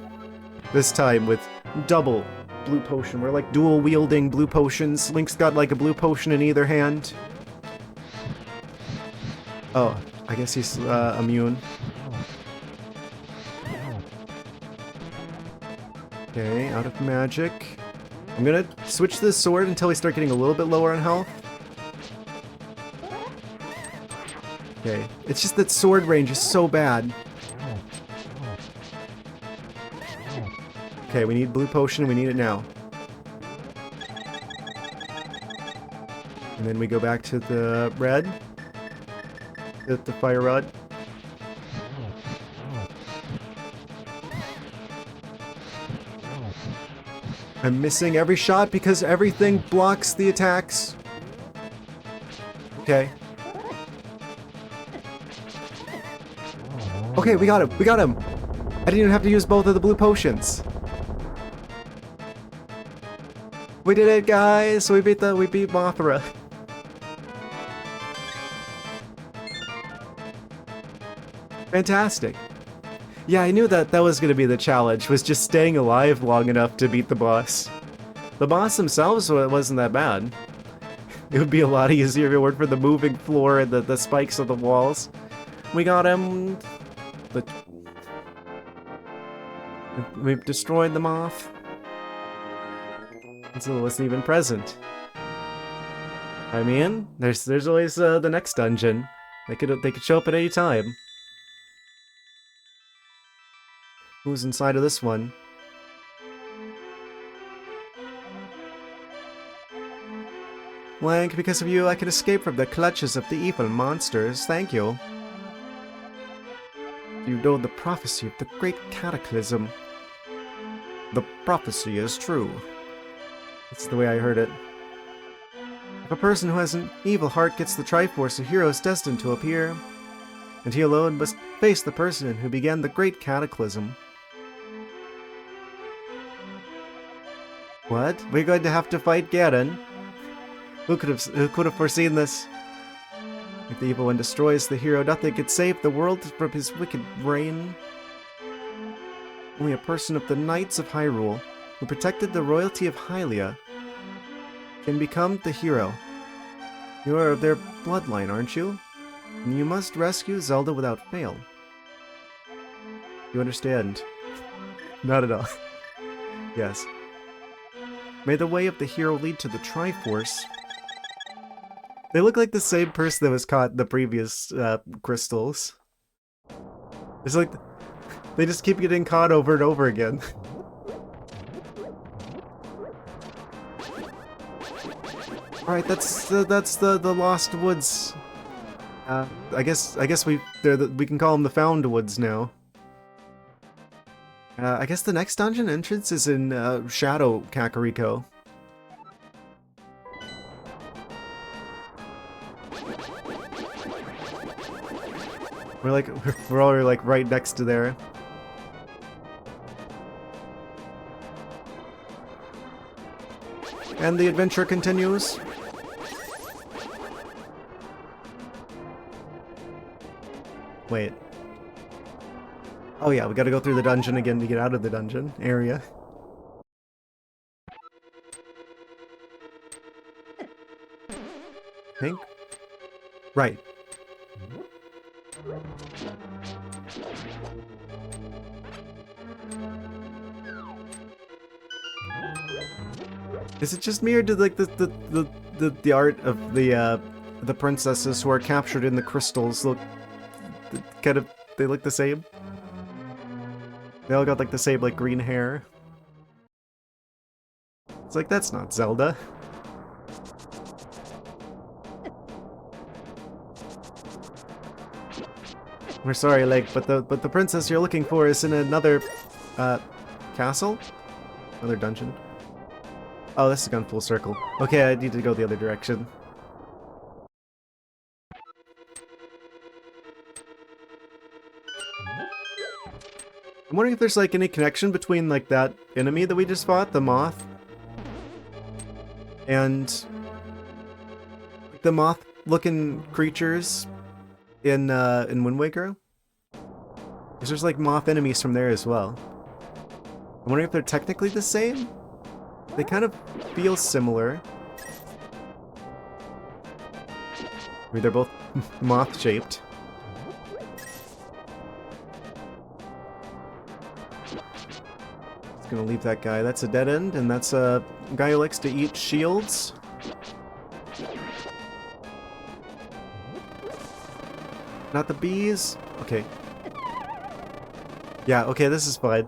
This time with double blue potion. We're like dual wielding blue potions. Link's got like a blue potion in either hand. Oh, I guess he's immune. Okay, out of magic. I'm gonna switch to the sword until we start getting a little bit lower on health. Okay, it's just that sword range is so bad. Okay, we need blue potion, we need it now. And then we go back to the red. Get the fire rod. I'm missing every shot because everything blocks the attacks. Okay. Okay, we got him. We got him. I didn't even have to use both of the blue potions. We did it, guys. We beat Mothra. Fantastic. Yeah, I knew that was going to be the challenge, was just staying alive long enough to beat the boss. The boss themselves wasn't that bad. It would be a lot easier if it weren't for the moving floor and the spikes on the walls. We got him. We've destroyed the moth. Zilla wasn't even present. I mean, there's always the next dungeon. They could show up at any time. Who's inside of this one? Lank, because of you, I can escape from the clutches of the evil monsters. Thank you. You know the prophecy of the great cataclysm. The prophecy is true. That's the way I heard it. If a person who has an evil heart gets the Triforce, a hero is destined to appear. And he alone must face the person who began the great cataclysm. What? We're going to have to fight Ganon? Who could have foreseen this? If the evil one destroys the hero, nothing could save the world from his wicked reign. Only a person of the Knights of Hyrule, who protected the royalty of Hylia, can become the hero. You are of their bloodline, aren't you? And you must rescue Zelda without fail. You understand? Not at all. Yes. May the way of the hero lead to the Triforce. They look like the same person that was caught in the previous crystals. It's like they just keep getting caught over and over again. All right, that's the Lost Woods. I guess we can call them the Found Woods now. I guess the next dungeon entrance is in Shadow Kakariko. We're like, we're already like right next to there. And the adventure continues. Wait. Oh yeah, we gotta go through the dungeon again to get out of the dungeon area. I think. Right. Is it just me, or did like the art of the princesses who are captured in the crystals look kind of, they look the same? They all got like the same like green hair. It's like, that's not Zelda. We're sorry, Lake, but the princess you're looking for is in another castle? Another dungeon. Oh, this has gone full circle. Okay, I need to go the other direction. I'm wondering if there's like any connection between like that enemy that we just fought, the moth, and the moth-looking creatures in Wind Waker. Because there's like moth enemies from there as well. I'm wondering if they're technically the same? They kind of feel similar. I mean, they're both moth-shaped. Just gonna leave that guy. That's a dead end, and that's a guy who likes to eat shields. Not the bees? Okay. Yeah, okay, this is fine.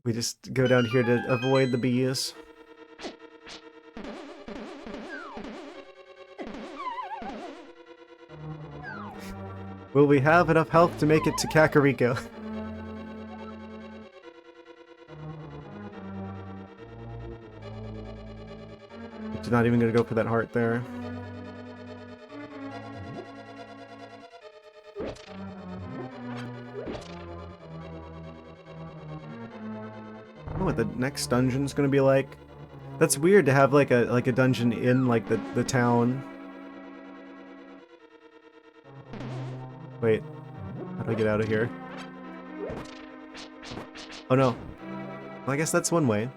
We just go down here to avoid the bees. Will we have enough health to make it to Kakariko? Not even gonna go for that heart there. I don't know what the next dungeon's gonna be like. That's weird to have like a dungeon in like the town. Wait, how do I get out of here? Oh no. Well, I guess that's one way.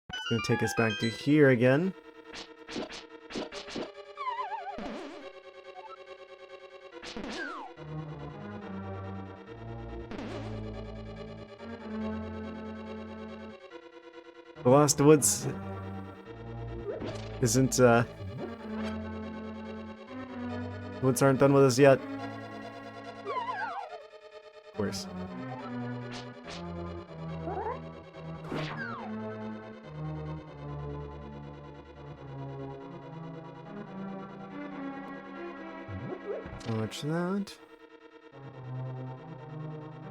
It's gonna take us back to here again. The Lost Woods isn't, the woods aren't done with us yet. Of course. Watch that.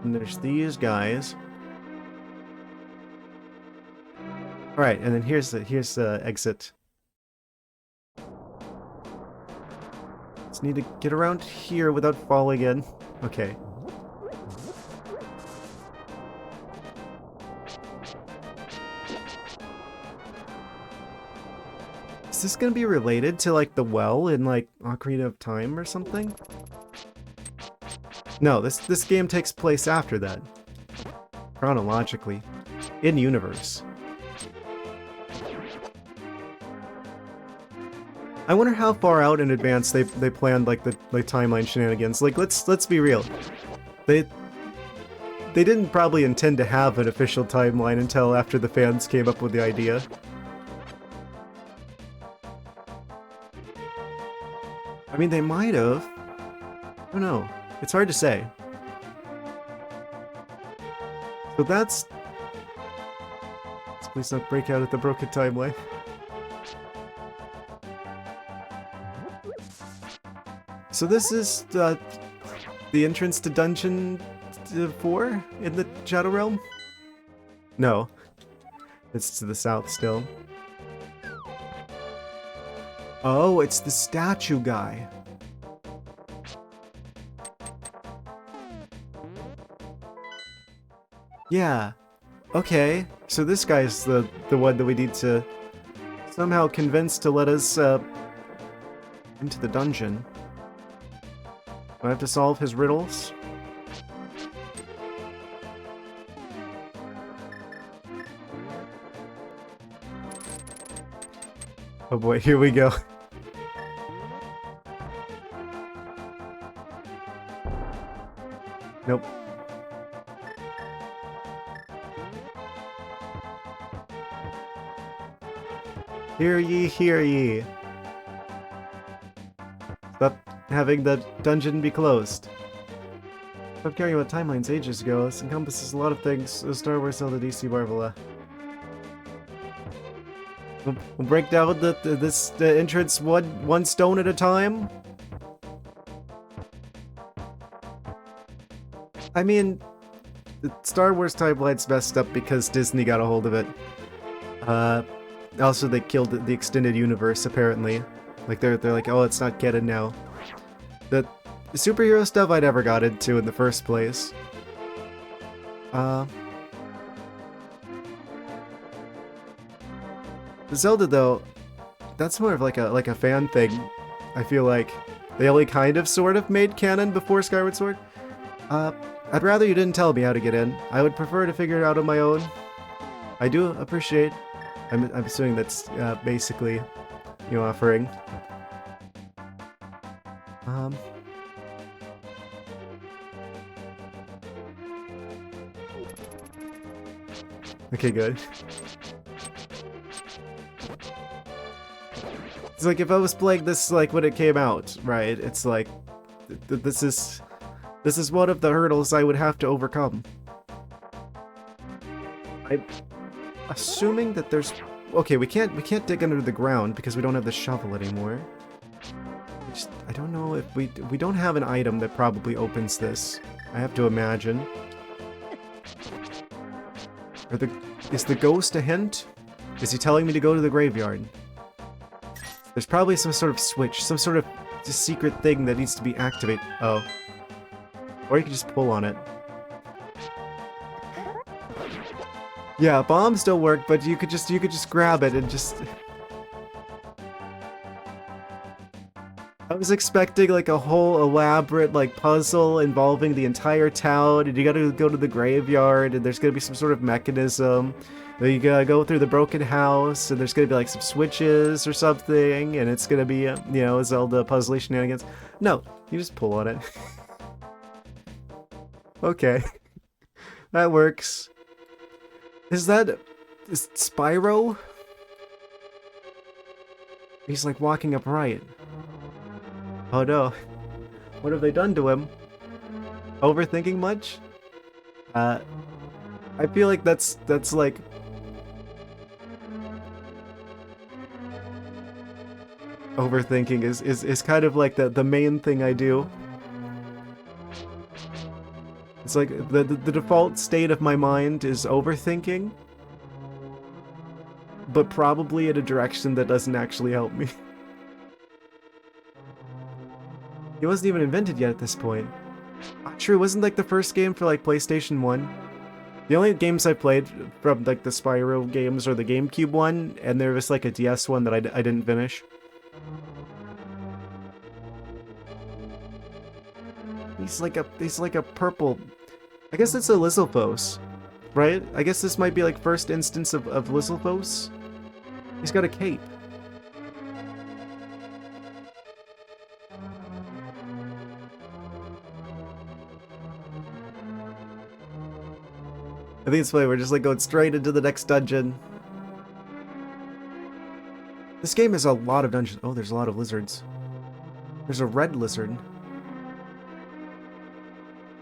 And there's these guys. Alright, and then here's the exit. Just need to get around here without falling in. Okay. Is this gonna be related to like the well in like Ocarina of Time or something? No, this game takes place after that. Chronologically. In universe. I wonder how far out in advance they planned like the timeline shenanigans. Like let's be real. They didn't probably intend to have an official timeline until after the fans came up with the idea. I mean, they might have. I don't know. It's hard to say. So that's... Please don't break out at the broken timeline. So this is the entrance to Dungeon 4 in the Shadow Realm? No. It's to the south still. Oh, it's the statue guy. Yeah. Okay. So this guy's the one that we need to somehow convince to let us into the dungeon. Do I have to solve his riddles? Oh boy, here we go. Nope. Hear ye, hear ye. Stop having the dungeon be closed. Stop caring about timelines ages ago. This encompasses a lot of things. Star Wars, Zelda, DC, Marvel. We'll break down the entrance one stone at a time. I mean, the Star Wars timeline's messed up because Disney got a hold of it. Also, they killed the extended universe, apparently. Like, they're like, oh, it's not canon now. The superhero stuff I never got into in the first place. Zelda, though, that's more of like a fan thing. I feel like they only kind of sort of made canon before Skyward Sword. I'd rather you didn't tell me how to get in. I would prefer to figure it out on my own. I do appreciate. I'm assuming that's basically you offering. Okay, good. It's like if I was playing this like when it came out, right? It's like this is one of the hurdles I would have to overcome. I'm assuming that there's okay. We can't dig under the ground because we don't have the shovel anymore. I don't know if we don't have an item that probably opens this. I have to imagine. Is the ghost a hint? Is he telling me to go to the graveyard? There's probably some sort of switch, some sort of secret thing that needs to be activated. Oh. Or you can just pull on it. Yeah, bombs don't work, but you could just grab it and just... I was expecting like a whole elaborate like puzzle involving the entire town, and you gotta go to the graveyard, and there's gonna be some sort of mechanism. Then you gotta go through the broken house, and there's gonna be like some switches or something, and it's gonna be you know, a Zelda puzzle shenanigans. No, you just pull on it. Okay, that works. Is Spyro? He's like walking upright. Oh no. What have they done to him? Overthinking much? I feel like that's like... Overthinking is kind of like the main thing I do. It's like the default state of my mind is overthinking. But probably in a direction that doesn't actually help me. It wasn't even invented yet at this point. True, it wasn't like the first game for like PlayStation 1. The only games I played from like the Spyro games are the GameCube one, and there was like a DS one that I didn't finish. He's like a purple... I guess it's a Lizalfos, right? I guess this might be like first instance of Lizalfos. He's got a cape. I think it's funny, we're just like going straight into the next dungeon. This game has a lot of dungeons. Oh, there's a lot of lizards. There's a red lizard.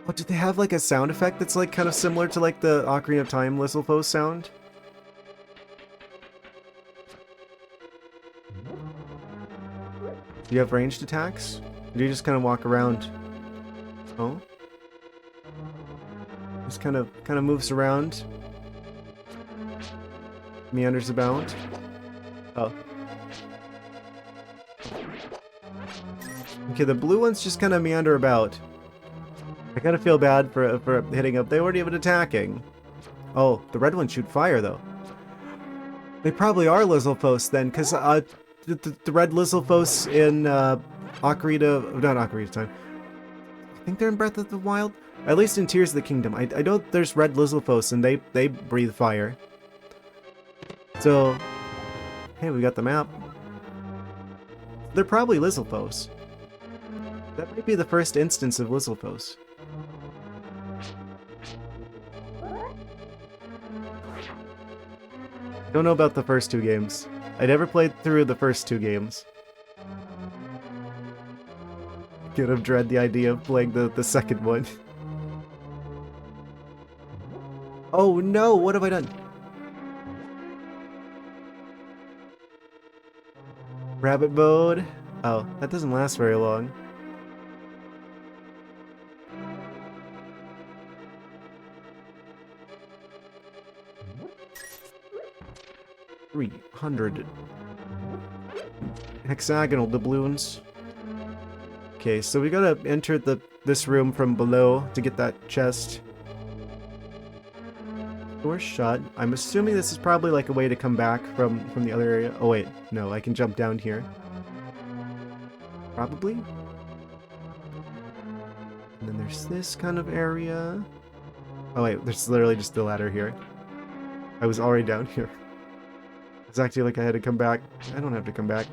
Oh, do they have like a sound effect that's like kind of similar to like the Ocarina of Time Lizalfos sound? Do you have ranged attacks? Or do you just kind of walk around? Oh? Just kind of moves around. Meanders about. Oh. Okay, the blue ones just kind of meander about. I kind of feel bad for hitting up. They weren't even attacking. Oh, the red ones shoot fire, though. They probably are Lizalfos, then, because the red Lizalfos in Ocarina... Not Ocarina of Time. I think they're in Breath of the Wild. At least in Tears of the Kingdom. I know there's red Lizalfos, and they breathe fire. So... Hey, we got the map. They're probably Lizalfos. That might be the first instance of Lizalfos. Don't know about the first two games. I never played through the first two games. Could have dread the idea of playing the second one. Oh no, what have I done? Rabbit mode. Oh, that doesn't last very long. $300 hexagonal doubloons. Okay, so we gotta enter this room from below to get that chest. Door shut. I'm assuming this is probably like a way to come back from the other area. Oh wait, no, I can jump down here. Probably. And then there's this kind of area. Oh wait, there's literally just the ladder here. I was already down here. It's acting like I had to come back. I don't have to come back.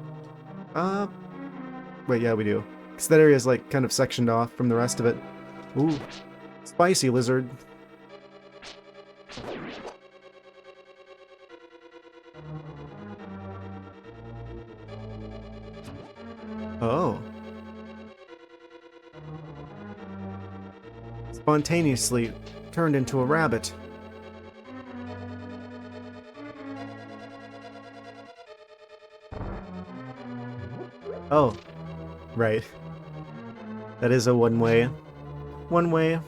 Wait, yeah, we do. Because that area is like kind of sectioned off from the rest of it. Ooh, spicy lizard. Oh. Spontaneously turned into a rabbit. Oh, right. That is a one-way. One-way.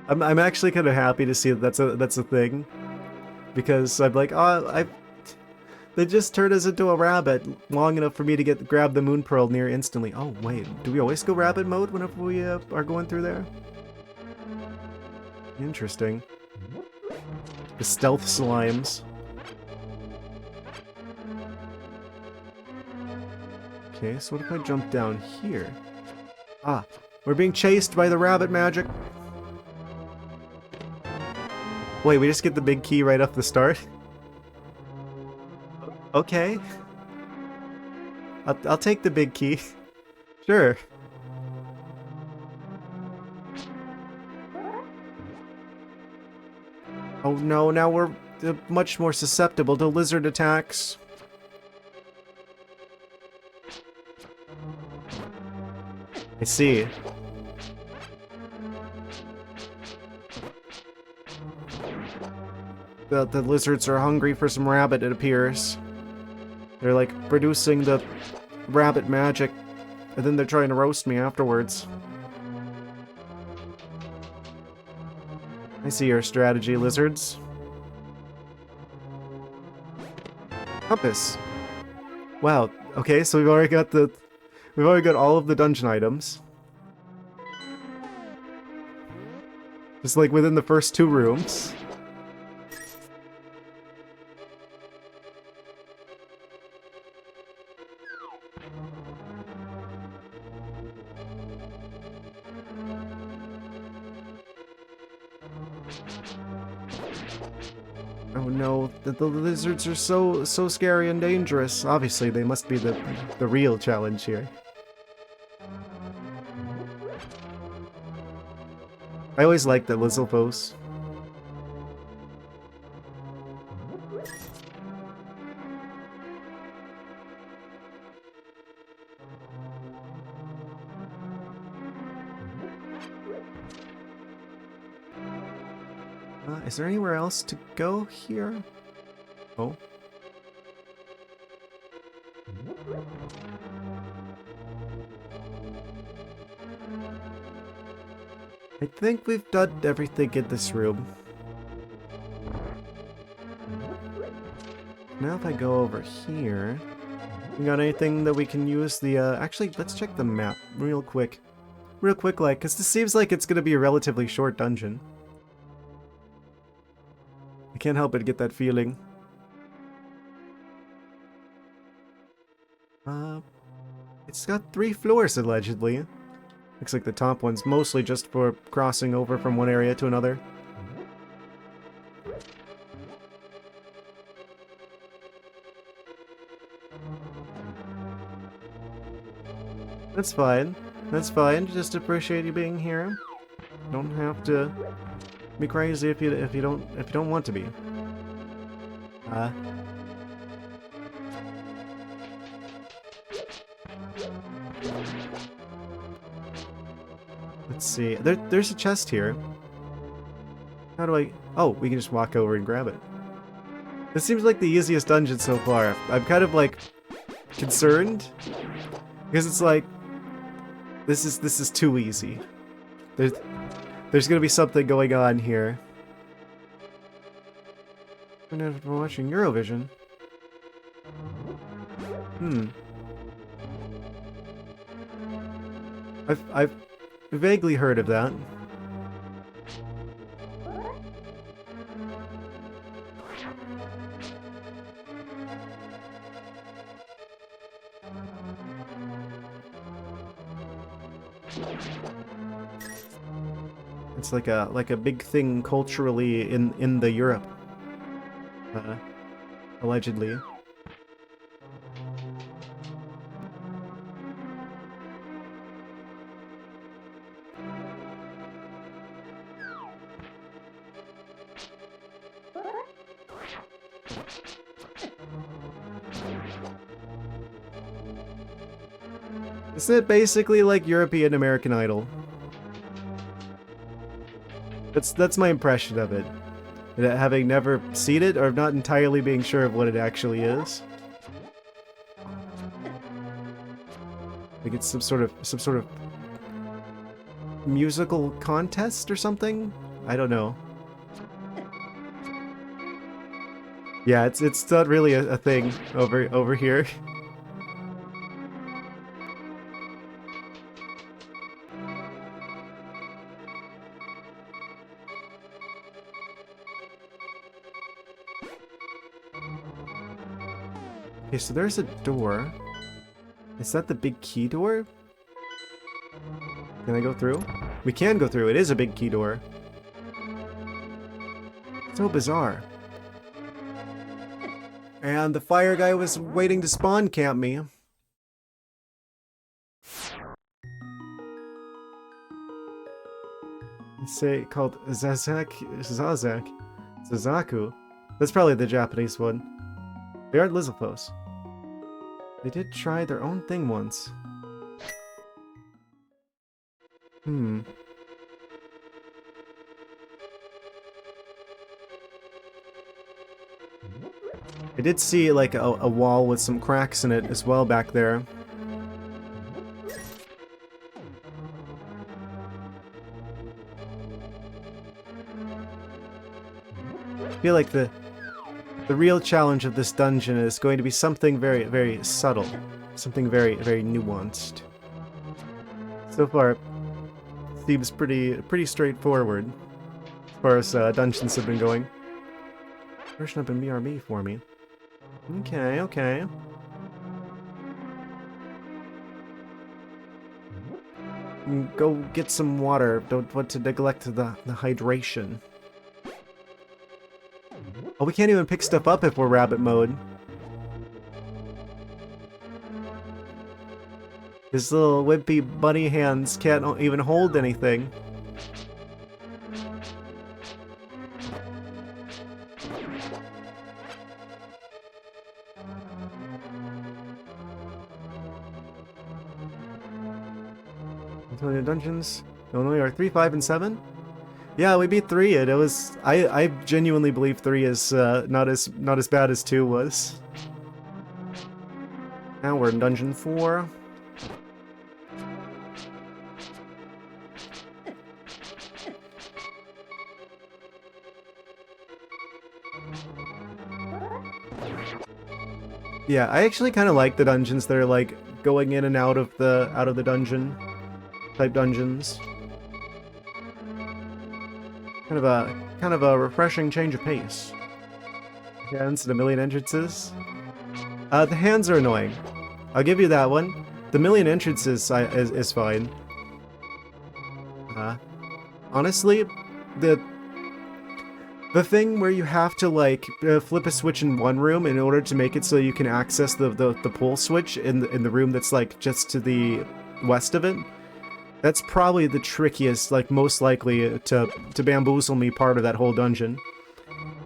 I'm actually kind of happy to see that that's a thing, because I'm like, oh, they just turned us into a rabbit long enough for me to grab the moon pearl near instantly. Oh wait, do we always go rabbit mode whenever we are going through there? Interesting. The stealth slimes. Okay, so what if I jump down here? Ah, we're being chased by the rabbit magic. Wait, we just get the big key right off the start? Okay. I'll take the big key. Sure. Oh no, now we're much more susceptible to lizard attacks. I see. The lizards are hungry for some rabbit, it appears. They're like producing the rabbit magic, and then they're trying to roast me afterwards. I see your strategy, lizards. Compass. Wow. Okay, so we've already got all of the dungeon items. Just like within the first two rooms. Oh no, the lizards are so scary and dangerous. Obviously, they must be the real challenge here. I always liked the Lizalfos. Is there anywhere else to go here? Oh. I think we've done everything in this room. Now if I go over here... You got anything that we can use? Actually, let's check the map real quick. Real quick, like, because this seems like it's going to be a relatively short dungeon. I can't help but get that feeling. It's got 3 floors, allegedly. Looks like the top one's mostly just for crossing over from one area to another. That's fine. That's fine. Just appreciate you being here. Don't have to be crazy if you don't want to be. Let's see. There's a chest here. How do I... Oh, we can just walk over and grab it. This seems like the easiest dungeon so far. I'm kind of, like, concerned. Because it's like... This is too easy. There's gonna be something going on here. I'm not watching Eurovision. I've vaguely heard of that. It's like a big thing culturally in the Europe. Allegedly. Isn't it basically like European American Idol? That's my impression of it. Having never seen it, or not entirely being sure of what it actually is. Like it's some sort of musical contest or something? I don't know. Yeah, it's not really a thing over here. Okay, so there's a door. Is that the big key door? Can I go through? We can go through. It is a big key door. So bizarre. And the fire guy was waiting to spawn camp me. Say called Zazaku. That's probably the Japanese one. They aren't Lizalfos. They did try their own thing once. I did see like a wall with some cracks in it as well back there. I feel like the real challenge of this dungeon is going to be something very, very subtle. Something very, very nuanced. So far, it seems pretty straightforward as far as dungeons have been going. Version up in BRB for me. Okay, okay. Go get some water. Don't want to neglect the hydration. Oh, we can't even pick stuff up if we're rabbit mode. His little wimpy bunny hands can't even hold anything. Dungeons. Illinois are 3, 5, and 7. Yeah, we beat 3. It was I genuinely believe 3 is not as bad as 2 was. Now we're in dungeon 4. Yeah, I actually kind of like the dungeons that are like going in and out of the dungeon type dungeons. Kind of a refreshing change of pace. Yeah, instead of a million entrances. The hands are annoying. I'll give you that one. The million entrances is fine. Honestly, the thing where you have to like flip a switch in one room in order to make it so you can access the pull switch in the room that's like just to the west of it. That's probably the trickiest, like most likely to bamboozle me part of that whole dungeon.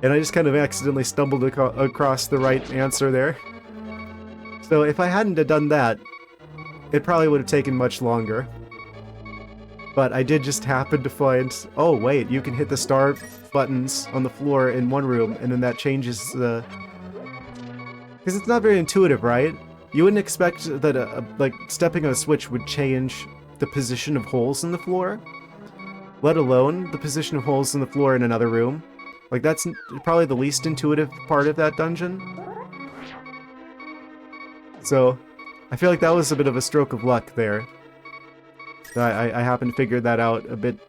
And I just kind of accidentally stumbled across the right answer there. So if I hadn't have done that, it probably would have taken much longer. But I did just happen to find, oh wait, you can hit the star buttons on the floor in one room, and then that changes the... Because it's not very intuitive, right? You wouldn't expect that like stepping on a switch would change the position of holes in the floor, let alone the position of holes in the floor in another room. Like that's probably the least intuitive part of that dungeon. So I feel like that was a bit of a stroke of luck there. I happened to figure that out a bit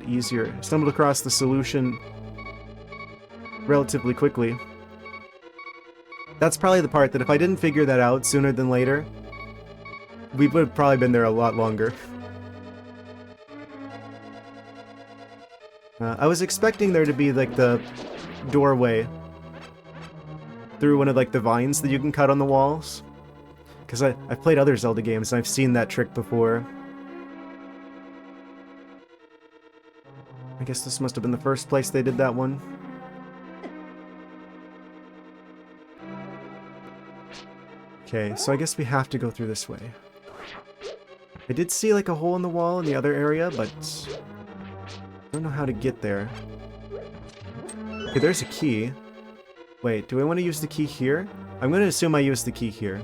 easier. Stumbled across the solution relatively quickly. That's probably the part that if I didn't figure that out sooner than later, we would have probably been there a lot longer. I was expecting there to be like the doorway through one of like the vines that you can cut on the walls. Because I've played other Zelda games and I've seen that trick before. I guess this must have been the first place they did that one. Okay, so I guess we have to go through this way. I did see like a hole in the wall in the other area, but I don't know how to get there. Okay, there's a key. Wait, do I want to use the key here? I'm going to assume I use the key here.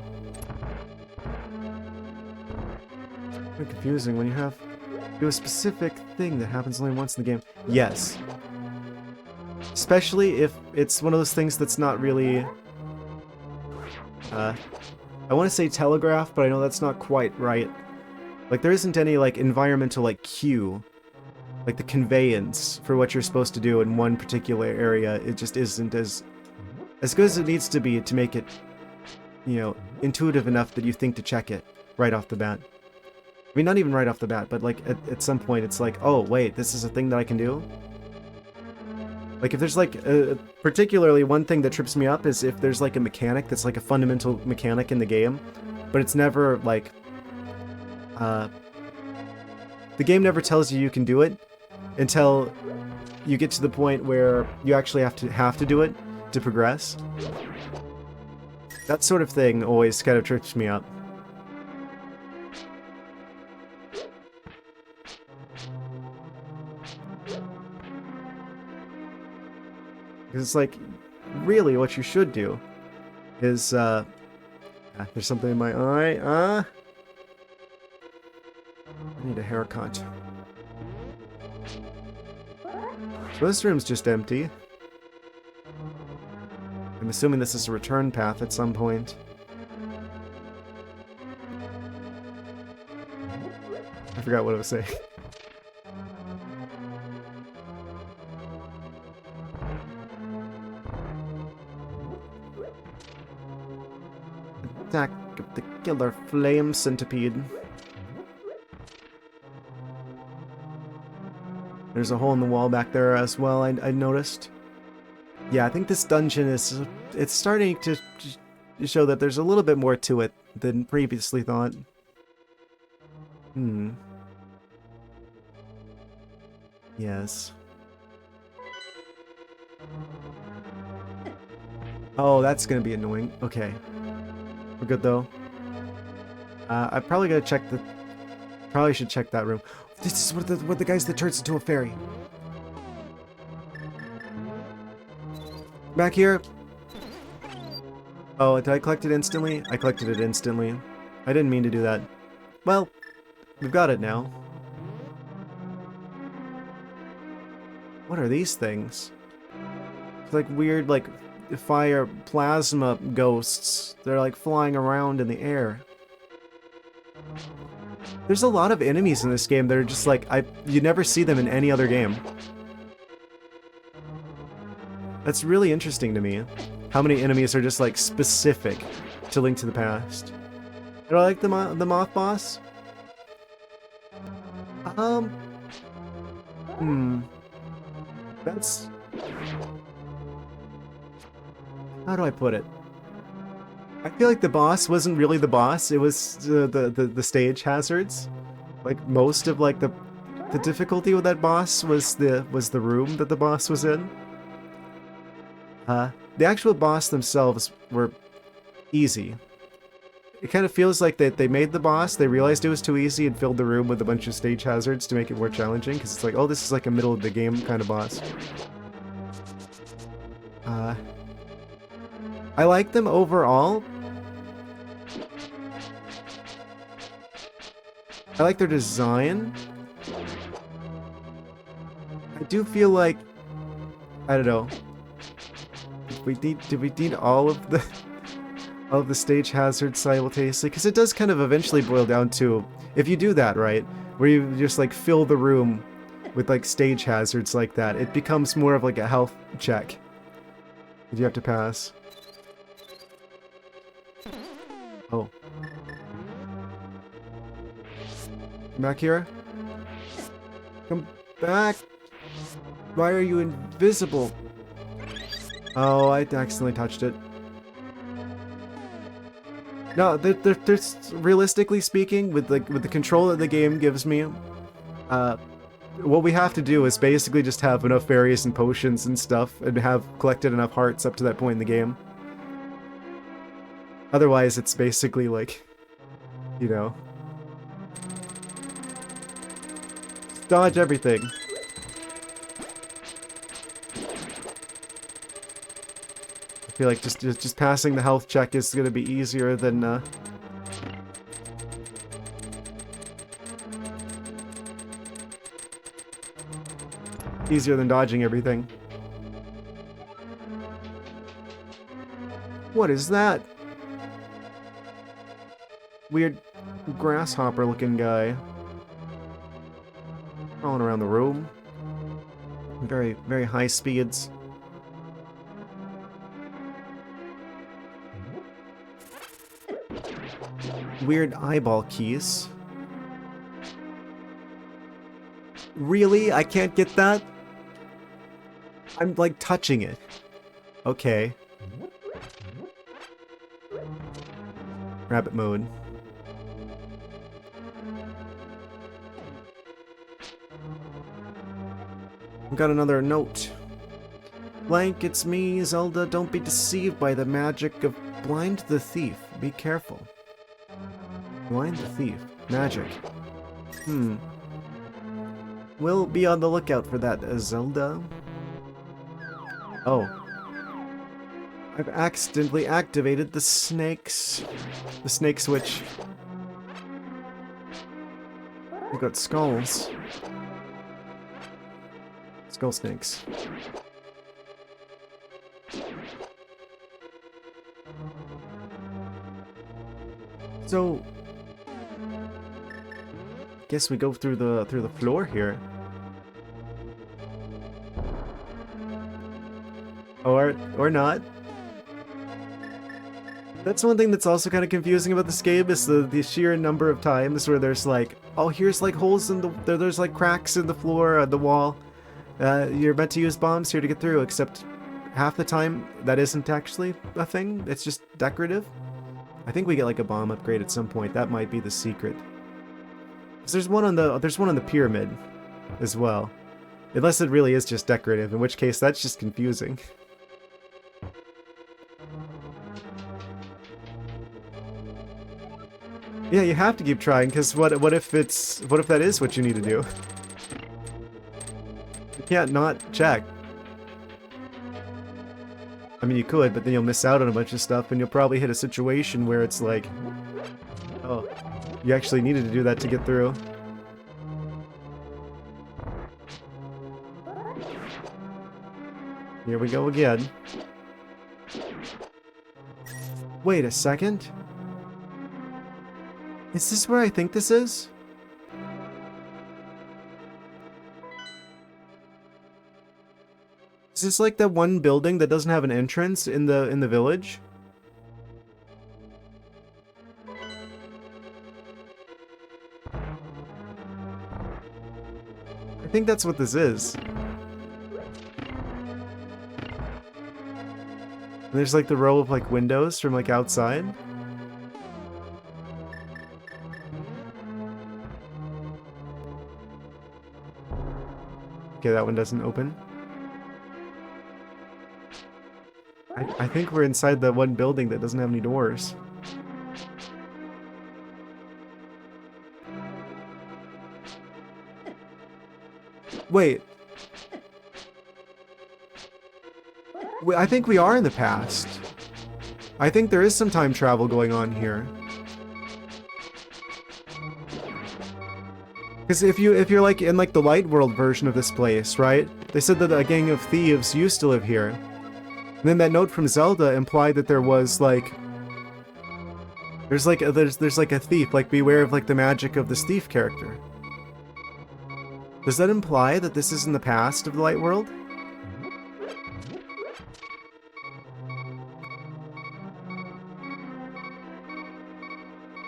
It's confusing when you have to do a specific thing that happens only once in the game. Yes. Especially if it's one of those things that's not really... I want to say telegraph, but I know that's not quite right. Like, there isn't any, like, environmental, like, cue. Like, the conveyance for what you're supposed to do in one particular area, it just isn't as good as it needs to be to make it, you know, intuitive enough that you think to check it right off the bat. I mean, not even right off the bat, but, like, at some point it's like, oh, wait, this is a thing that I can do? Like, if there's, like, particularly one thing that trips me up is if there's, like, a mechanic that's, like, a fundamental mechanic in the game, but it's never, like, the game never tells you can do it until you get to the point where you actually have to do it to progress. That sort of thing always kind of trips me up. Because it's like, really what you should do is, there's something in my eye, I need a haircut. So this room's just empty. I'm assuming this is a return path at some point. I forgot what I was saying. Attack of the killer flame centipede. There's a hole in the wall back there as well, I noticed. Yeah, I think this dungeon is... It's starting to show that there's a little bit more to it than previously thought. Yes. Oh, that's gonna be annoying. Okay. We're good though. I probably gotta check the... Probably should check that room. This is what the guy's that turns into a fairy. Back here. Oh, did I collect it instantly? I collected it instantly. I didn't mean to do that. Well, we've got it now. What are these things? It's like weird, like, fire plasma ghosts. They're like flying around in the air. There's a lot of enemies in this game that are just like, you never see them in any other game. That's really interesting to me. How many enemies are just like specific to Link to the Past. Do I like the moth boss? That's... How do I put it? I feel like the boss wasn't really the boss, it was the stage hazards. Like, most of, like, the difficulty with that boss was the room that the boss was in. The actual boss themselves were easy. It kind of feels like they made the boss, they realized it was too easy and filled the room with a bunch of stage hazards to make it more challenging, because it's like, oh, this is like a middle of the game kind of boss. I like them overall. I like their design. I do feel like, I don't know. Did we need all of the stage hazards simultaneously? Because it does kind of eventually boil down to, if you do that right, where you just like fill the room with like stage hazards like that, it becomes more of like a health check that you have to pass. Oh. Come back here. Come back. Why are you invisible? Oh, I accidentally touched it. No, there's realistically speaking, with the control that the game gives me, what we have to do is basically just have enough berries and potions and stuff, and have collected enough hearts up to that point in the game. Otherwise, it's basically like, you know, dodge everything. I feel like just passing the health check is gonna be easier than dodging everything. What is that? Weird grasshopper looking guy. Crawling around the room. Very, very high speeds. Weird eyeball keys. Really? I can't get that? I'm like touching it. Okay. Rabbit mode. I've got another note. Blank, it's me, Zelda. Don't be deceived by the magic of Blind the Thief. Be careful. Blind the Thief. Magic. We'll be on the lookout for that, Zelda. Oh. I've accidentally activated the snakes. The snake switch. We've got skulls. Skull snakes. So, guess we go through the floor here. Or not. That's one thing that's also kind of confusing about this game, is the sheer number of times where there's like, oh, here's like holes in there's like cracks in the floor, the wall. You're meant to use bombs here to get through, except half the time that isn't actually a thing. It's just decorative. I think we get like a bomb upgrade at some point. That might be the secret. 'Cause there's one on the pyramid as well. Unless it really is just decorative, in which case that's just confusing. Yeah, you have to keep trying, because what if that is what you need to do? You can't not check. I mean, you could, but then you'll miss out on a bunch of stuff, and you'll probably hit a situation where it's like, oh, you actually needed to do that to get through. Here we go again. Wait a second. Is this where I think this is? Is this like that one building that doesn't have an entrance in the village? I think that's what this is. And there's like the row of like windows from like outside. Okay, that one doesn't open. I think we're inside the one building that doesn't have any doors. Wait. I think we are in the past. I think there is some time travel going on here. Because if you're like in like the Light World version of this place, right? They said that a gang of thieves used to live here. And then that note from Zelda implied that there was like there's like a thief, like beware of like the magic of this thief character. Does that imply that this is in the past of the Light World?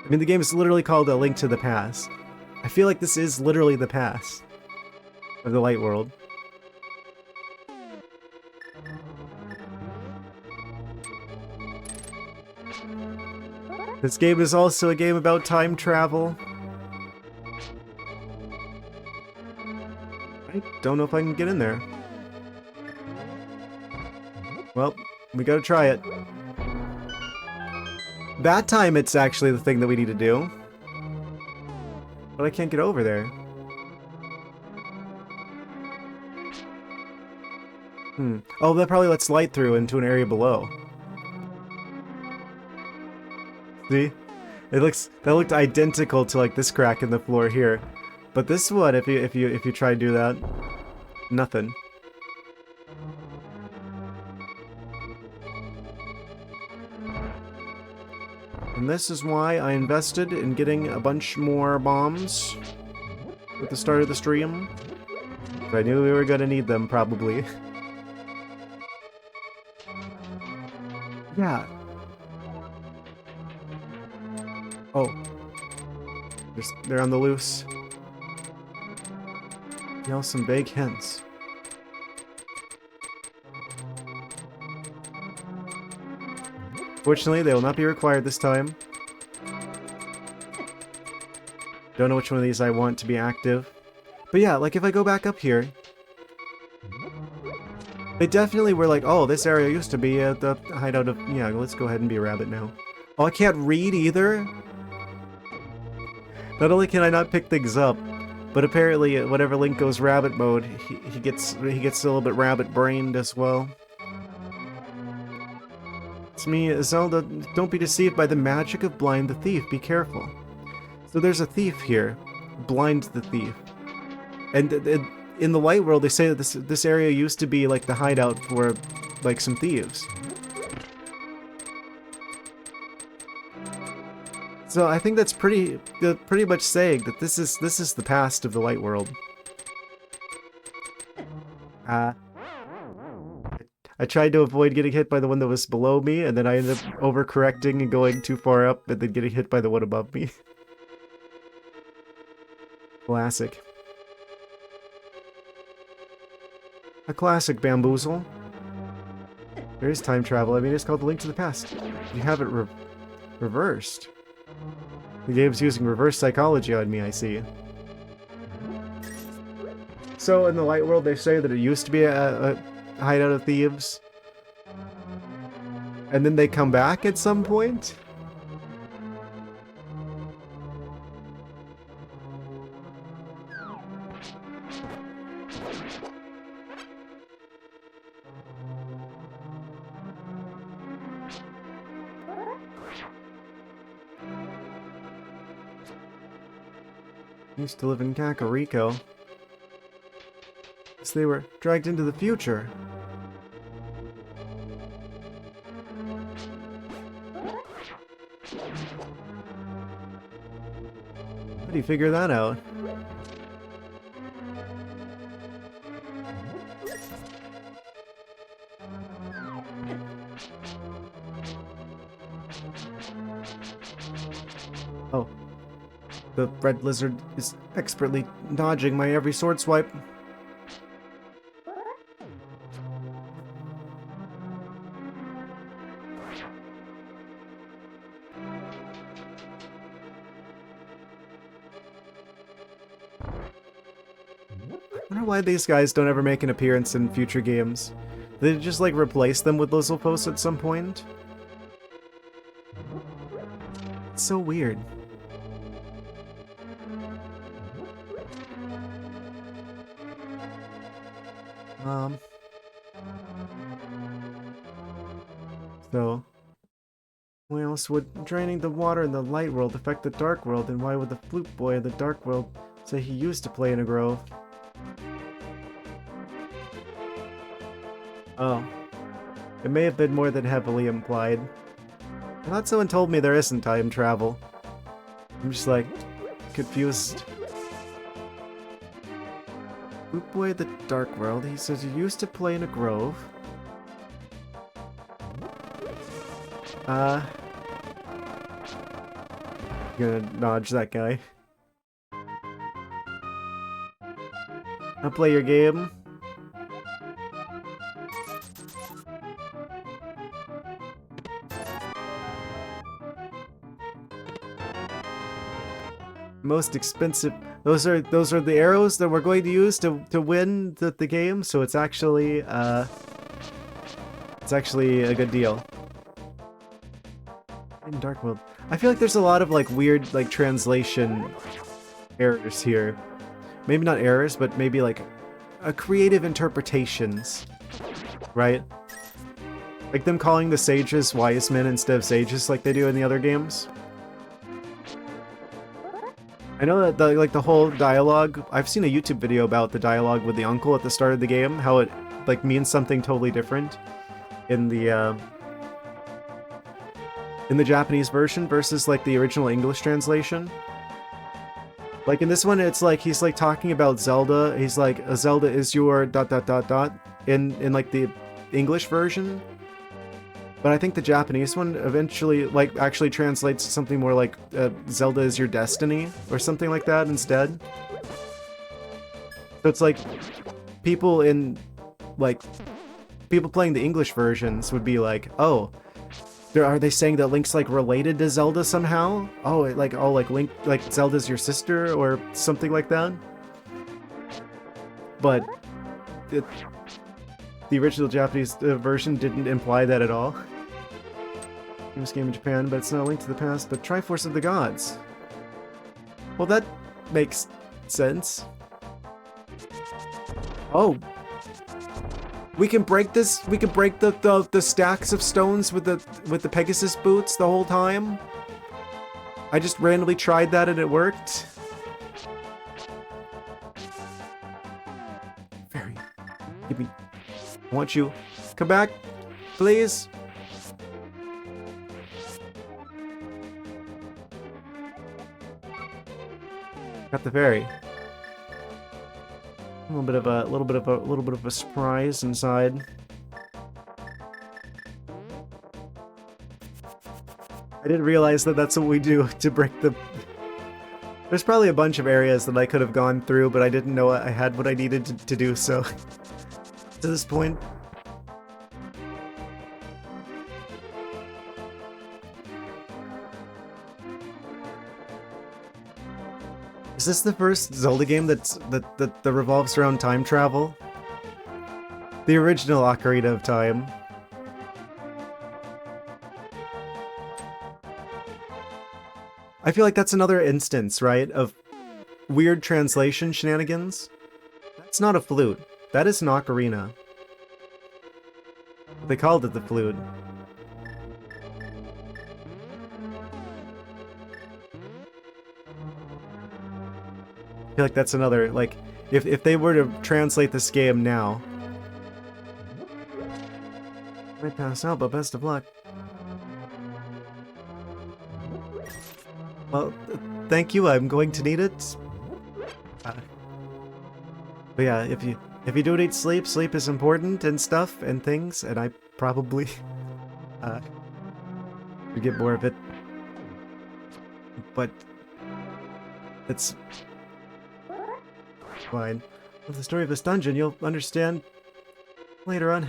I mean, the game is literally called A Link to the Past. I feel like this is literally the past of the Light World. This game is also a game about time travel. I don't know if I can get in there. Well, we gotta try it. That time it's actually the thing that we need to do. But I can't get over there. Oh, that probably lets light through into an area below. See? That looked identical to like this crack in the floor here. But this one, if you try to do that, nothing. And this is why I invested in getting a bunch more bombs at the start of the stream. I knew we were gonna need them, probably. Yeah. Oh. They're on the loose. Yell some vague hints. Fortunately, they will not be required this time. Don't know which one of these I want to be active. But yeah, like if I go back up here, they definitely were like, oh, this area used to be the hideout of... Yeah, let's go ahead and be a rabbit now. Oh, I can't read either? Not only can I not pick things up, but apparently whenever Link goes rabbit mode, he gets a little bit rabbit-brained as well. It's me, Zelda. Don't be deceived by the magic of Blind the Thief. Be careful. So there's a thief here. Blind the Thief. And in the Light World, they say that this area used to be like the hideout for like some thieves. So I think that's pretty much saying that this is the past of the Light World. I tried to avoid getting hit by the one that was below me, and then I ended up overcorrecting and going too far up, and then getting hit by the one above me. Classic. A classic bamboozle. There is time travel. I mean, it's called The Link to the Past. You have it reversed. The game's using reverse psychology on me, I see. So in the Light World, they say that it used to be a hideout of thieves, and then they come back at some point? Used to live in Kakariko. So they were dragged into the future. How do you figure that out? Oh. The red lizard is expertly dodging my every sword swipe. I wonder why these guys don't ever make an appearance in future games. They just like replace them with Lizalfos at some point. It's so weird. So, why else would draining the water in the light world affect the dark world, and why would the flute boy in the dark world say he used to play in a grove? Oh. It may have been more than heavily implied. I thought someone told me there isn't time travel. I'm just like, confused. Flute boy in the dark world, he says he used to play in a grove. Gonna dodge that guy. I'll play your game. Most expensive. Those are the arrows that we're going to use to win the game. So it's actually a good deal. In Dark World, I feel like there's a lot of like weird like translation errors here. Maybe not errors, but maybe like creative interpretations, right? Like them calling the sages wise men instead of sages like they do in the other games. I know that the whole dialogue, I've seen a YouTube video about the dialogue with the uncle at the start of the game, how it like means something totally different in the Japanese version versus like the original English translation. Like in this one, it's like he's like talking about Zelda. He's like, Zelda is your ... in like the English version. But I think the Japanese one eventually like actually translates to something more like Zelda is your destiny or something like that instead. So it's like people playing the English versions would be like, oh, are they saying that Link's like related to Zelda somehow? Oh, like Link, like Zelda's your sister or something like that. But the original Japanese version didn't imply that at all. Famous game in Japan, but it's not a Link to the Past, but Triforce of the Gods. Well, that makes sense. Oh. We can break this. We can break the stacks of stones with the Pegasus boots the whole time. I just randomly tried that and it worked. Fairy, give me. I want you. Come back, please. Got the fairy. A little bit of a surprise inside. I didn't realize that that's what we do to break the... There's probably a bunch of areas that I could have gone through, but I didn't know I had what I needed to do so. To this point. Is this the first Zelda game that revolves around time travel? The original Ocarina of Time. I feel like that's another instance, right, of weird translation shenanigans. That's not a flute. That is an ocarina. They called it the flute. I feel like that's another, like, if they were to translate this game now... Might pass out, but best of luck. Well, thank you. I'm going to need it. Uh, but yeah, if you do need sleep, sleep is important and stuff and things, and I probably should get more of it. But it's fine. With the story of this dungeon, you'll understand later on.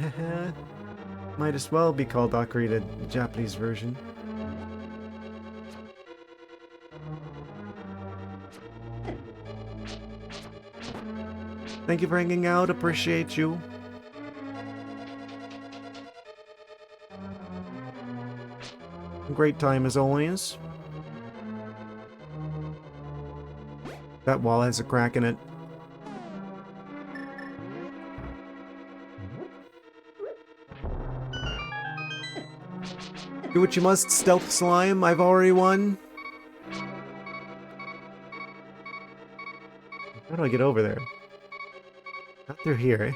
Might as well be called Ocarina, the Japanese version. Thank you for hanging out. Appreciate you. Great time as always. That wall has a crack in it. Do what you must, stealth slime. I've already won. How do I get over there? Not through here.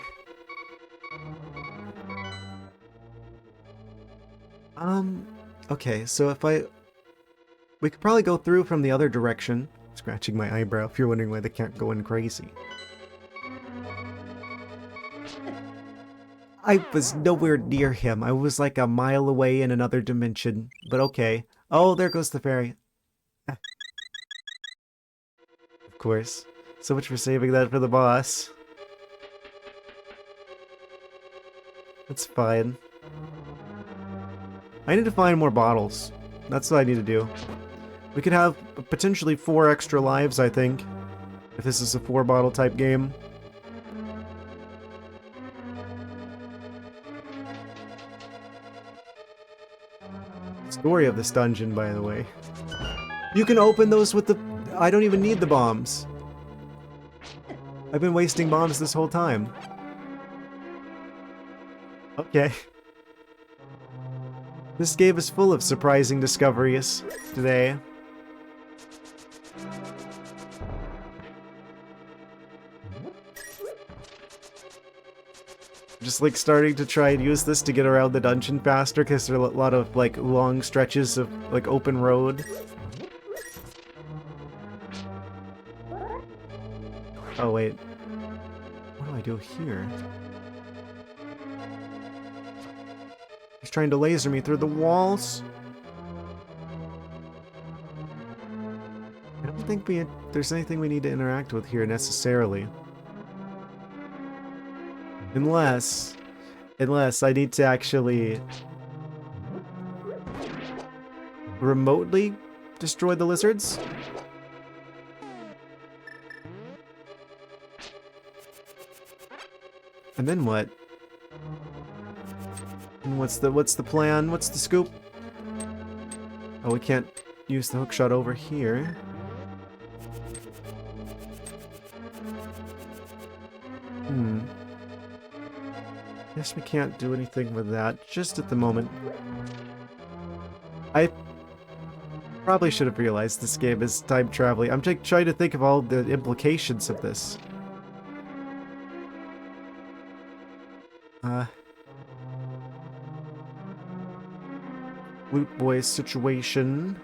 Okay, so if we could probably go through from the other direction. Scratching my eyebrow if you're wondering why they can't go in crazy. I was nowhere near him. I was like a mile away in another dimension. But okay. Oh, there goes the fairy. Of course. So much for saving that for the boss. That's fine. I need to find more bottles. That's what I need to do. We could have potentially 4 extra lives, I think. If this is a 4-bottle type game. Story of this dungeon, by the way. You can open those with the... I don't even need the bombs. I've been wasting bombs this whole time. Okay. This game is full of surprising discoveries today. Just like starting to try and use this to get around the dungeon faster because there are a lot of like long stretches of like open road. Oh wait. What do I do here? He's trying to laser me through the walls. I don't think there's anything we need to interact with here necessarily. Unless I need to actually remotely destroy the lizards. And then what? And what's the plan? What's the scoop? Oh, we can't use the hookshot over here. Guess we can't do anything with that just at the moment. I probably should have realized this game is time traveling. I'm trying to think of all the implications of this. Loot boy situation.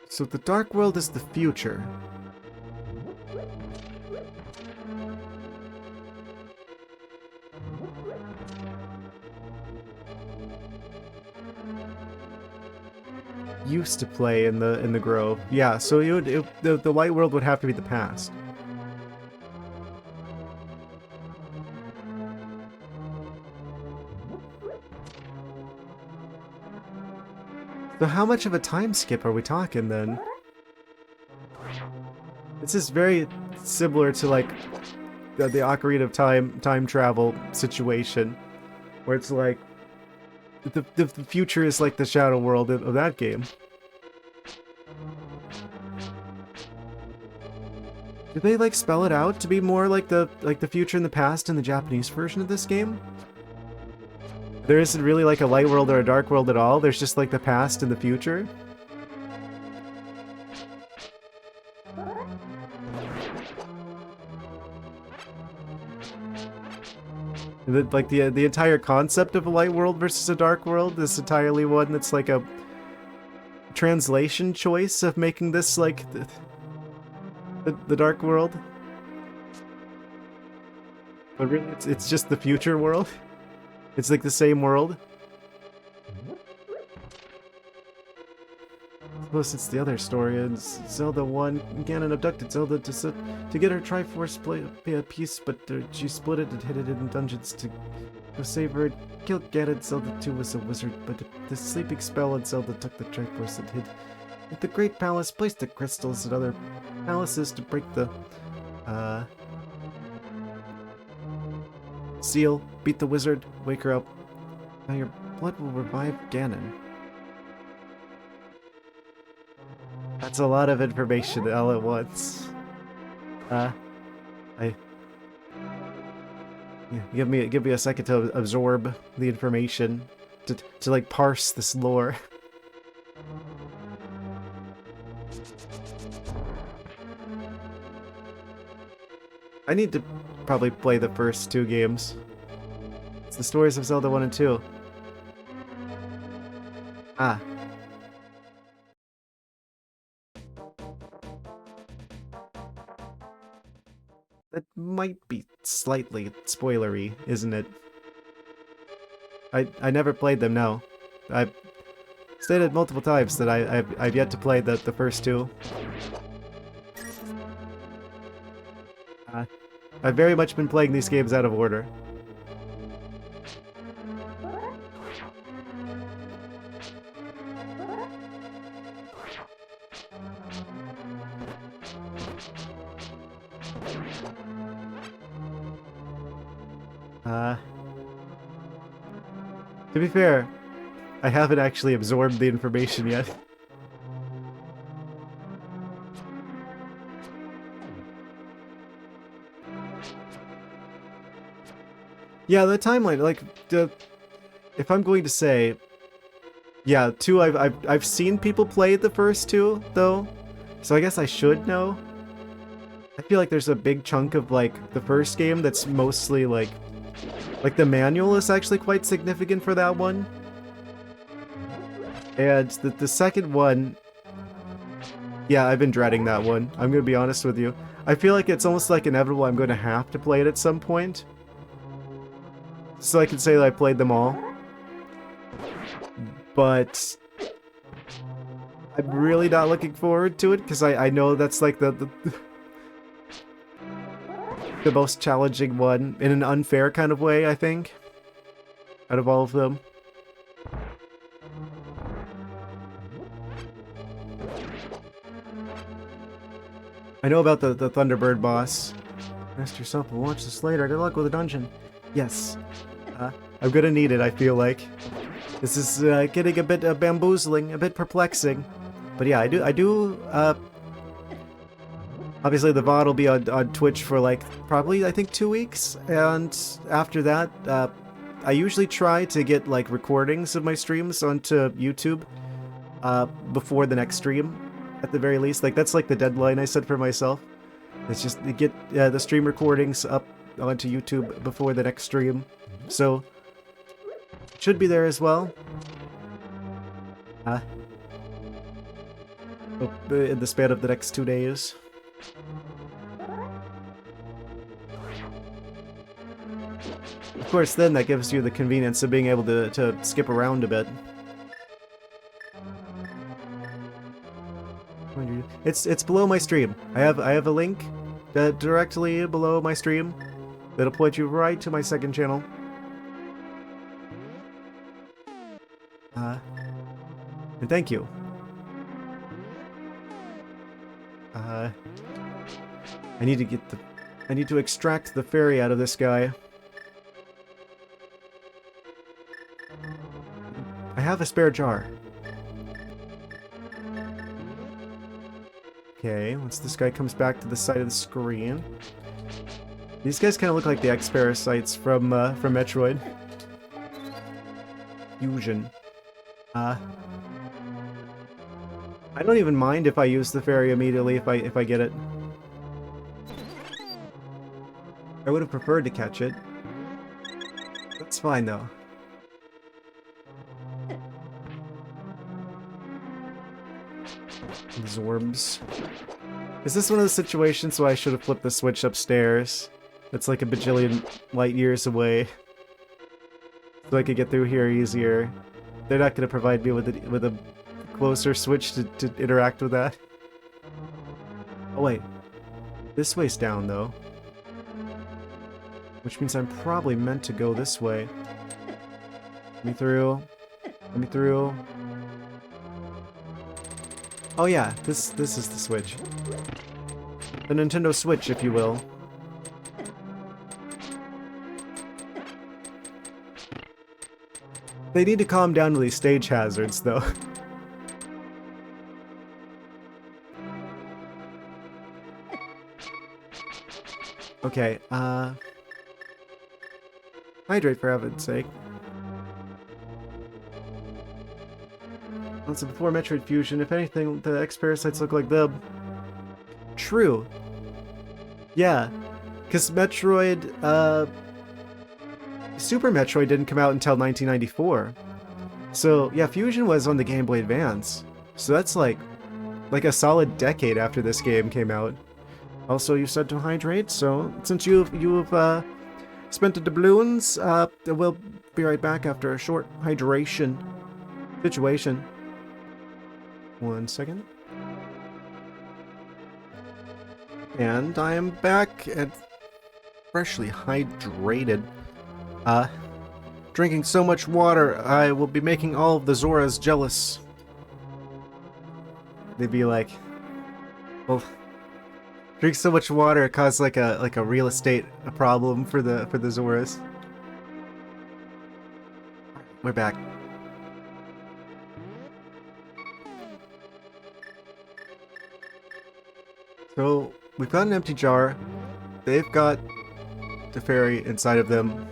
So the Dark World is the future. Used to play in the Grove. Yeah, so the Light World would have to be the past. So how much of a time skip are we talking then? This is very similar to like the Ocarina of time travel situation, where it's like the future is like the Shadow World of that game. Did they like spell it out to be more like the future and the past in the Japanese version of this game? There isn't really like a light world or a dark world at all. There's just like the past and the future. The entire concept of a light world versus a dark world is entirely one that's like a translation choice of making this like the dark world. But really, it's just the future world. It's like the same world. Suppose it's the other story. And Zelda 1, Ganon abducted Zelda to get her Triforce piece, but she split it and hid it in dungeons to go save her. Killed Ganon. Zelda 2 was a wizard, but the sleeping spell on Zelda took the Triforce and hid at the Great Palace, placed the crystals and other palaces to break the seal, beat the wizard, wake her up. Now your blood will revive Ganon. That's a lot of information all at once. Give me a second to absorb the information, to like parse this lore. I need to probably play the first 2 games. It's the stories of Zelda 1 and 2. Ah. That might be slightly spoilery, isn't it? I never played them, no. I've stated multiple times that I've yet to play the first 2. I've very much been playing these games out of order. To be fair, I haven't actually absorbed the information yet. Yeah, the timeline, like, if I'm going to say, yeah, 2, I've seen people play the first 2, though, so I guess I should know. I feel like there's a big chunk of, like, the first game that's mostly, like the manual is actually quite significant for that one. And the second one, yeah, I've been dreading that one, I'm gonna be honest with you. I feel like it's almost like inevitable I'm gonna have to play it at some point. So I can say that I played them all. But I'm really not looking forward to it, because I know that's like the most challenging one, in an unfair kind of way, I think, out of all of them. I know about the Thunderbird boss. Rest yourself, we'll watch this later. Good luck with the dungeon. Yes. I'm gonna need it, I feel like. This is getting a bit bamboozling, a bit perplexing. But yeah, I do obviously the VOD will be on Twitch for like, probably, I think 2 weeks. And after that, I usually try to get like recordings of my streams onto YouTube before the next stream, at the very least. Like, that's like the deadline I set for myself. It's just to get the stream recordings up onto YouTube before the next stream. So, it should be there as well. In the span of the next 2 days. Of course, then that gives you the convenience of being able to skip around a bit. It's below my stream. I have a link directly below my stream that'll point you right to my second channel. And thank you. I need to extract the fairy out of this guy. I have a spare jar. Okay, once this guy comes back to the side of the screen. These guys kind of look like the X-Parasites from Metroid. Fusion. I don't even mind if I use the fairy immediately if I get it. I would have preferred to catch it. That's fine though. These orbs. Is this one of the situations where I should have flipped the switch upstairs? It's like a bajillion light years away. So I could get through here easier. They're not going to provide me with a closer switch to interact with that. Oh wait. This way's down though. Which means I'm probably meant to go this way. Let me through. Let me through. Oh yeah, this is the Switch. The Nintendo Switch, if you will. They need to calm down with these stage hazards, though. Okay, hydrate for heaven's sake. Also, before Metroid Fusion, if anything, the X-Parasites look like them. True. Yeah, because Metroid, Super Metroid didn't come out until 1994. So, yeah, Fusion was on the Game Boy Advance. So that's like a solid decade after this game came out. Also, you said to hydrate, so since you've spent the doubloons, we'll be right back after a short hydration situation. 1 second. And I am back and freshly hydrated. Drinking so much water, I will be making all of the Zoras jealous. They'd be like, well, drink so much water it caused like a real estate problem for the Zoras. We're back. So we've got an empty jar. They've got the fairy inside of them.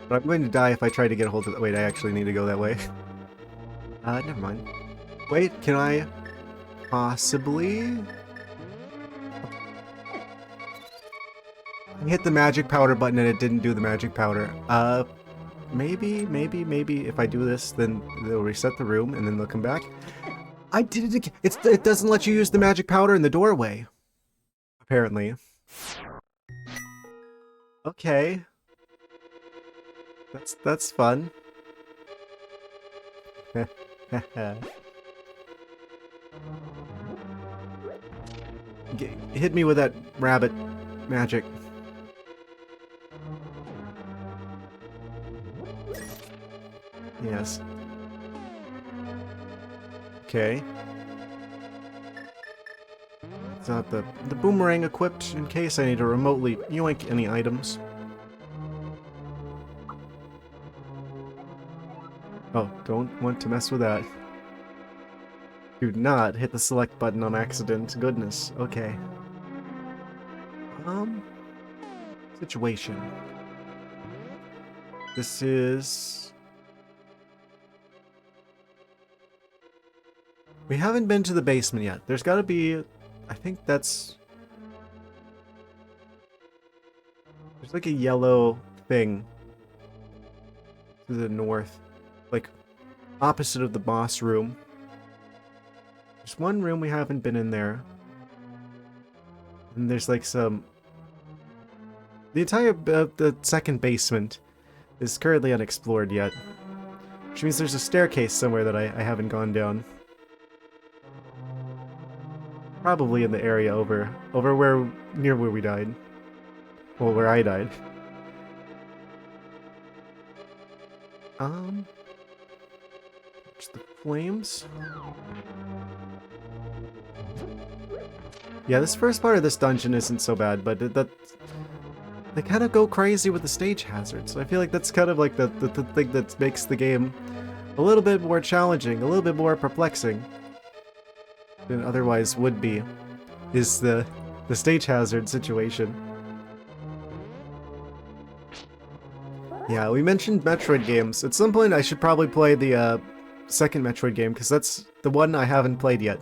But I'm going to die if I try to get a hold of it. Wait, I actually need to go that way. Never mind. Wait, can I possibly? I hit the magic powder button and it didn't do the magic powder. Maybe if I do this, then they'll reset the room and then they'll come back. I did it again. It doesn't let you use the magic powder in the doorway. Apparently. Okay. That's fun. Hit me with that rabbit magic. Yes. Okay. So I have the boomerang equipped in case I need to remotely yoink any items. Oh, don't want to mess with that. Do not hit the select button on accident. Goodness. Okay. Situation. This is... We haven't been to the basement yet. There's gotta be... I think that's... There's like a yellow thing to the north. Like, opposite of the boss room. There's one room we haven't been in there. And there's like some... The entire the second basement is currently unexplored yet. Which means there's a staircase somewhere that I haven't gone down. Probably in the area over where, near where we died. Well, where I died. Just the flames. Yeah, this first part of this dungeon isn't so bad, but they kind of go crazy with the stage hazards. I feel like that's kind of like the thing that makes the game a little bit more challenging, a little bit more perplexing than otherwise would be, is the stage hazard situation. Yeah, we mentioned Metroid games. At some point I should probably play the second Metroid game, because that's the one I haven't played yet.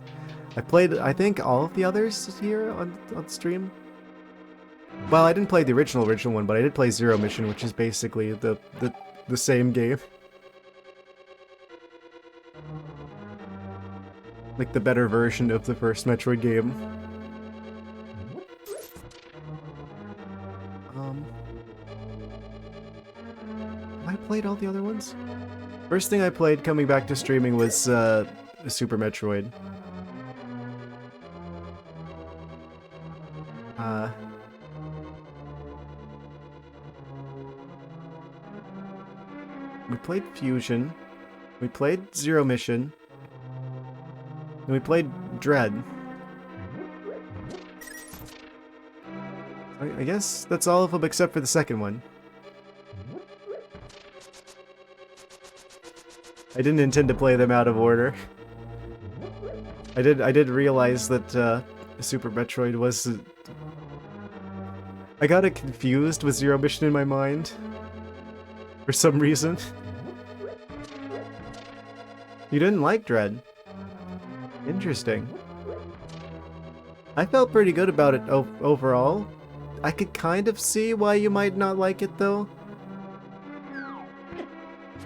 I played, I think, all of the others here on stream. Well, I didn't play the original one, but I did play Zero Mission, which is basically the the same game. Like the better version of the first Metroid game. Have I played all the other ones? First thing I played coming back to streaming was Super Metroid. We played Fusion. We played Zero Mission. And we played Dread. I guess that's all of them except for the second one. I didn't intend to play them out of order. I did realize that Super Metroid was... I got it confused with Zero Mission in my mind. For some reason. You didn't like Dread. Interesting. I felt pretty good about it overall. I could kind of see why you might not like it, though.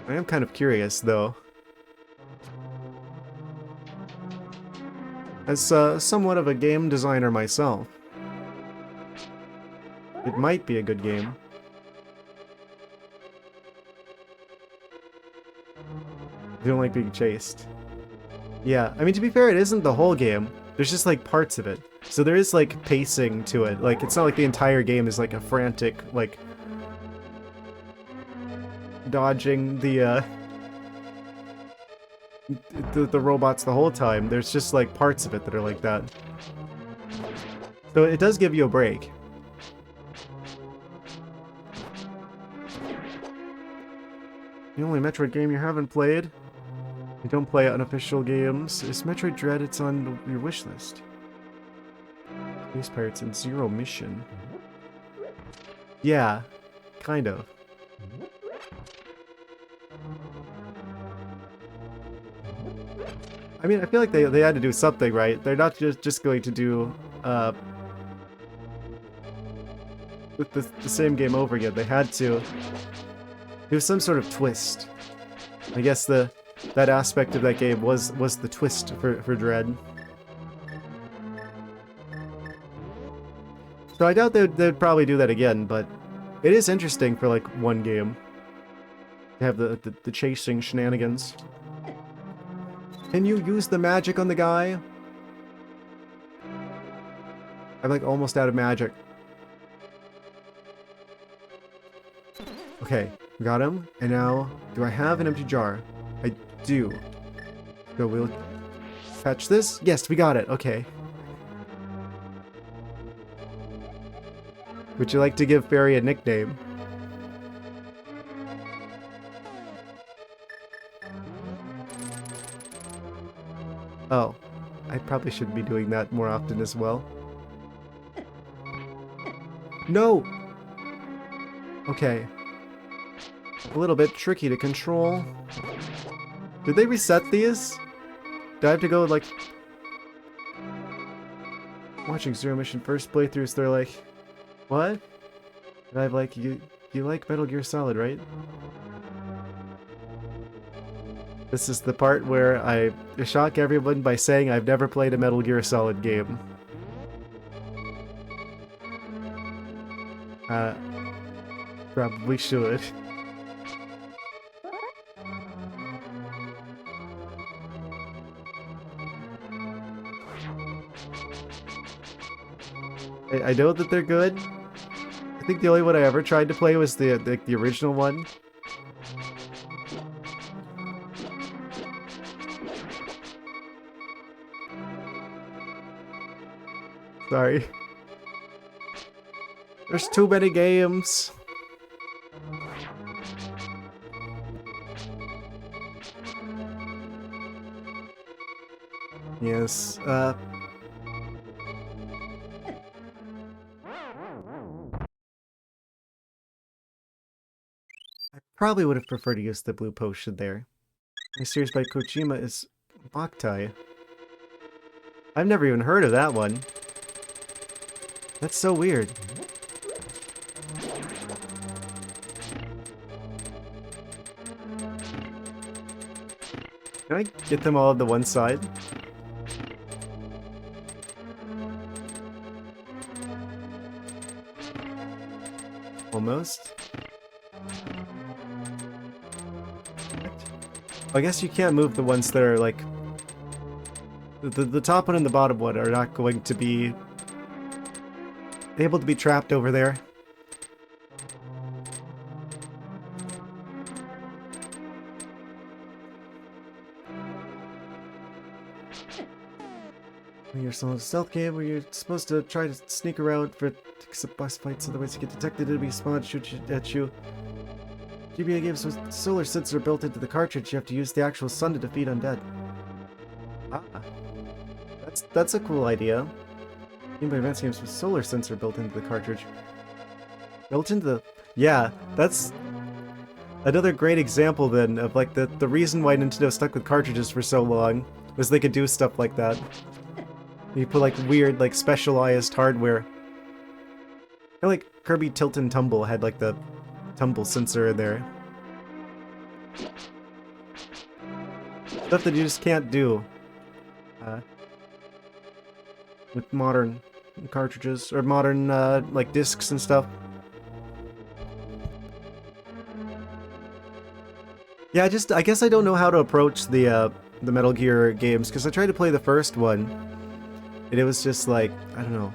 I am kind of curious, though. As somewhat of a game designer myself, it might be a good game. You don't like being chased. Yeah, I mean, to be fair, it isn't the whole game. There's just, like, parts of it. So there is, like, pacing to it. Like, it's not like the entire game is, like, a frantic, like... dodging the robots the whole time. There's just, like, parts of it that are like that. So it does give you a break. The only Metroid game you haven't played? You don't play unofficial games. Is Metroid Dread? It's on your wish list. Space Pirates and Zero Mission. Yeah, kind of. I mean, I feel like they had to do something, right? They're not just going to do with the same game over again. They had to do some sort of twist. I guess that aspect of that game was the twist for Dread. So I doubt they'd probably do that again, but it is interesting for like one game to have the chasing shenanigans. Can you use the magic on the guy? I'm like almost out of magic. Okay, we got him. And now, do I have an empty jar? I do. So we'll fetch this. Yes, we got it. Okay. Would you like to give Fairy a nickname? Oh, I probably should be doing that more often as well. No! Okay. A little bit tricky to control. Did they reset these? Do I have to go like... Watching Zero Mission first playthroughs, they're like... What? And I'm like, you like Metal Gear Solid, right? This is the part where I shock everyone by saying I've never played a Metal Gear Solid game. Probably should. I know that they're good. I think the only one I ever tried to play was the original one. Sorry. There's too many games. Yes, I probably would have preferred to use the blue potion there. My series by Kojima is Boktai. I've never even heard of that one. That's so weird. Can I get them all on the one side? Almost. I guess you can't move the ones that are like... The top one and the bottom one are not going to be able to be trapped over there. You're still in a stealth game where you're supposed to try to sneak around for boss fights, otherwise you get detected, it'll be spawned, shoot at you. GBA games with solar sensor built into the cartridge, you have to use the actual sun to defeat undead. Ah. That's a cool idea. Game Boy Advance games with solar sensor built into the cartridge. Built into the... Yeah, that's another great example then of like the reason why Nintendo stuck with cartridges for so long was they could do stuff like that. You put like weird, like specialized hardware. Kinda like Kirby Tilt and Tumble had like the tumble sensor in there. Stuff that you just can't do with modern cartridges or modern like discs and stuff. Yeah, I guess I don't know how to approach the Metal Gear games because I tried to play the first one. And it was just like, I don't know.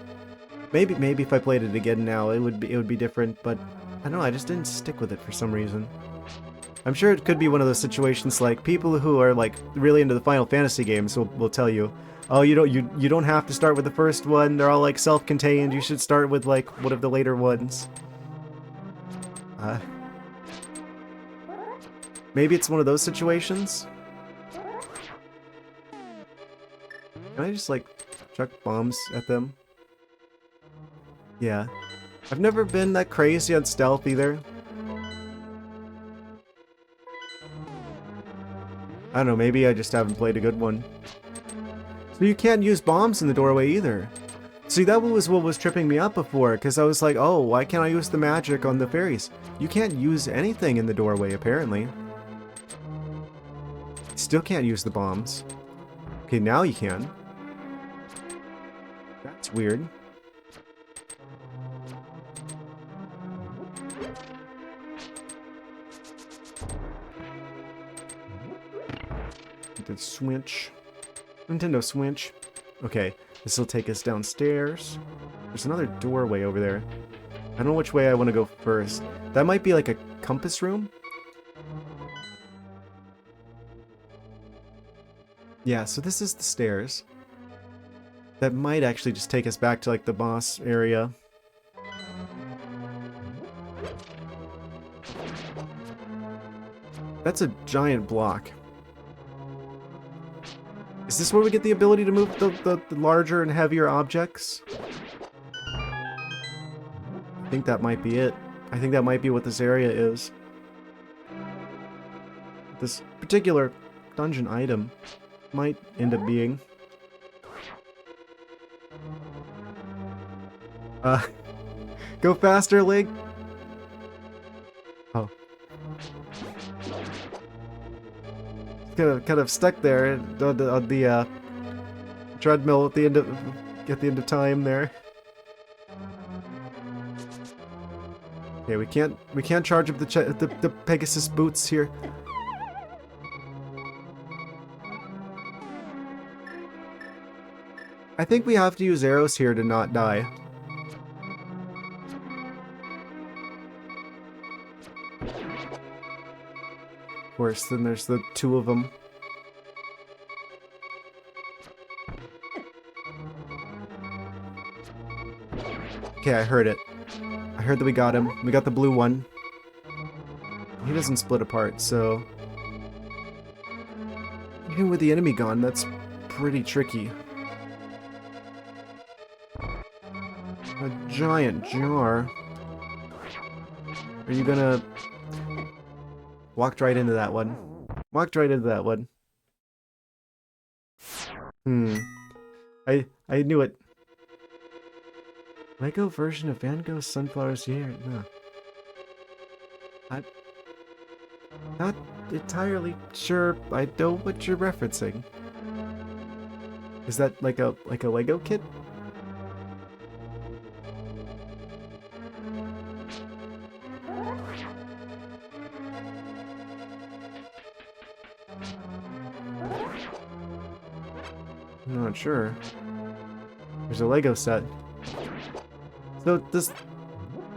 Maybe if I played it again now, it would be different, but I don't know, I just didn't stick with it for some reason. I'm sure it could be one of those situations like people who are like really into the Final Fantasy games will tell you, oh, you don't have to start with the first one. They're all like self-contained. You should start with like one of the later ones. Maybe it's one of those situations. Can I just like chuck bombs at them? Yeah. I've never been that crazy on stealth either. I don't know, maybe I just haven't played a good one. So you can't use bombs in the doorway either. See, that was what was tripping me up before, because I was like, oh, why can't I use the magic on the fairies? You can't use anything in the doorway, apparently. Still can't use the bombs. Okay, now you can. That's weird. The Switch. Nintendo Switch. Okay, this will take us downstairs. There's another doorway over there. I don't know which way I want to go first. That might be like a compass room? Yeah, so this is the stairs. That might actually just take us back to like the boss area. That's a giant block. Is this where we get the ability to move the larger and heavier objects? I think that might be it. I think that might be what this area is. This particular dungeon item might end up being. Go faster, Link! Oh. Kind of stuck there on the treadmill at the end of time there. Okay, we can't charge up the Pegasus boots here. I think we have to use arrows here to not die. Of course, then there's the two of them. Okay, I heard it. I heard that we got him. We got the blue one. He doesn't split apart, so... Even with the enemy gone, that's pretty tricky. A giant jar. Are you gonna... Walked right into that one. Walked right into that one. I knew it. Lego version of Van Gogh's Sunflowers here. No. Not entirely sure I know what you're referencing. Is that like a Lego kit? I'm not sure. There's a Lego set. So does...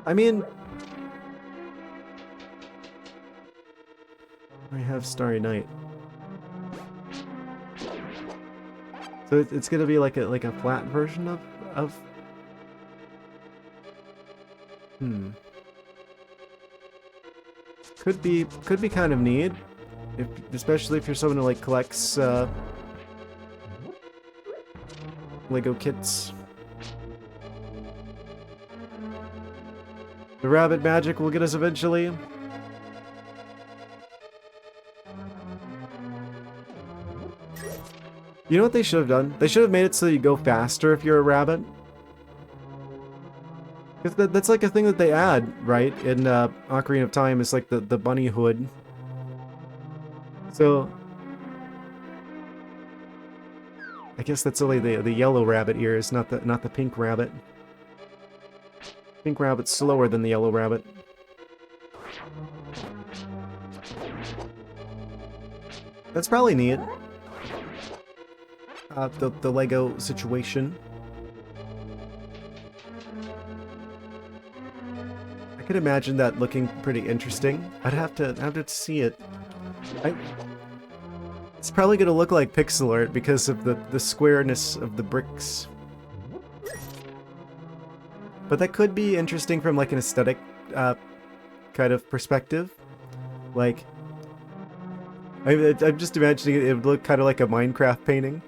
I mean... I have Starry Night. So it's gonna be like a flat version of... Could be kind of neat. Especially if you're someone who like collects Lego kits. The rabbit magic will get us eventually. You know what they should have done? They should have made it so you go faster if you're a rabbit. Because that's like a thing that they add, right? In Ocarina of Time is like the bunny hood. So... I guess that's only the yellow rabbit ears, not the pink rabbit. Pink rabbit's slower than the yellow rabbit. That's probably neat. The Lego situation. I could imagine that looking pretty interesting. I'd have to see it. It's probably gonna look like pixel art because of the squareness of the bricks. But that could be interesting from like an aesthetic kind of perspective. Like, I'm just imagining it would look kind of like a Minecraft painting.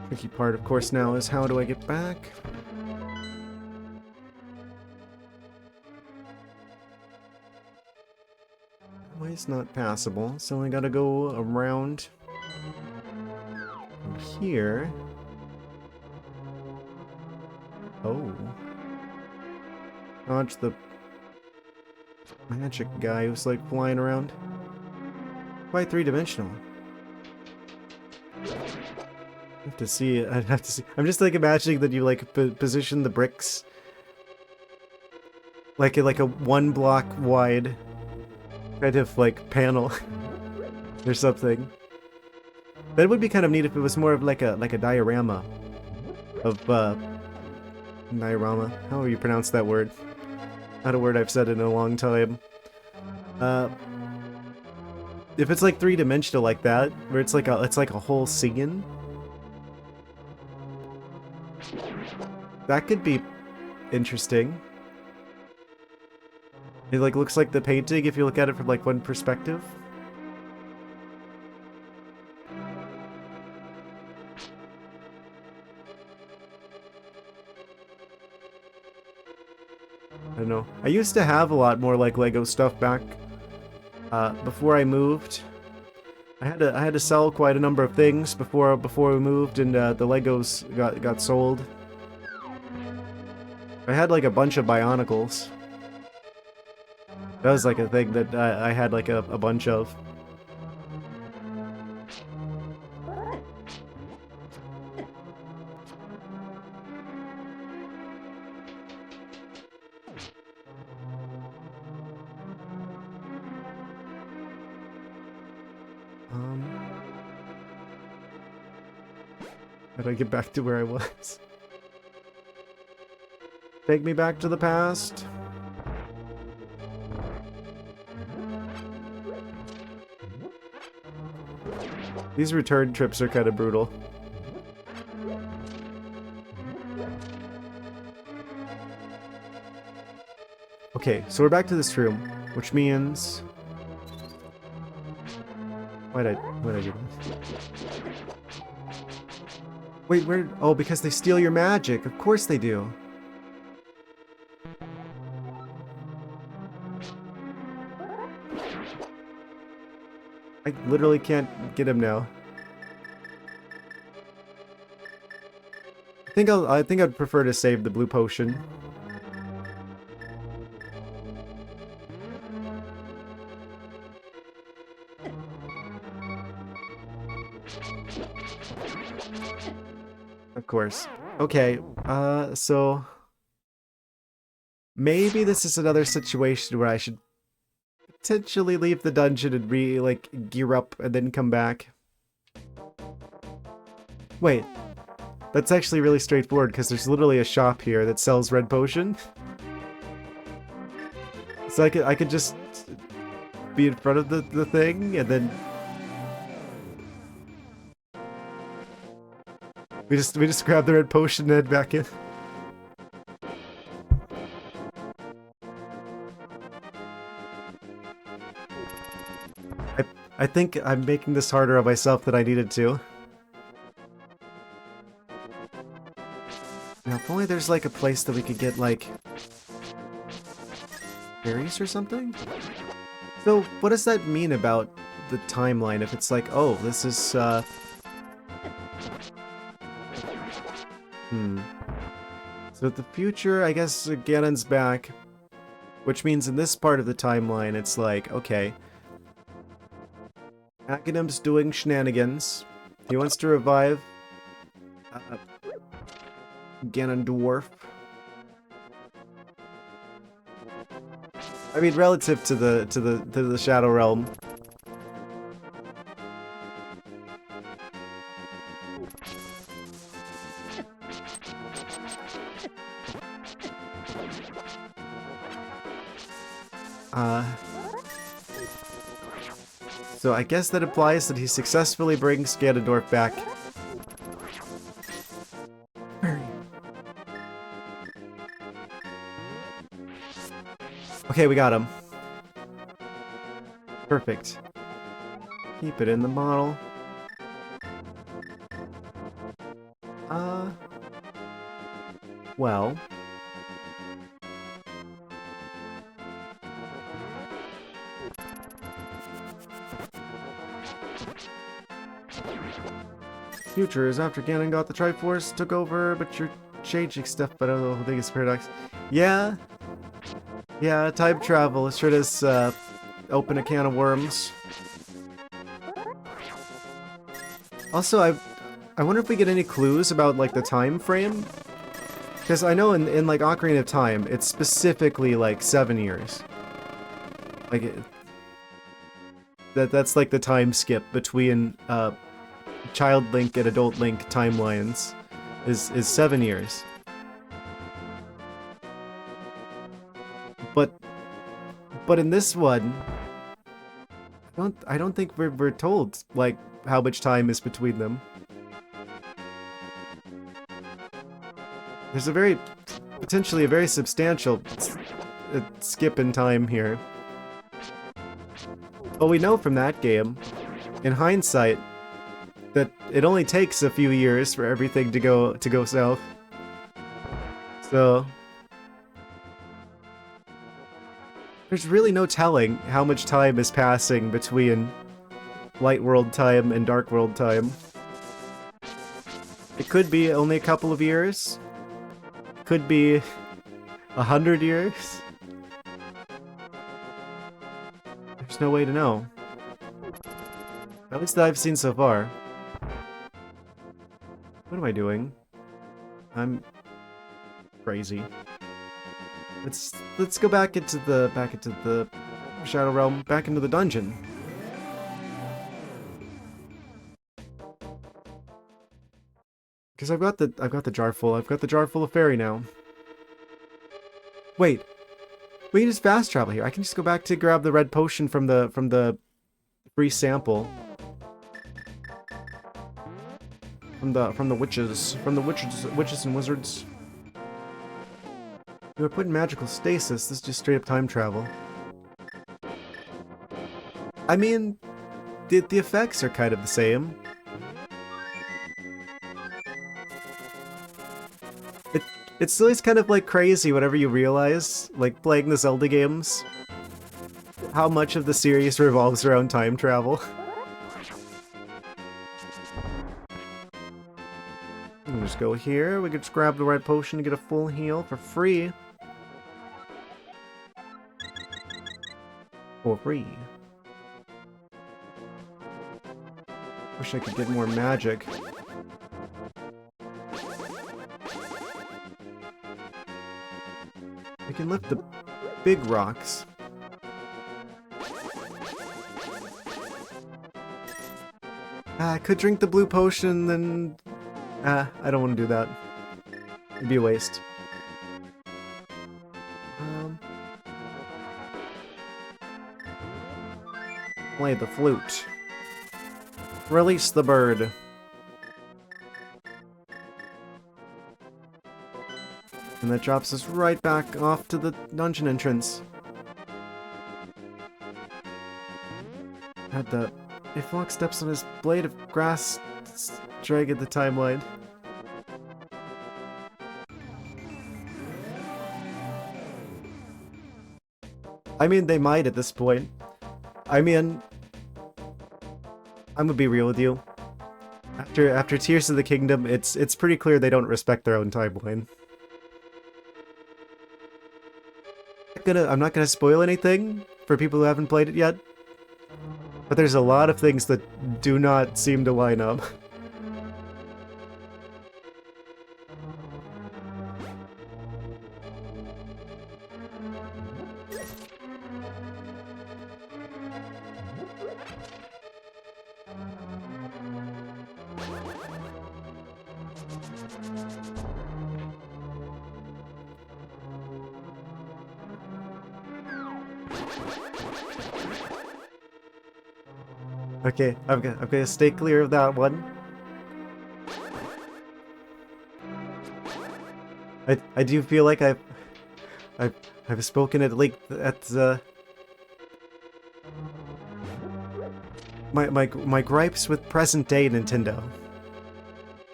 Tricky part, of course, now is how do I get back? That way's not passable, so I gotta go around from here. Oh. Dodge the magic guy who's like flying around. Quite three-dimensional. I'd have to see. I'm just like imagining that you like position the bricks like a 1 block wide kind of like panel or something. That would be kind of neat if it was more of like a diorama of diorama. How do you pronounce that word? Not a word I've said in a long time. If it's like three-dimensional like that, where it's like a whole scene. That could be interesting. It like looks like the painting if you look at it from like one perspective. I don't know. I used to have a lot more like Lego stuff back before I moved. I had to sell quite a number of things before we moved, and the Legos got sold. I had like a bunch of Bionicles. That was like a thing that I had like a bunch of. How do I get back to where I was? Take me back to the past. These return trips are kind of brutal. Okay, so we're back to this room, which means... Why'd I do that? Wait, where... Oh, because they steal your magic. Of course they do. I literally can't get him now. I think I'd prefer to save the blue potion. Of course. Okay, so maybe this is another situation where I should potentially leave the dungeon and gear up and then come back. Wait, that's actually really straightforward because there's literally a shop here that sells red potion. So I could just be in front of the thing and then we just grab the red potion and head back in. I think I'm making this harder on myself than I needed to. Now, if only there's like a place that we could get like berries or something? So, what does that mean about the timeline? If it's like, oh, this is, So the future, I guess Ganon's back. Which means in this part of the timeline, it's like, okay. Aghanim's doing shenanigans. He wants to revive Ganondorf. I mean, relative to the Shadow Realm. So I guess that implies that he successfully brings Ganondorf back. Okay, we got him. Perfect. Keep it in the model. Well. Future is after Ganon got the Triforce, took over, but you're changing stuff, but I don't know the biggest paradox. Yeah. Yeah, time travel. It sure does open a can of worms. Also, I wonder if we get any clues about like the time frame? Because I know in like Ocarina of Time, it's specifically like 7 years. Like that's like the time skip between Child Link and Adult Link timelines is 7 years. But in this one, I don't think we're told like how much time is between them. There's potentially a very substantial skip in time here. But we know from that game, in hindsight, that it only takes a few years for everything to go south. So there's really no telling how much time is passing between Light World time and Dark World time. It could be only a couple of years. Could be 100 years. There's no way to know. At least that I've seen so far. What am I doing? I'm crazy. Let's go back into the Shadow Realm, back into the dungeon. Because I've got the jar full. I've got the jar full of fairy now. Wait, we can just fast travel here. I can just go back to grab the red potion from the free sample. From the witches and wizards. We were put in magical stasis. This is just straight up time travel. I mean, the effects are kind of the same. It's always kind of like crazy whenever you realize, like playing the Zelda games, how much of the series revolves around time travel. just go here. We could just grab the red potion to get a full heal for free. For free. Wish I could get more magic. I can lift the big rocks. I could drink the blue potion, then... I don't want to do that. It'd be a waste. Play the flute. Release the bird. And that drops us right back off to the dungeon entrance. Had the... If Fox steps on his blade of grass, drag at the timeline. I mean, they might at this point. I mean, I'm gonna be real with you. After Tears of the Kingdom, it's pretty clear they don't respect their own timeline. I'm not gonna spoil anything for people who haven't played it yet, but there's a lot of things that do not seem to line up. Okay, I'm gonna stay clear of that one. I do feel like I've spoken at length at my gripes with present day Nintendo,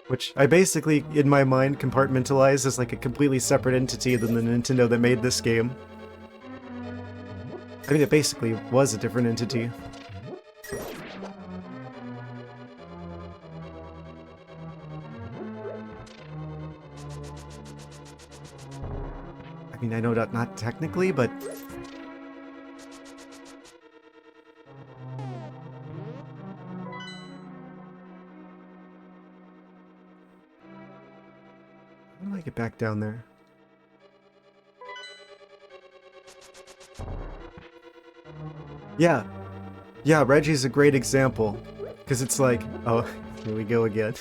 which I basically in my mind compartmentalize as like a completely separate entity than the Nintendo that made this game. I mean, it basically was a different entity. I mean, I know that not technically, but... How do I get back down there? Yeah. Yeah, Reggie's a great example. Because it's like, oh, here we go again.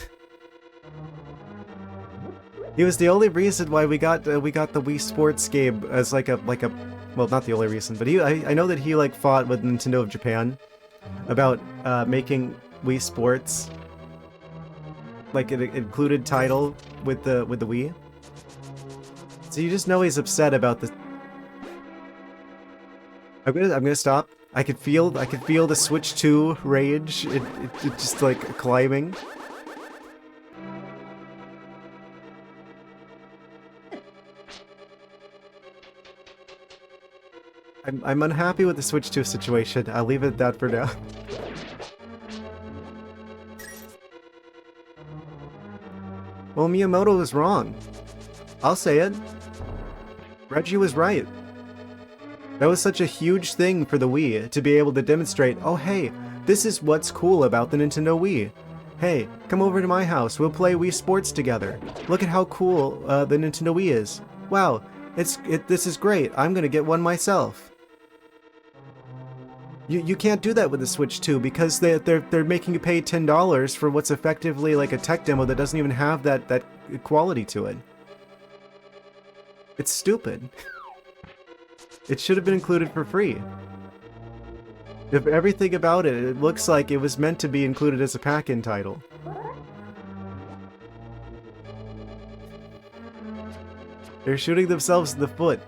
He was the only reason why we got the Wii Sports game as like a well, not the only reason, but I know that he like fought with Nintendo of Japan about making Wii Sports like an included title with the Wii. So you just know he's upset about this. I'm gonna stop. I could feel the Switch 2 rage. It just like climbing. I'm unhappy with the Switch 2 situation. I'll leave it at that for now. Well, Miyamoto was wrong. I'll say it. Reggie was right. That was such a huge thing for the Wii, to be able to demonstrate, oh hey, this is what's cool about the Nintendo Wii. Hey, come over to my house, we'll play Wii Sports together. Look at how cool the Nintendo Wii is. Wow, this is great, I'm gonna get one myself. You can't do that with the Switch 2 because they're making you pay $10 for what's effectively like a tech demo that doesn't even have that quality to it. It's stupid. It should have been included for free. If everything about it, it looks like it was meant to be included as a pack-in title. They're shooting themselves in the foot.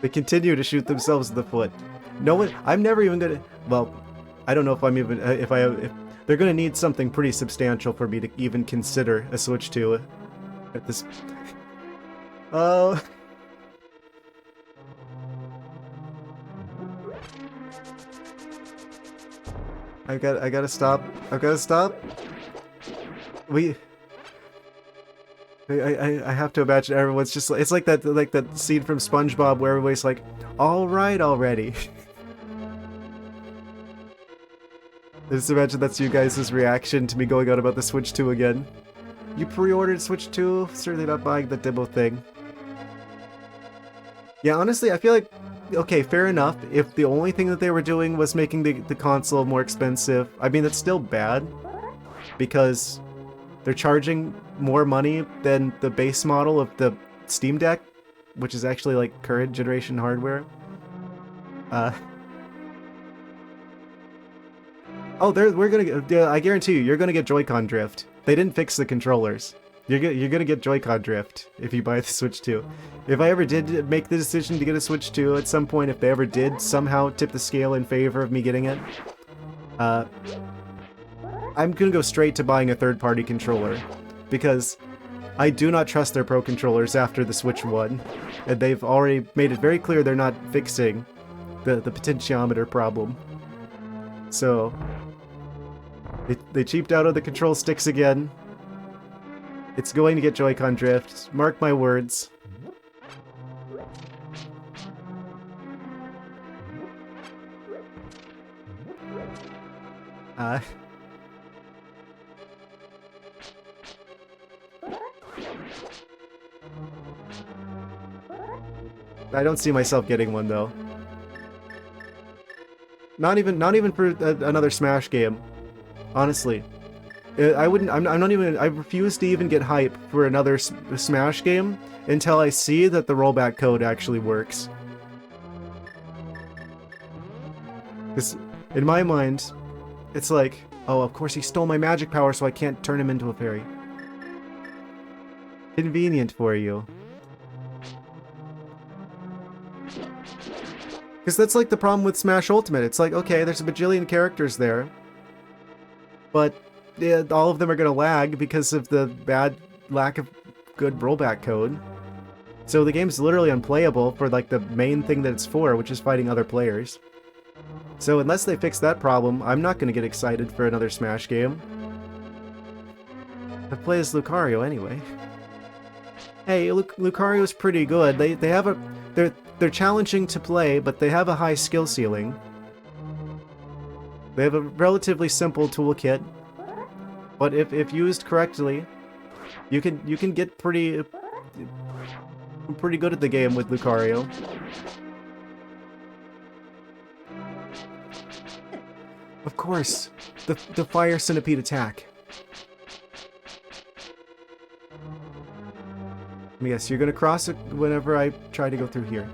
They continue to shoot themselves in the foot. No one. I'm never even gonna. Well, I don't know if I'm even. If they're gonna need something pretty substantial for me to even consider a Switch 2 at this. Oh. I gotta stop. I've gotta stop. we... I have to imagine everyone's just like, it's like that scene from SpongeBob where everybody's like, all right already. I just imagine that's you guys' reaction to me going on about the Switch 2 again. You pre-ordered Switch 2? Certainly not buying the demo thing. Yeah, honestly, I feel like, okay, fair enough. If the only thing that they were doing was making the console more expensive, I mean, that's still bad. Because they're charging more money than the base model of the Steam Deck, which is actually like current generation hardware. Oh, we're gonna get, I guarantee you're gonna get Joy-Con drift. They didn't fix the controllers. You're gonna get Joy-Con drift if you buy the Switch 2. If I ever did make the decision to get a Switch 2 at some point, if they ever did somehow tip the scale in favor of me getting it, I'm gonna go straight to buying a third-party controller, because I do not trust their Pro controllers after the Switch 1, and they've already made it very clear they're not fixing the potentiometer problem. So, they cheaped out on the control sticks again. It's going to get Joy-Con drift, mark my words. I don't see myself getting one though. Not even for another Smash game. Honestly, I wouldn't. I'm not even. I refuse to even get hype for another Smash game until I see that the rollback code actually works. Because in my mind, it's like, oh, of course he stole my magic power, so I can't turn him into a fairy. Convenient for you. Because that's like the problem with Smash Ultimate. It's like, okay, there's a bajillion characters there, but yeah, all of them are going to lag because of the bad lack of good rollback code. So the game's literally unplayable for like the main thing that it's for, which is fighting other players. So unless they fix that problem, I'm not going to get excited for another Smash game. I play as Lucario anyway. Hey, Lucario's pretty good. They have a... They're challenging to play, but they have a high skill ceiling. They have a relatively simple toolkit, but if used correctly, you can get pretty good at the game with Lucario. Of course, the fire centipede attack. Yes, you're gonna cross it whenever I try to go through here.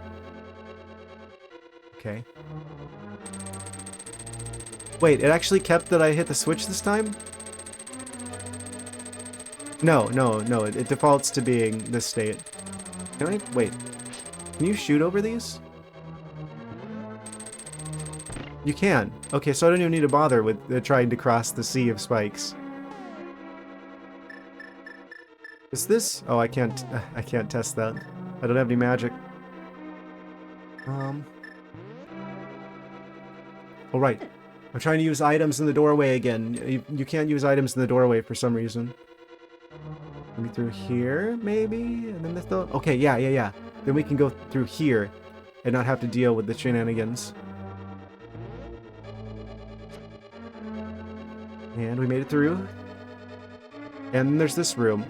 Okay. Wait, it actually kept that I hit the switch this time? No, it defaults to being this state. Can I? Wait. Can you shoot over these? You can. Okay, so I don't even need to bother with trying to cross the sea of spikes. Is this? Oh, I can't test that. I don't have any magic. Oh, right. I'm trying to use items in the doorway again. You can't use items in the doorway for some reason. Maybe through here, maybe? And then this though? Okay, yeah. Then we can go through here and not have to deal with the shenanigans. And we made it through. And then there's this room.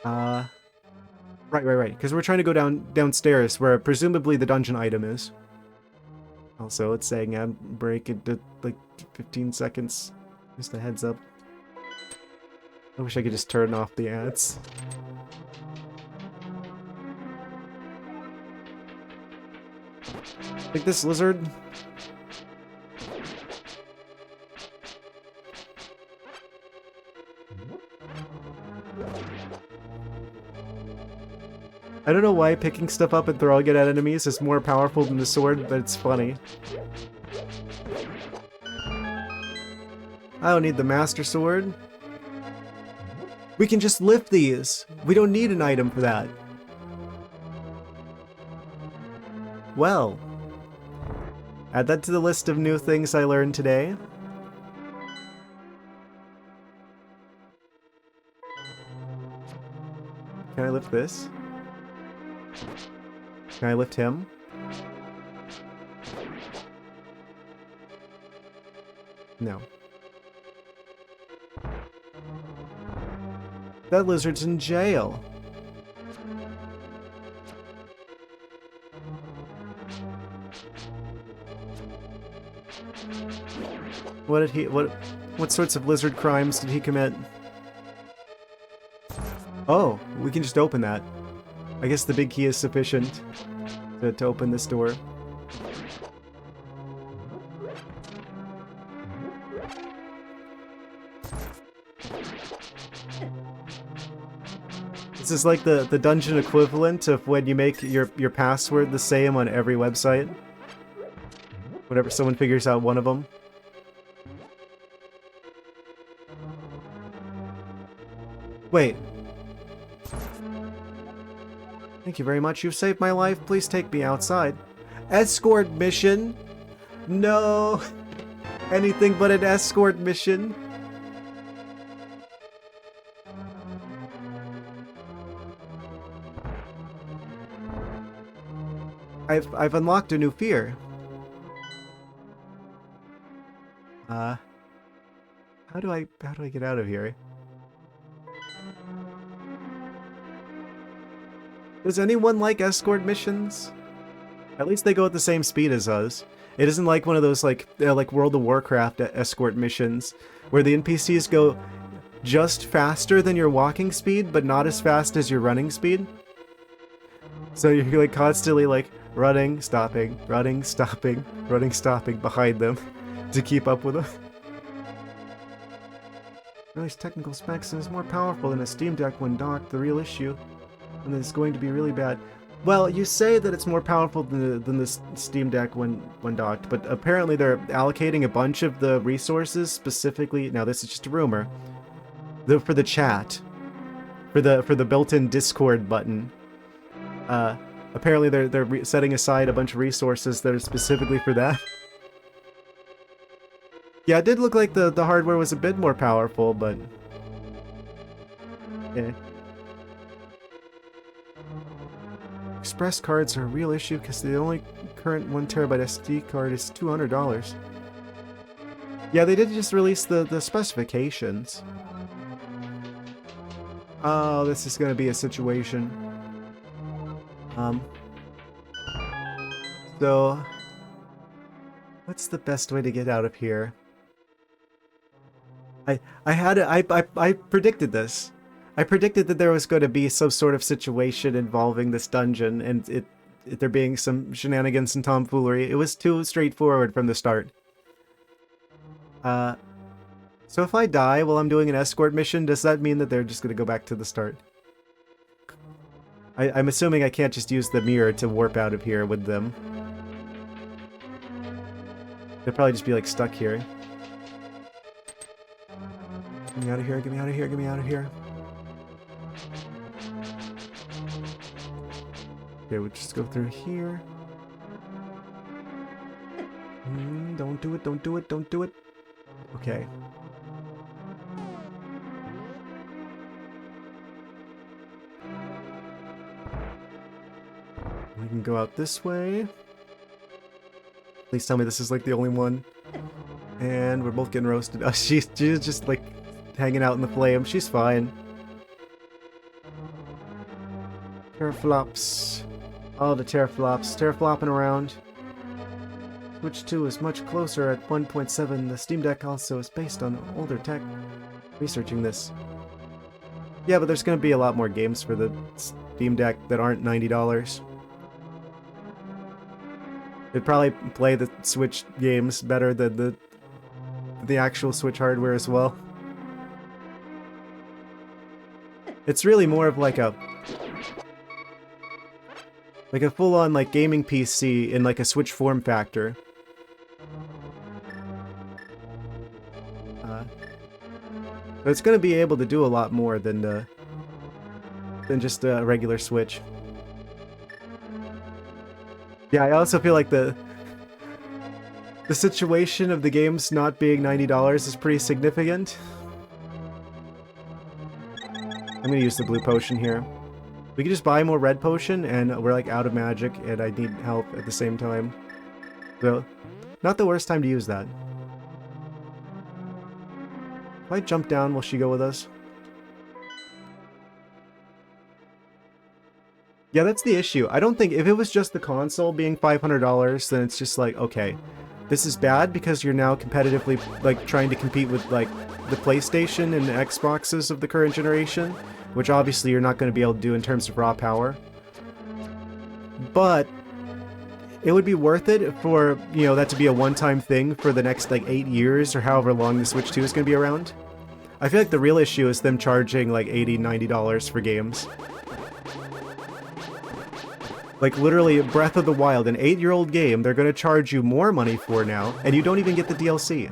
Right. Because we're trying to go downstairs where presumably the dungeon item is. Also, it's saying ad break into like 15 seconds. Just a heads up. I wish I could just turn off the ads. Like this lizard. I don't know why picking stuff up and throwing it at enemies is more powerful than the sword, but it's funny. I don't need the Master Sword. We can just lift these. We don't need an item for that. Well, add that to the list of new things I learned today. Can I lift this? Can I lift him? No. That lizard's in jail. What sorts of lizard crimes did he commit? Oh, we can just open that. I guess the big key is sufficient to open this door. This is like the dungeon equivalent of when you make your password the same on every website. Whenever someone figures out one of them. Wait. Thank you very much. You've saved my life. Please take me outside. Escort mission? No. Anything but an escort mission. I've unlocked a new fear. How do I get out of here? Does anyone like escort missions? At least they go at the same speed as us. It isn't like one of those like World of Warcraft escort missions where the NPCs go just faster than your walking speed, but not as fast as your running speed. So you're like constantly like running, stopping, running, stopping, running, stopping behind them to keep up with them. Release technical specs and is more powerful than a Steam Deck when docked. The real issue, and it's going to be really bad. Well, you say that it's more powerful than the Steam Deck when docked, but apparently they're allocating a bunch of the resources specifically. Now this is just a rumor. For the chat, for the built-in Discord button. Apparently they're setting aside a bunch of resources that are specifically for that. Yeah, it did look like the hardware was a bit more powerful, but yeah. Express cards are a real issue because the only current 1TB SD card is $200. Yeah, they did just release the specifications. Oh, this is gonna be a situation. So what's the best way to get out of here? I predicted this. I predicted that there was going to be some sort of situation involving this dungeon, and there being some shenanigans and tomfoolery. It was too straightforward from the start. So if I die while I'm doing an escort mission, does that mean that they're just going to go back to the start? I'm assuming I can't just use the mirror to warp out of here with them. They'll probably just be like stuck here. Get me out of here, get me out of here, get me out of here. Okay, we'll just go through here. Don't do it, don't do it, don't do it. Okay. We can go out this way. Please tell me this is like the only one. And we're both getting roasted. Oh, she's just like hanging out in the flame. She's fine. Teraflops. All the teraflops. Teraflopping around. Switch 2 is much closer at 1.7. The Steam Deck also is based on older tech. Researching this. Yeah, but there's going to be a lot more games for the Steam Deck that aren't $90. It'd probably play the Switch games better than the actual Switch hardware as well. It's really more of like a full-on like gaming PC in like a Switch form factor. But it's gonna be able to do a lot more than just a regular Switch. Yeah, I also feel like the situation of the games not being $90 is pretty significant. I'm gonna use the blue potion here. We could just buy more red potion, and we're like out of magic, and I need help at the same time. So, not the worst time to use that. If I jump down, will she go with us? Yeah, that's the issue. I don't think if it was just the console being $500, then it's just like, okay, this is bad because you're now competitively like trying to compete with like the PlayStation and the Xboxes of the current generation, which obviously you're not going to be able to do in terms of raw power. But it would be worth it for, you know, that to be a one-time thing for the next like 8 years or however long the Switch 2 is going to be around. I feel like the real issue is them charging like $80, $90 for games. Like, literally, Breath of the Wild, an 8-year-old game, they're gonna charge you more money for now, and you don't even get the DLC.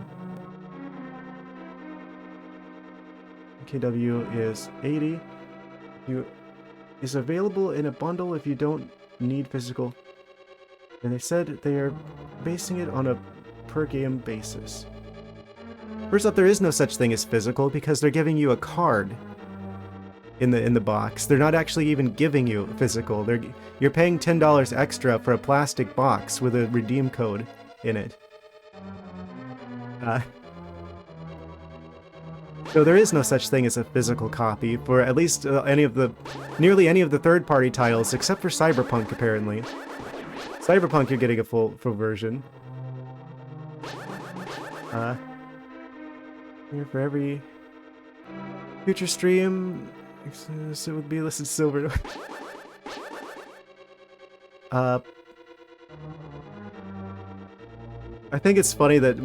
KW is 80. Is available in a bundle if you don't need physical. And they said they are basing it on a per-game basis. First up, there is no such thing as physical because they're giving you a card in the box. They're not actually even giving you physical. You're paying $10 extra for a plastic box with a redeem code in it. So there is no such thing as a physical copy for at least nearly any of the third-party titles, except for Cyberpunk, apparently. Cyberpunk, you're getting a full version. Here for every future stream. It would be listed silver. I think it's funny that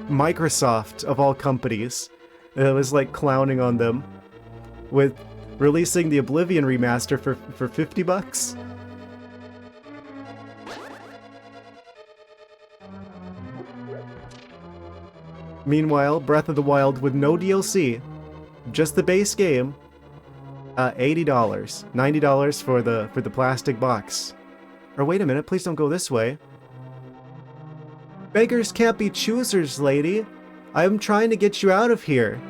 Microsoft, of all companies, was like clowning on them with releasing the Oblivion remaster for $50. Meanwhile, Breath of the Wild with no DLC, just the base game. $80, $90 for the plastic box. Or wait a minute, please don't go this way. Beggars can't be choosers, lady. I'm trying to get you out of here.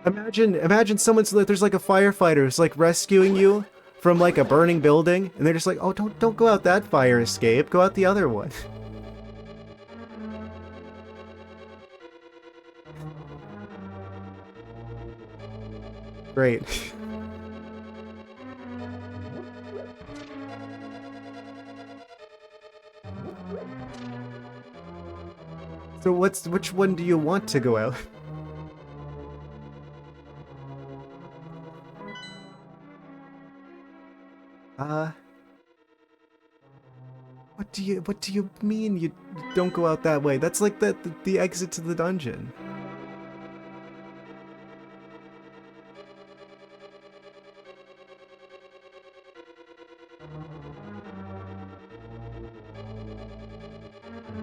Imagine there's like a firefighter who's like rescuing you from like a burning building, and they're just like, oh, don't go out that fire escape, go out the other one. Great. So which one do you want to go out? What do you mean you don't go out that way? That's like the exit to the dungeon.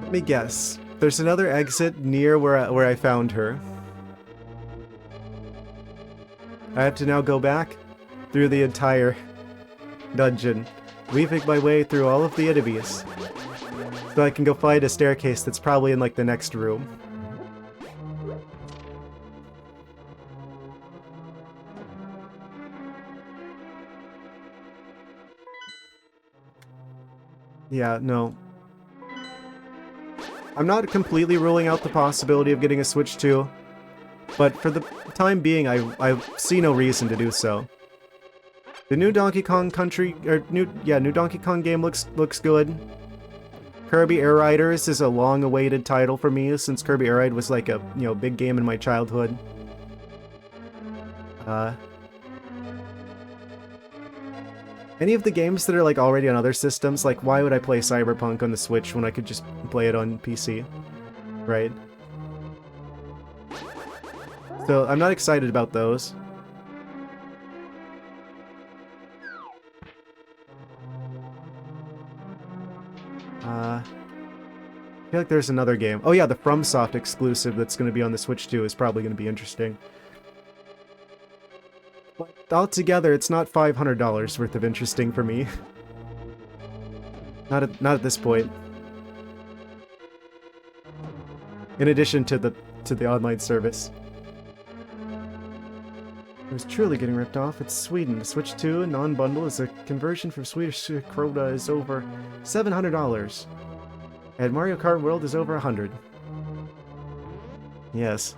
Let me guess. There's another exit near where I found her. I have to now go back through the entire dungeon, weaving my way through all of the enemies, so I can go find a staircase that's probably in like the next room. Yeah, no. I'm not completely ruling out the possibility of getting a Switch 2, but for the time being, I see no reason to do so. The new Donkey Kong new Donkey Kong game looks good. Kirby Air Riders is a long-awaited title for me, since Kirby Air Ride was like a big game in my childhood. Any of the games that are like already on other systems, like why would I play Cyberpunk on the Switch when I could just play it on PC, right? So I'm not excited about those. I feel like there's another game. Oh yeah, the FromSoft exclusive that's going to be on the Switch 2 is probably going to be interesting. But altogether, it's not $500 worth of interesting for me. Not at this point. In addition to the online service. It was truly getting ripped off. It's Sweden. The Switch 2 non-bundle is a conversion from Swedish krona is over $700. And Mario Kart World is over 100. Yes.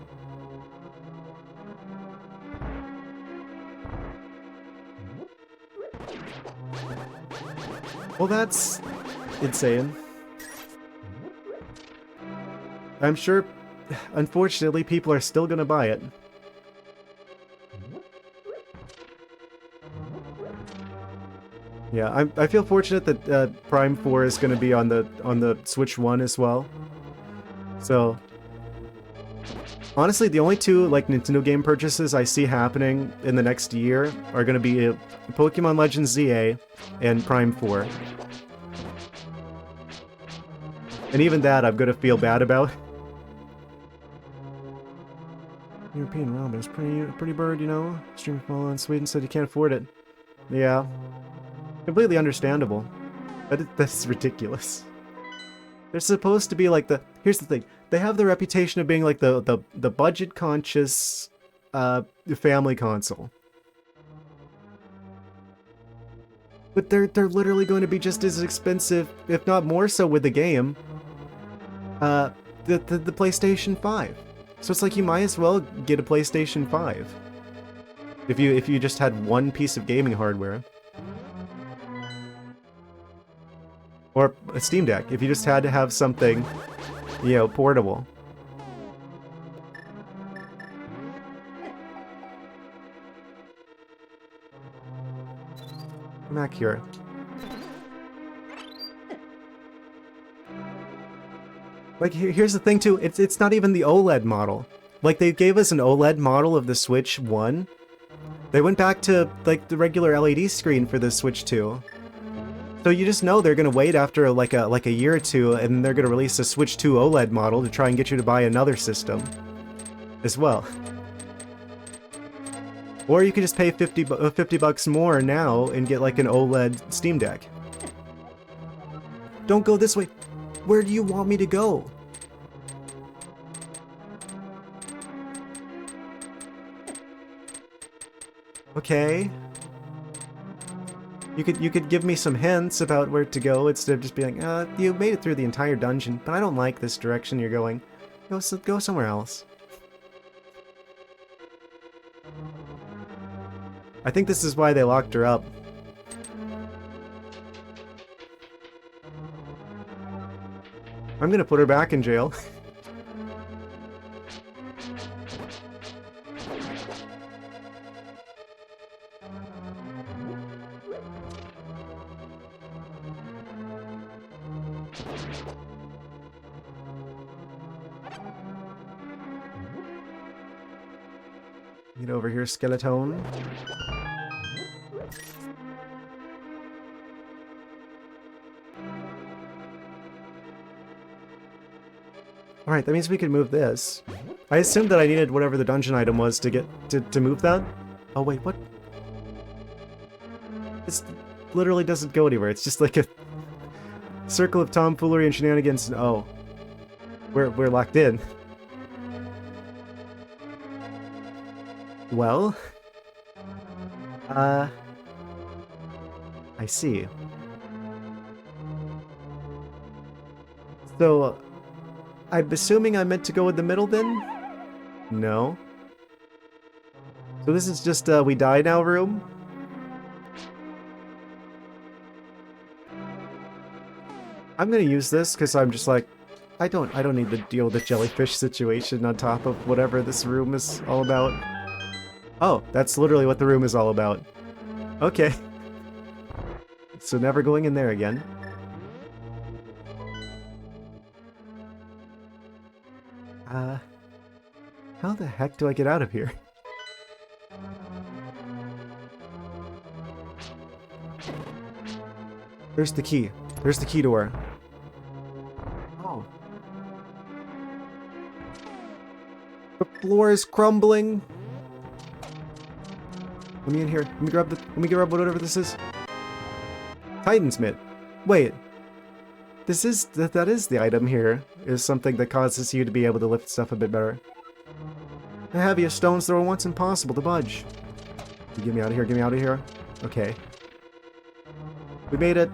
Well, that's insane. I'm sure, unfortunately, people are still gonna buy it. Yeah, I feel fortunate that Prime 4 is gonna be on the Switch 1 as well. So, honestly, the only two like Nintendo game purchases I see happening in the next year are gonna be Pokemon Legends ZA and Prime 4. And even that I'm gonna feel bad about. European Robin is pretty bird, you know? Stream follow in Sweden said you can't afford it. Yeah. Completely understandable. That's ridiculous. They're supposed to be like the... Here's the thing. They have the reputation of being like the budget-conscious family console. But they're literally going to be just as expensive, if not more so with the game. The PlayStation 5. So it's like you might as well get a PlayStation 5. If you just had one piece of gaming hardware. Or a Steam Deck, if you just had to have something, you know, portable. Come back here. Like, here's the thing too, it's not even the OLED model. Like, they gave us an OLED model of the Switch 1. They went back to, like, the regular LED screen for the Switch 2. So you just know they're gonna wait after like a year or two, and they're gonna release a Switch 2 OLED model to try and get you to buy another system, as well. Or you could just pay 50 bucks more now and get like an OLED Steam Deck. Don't go this way. Where do you want me to go? Okay. You could give me some hints about where to go instead of just being like, you made it through the entire dungeon, but I don't like this direction you're going. Go somewhere else. I think this is why they locked her up. I'm gonna put her back in jail. Get over here, skeleton. Alright, that means we can move this. I assumed that I needed whatever the dungeon item was to get to move that. Oh wait, what? This literally doesn't go anywhere. It's just like a circle of tomfoolery and shenanigans. Oh. We're locked in. Well, I see. So, I'm assuming I meant to go in the middle then? No. So this is just we die now room? I'm gonna use this because I'm just like, I don't need to deal with the jellyfish situation on top of whatever this room is all about. Oh, that's literally what the room is all about. Okay. So never going in there again. How the heck do I get out of here? There's the key. There's the key door. Oh. The floor is crumbling. Let me in here. Let me grab whatever this is. Titan's Mitt. Wait. This is that is the item here. Is something that causes you to be able to lift stuff a bit better. The heaviest stones that were once impossible to budge. Get me out of here, get me out of here. Okay. We made it.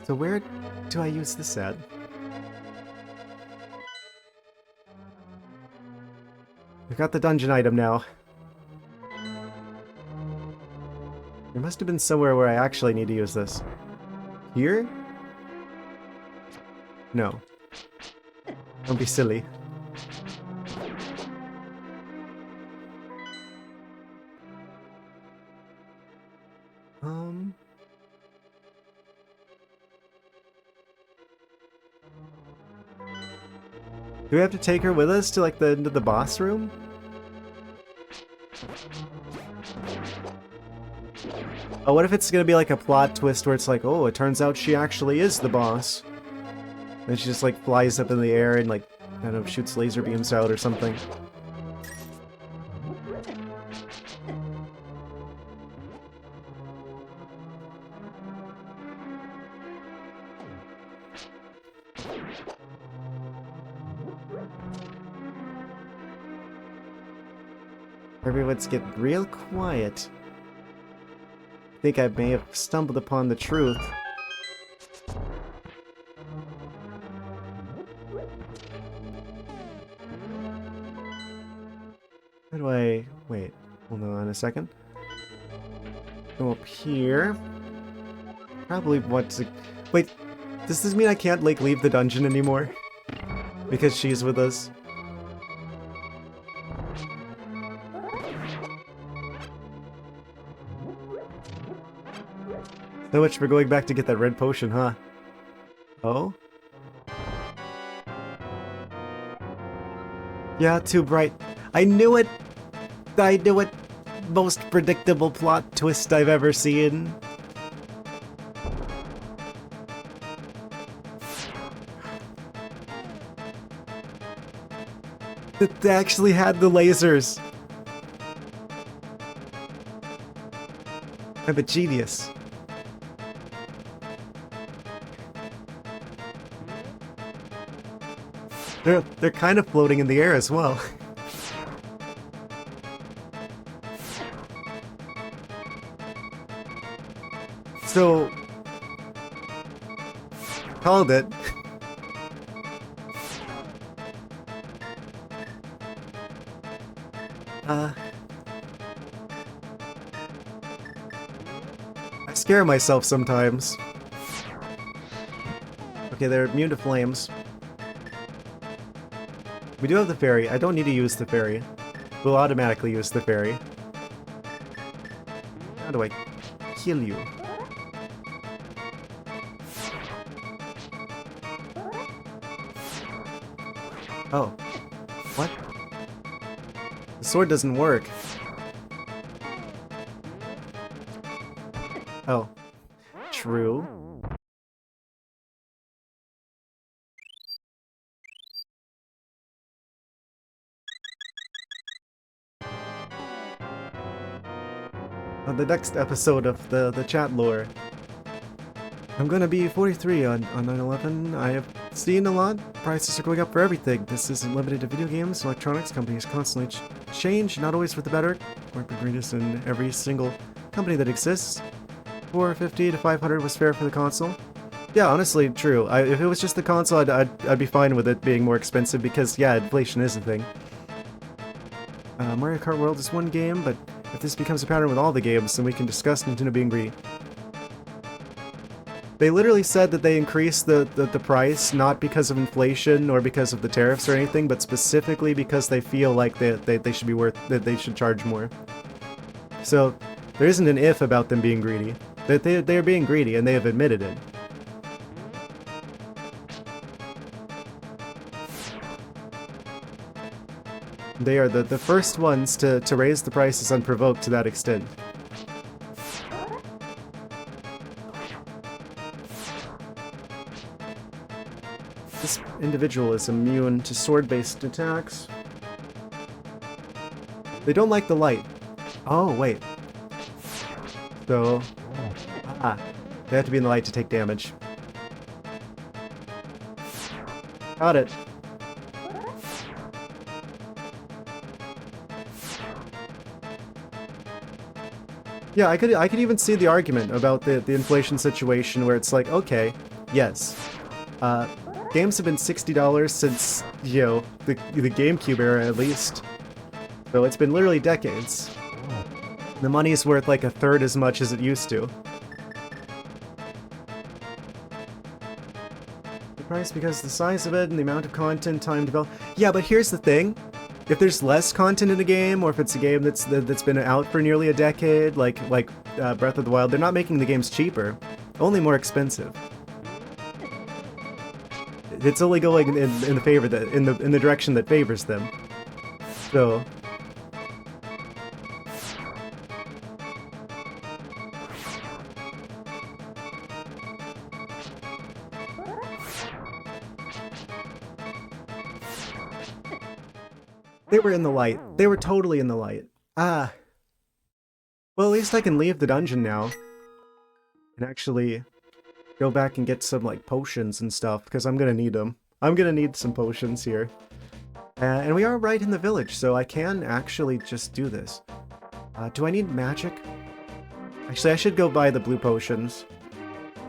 So where do I use this at? We got the dungeon item now. There must have been somewhere where I actually need to use this. Here? No. Don't be silly. Do we have to take her with us to like the end of the boss room? Oh, what if it's gonna be like a plot twist where it's like, oh, it turns out she actually is the boss. And she just like flies up in the air and like, I don't know, shoots laser beams out or something. Everyone's getting real quiet. I think I may have stumbled upon the truth. How do I... wait, hold on a second. Go up here. Probably want to... wait, does this mean I can't, like, leave the dungeon anymore? Because she's with us? So much for going back to get that red potion, huh? Oh? Yeah, too bright. I knew it! I knew it! Most predictable plot twist I've ever seen. They actually had the lasers. I'm a genius. They're kind of floating in the air as well. So... called it. I scare myself sometimes. Okay, they're immune to flames. We do have the fairy. I don't need to use the fairy. We'll automatically use the fairy. How do I kill you? Oh. What? The sword doesn't work. Oh. True. On the next episode of the chat lore, I'm gonna be 43 on 9/11. I have seen a lot. Prices are going up for everything. This isn't limited to video games. Electronics companies constantly change, not always for the better. Corporate greediness in every single company that exists. 450 to 500 was fair for the console. Yeah, honestly, true. If it was just the console, I'd be fine with it being more expensive because, yeah, inflation is a thing. Mario Kart World is one game, but if this becomes a pattern with all the games, then we can discuss Nintendo being greedy. They literally said that they increased the price not because of inflation or because of the tariffs or anything, but specifically because they feel like they should be that they should charge more. So there isn't an if about them being greedy. They are being greedy, and they have admitted it. They are the first ones to raise the prices unprovoked to that extent. This individual is immune to sword-based attacks. They don't like the light. Oh, wait. So... they have to be in the light to take damage. Got it. Yeah, I could even see the argument about the inflation situation where it's like, okay, yes, games have been $60 since, you know, the GameCube era at least. So it's been literally decades. The money is worth like a third as much as it used to. The price because the size of it and the amount of content, time developed. Yeah, but here's the thing. If there's less content in a game, or if it's a game that's been out for nearly a decade, like Breath of the Wild, they're not making the games cheaper, only more expensive. It's only going in the favor that in the direction that favors them. So. They were in the light. They were totally in the light. Ah. Well, at least I can leave the dungeon now. And actually go back and get some, like, potions and stuff, because I'm gonna need them. I'm gonna need some potions here. And we are right in the village, so I can actually just do this. Do I need magic? Actually, I should go buy the blue potions.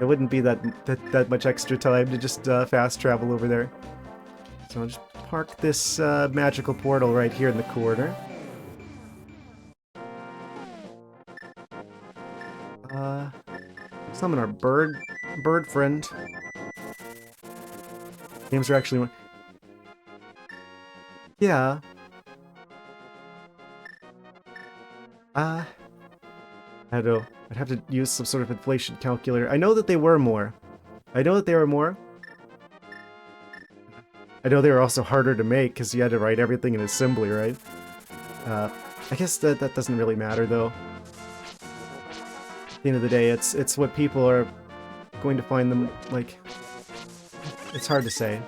It wouldn't be that much extra time to just fast travel over there. So I'll just park this magical portal right here in the corner. Summon our bird friend. Games are actually... Yeah. I don't know. I'd have to use some sort of inflation calculator. I know that they were more. I know they were also harder to make because you had to write everything in assembly, right? I guess that doesn't really matter though. At the end of the day, it's what people are going to find them like. It's hard to say.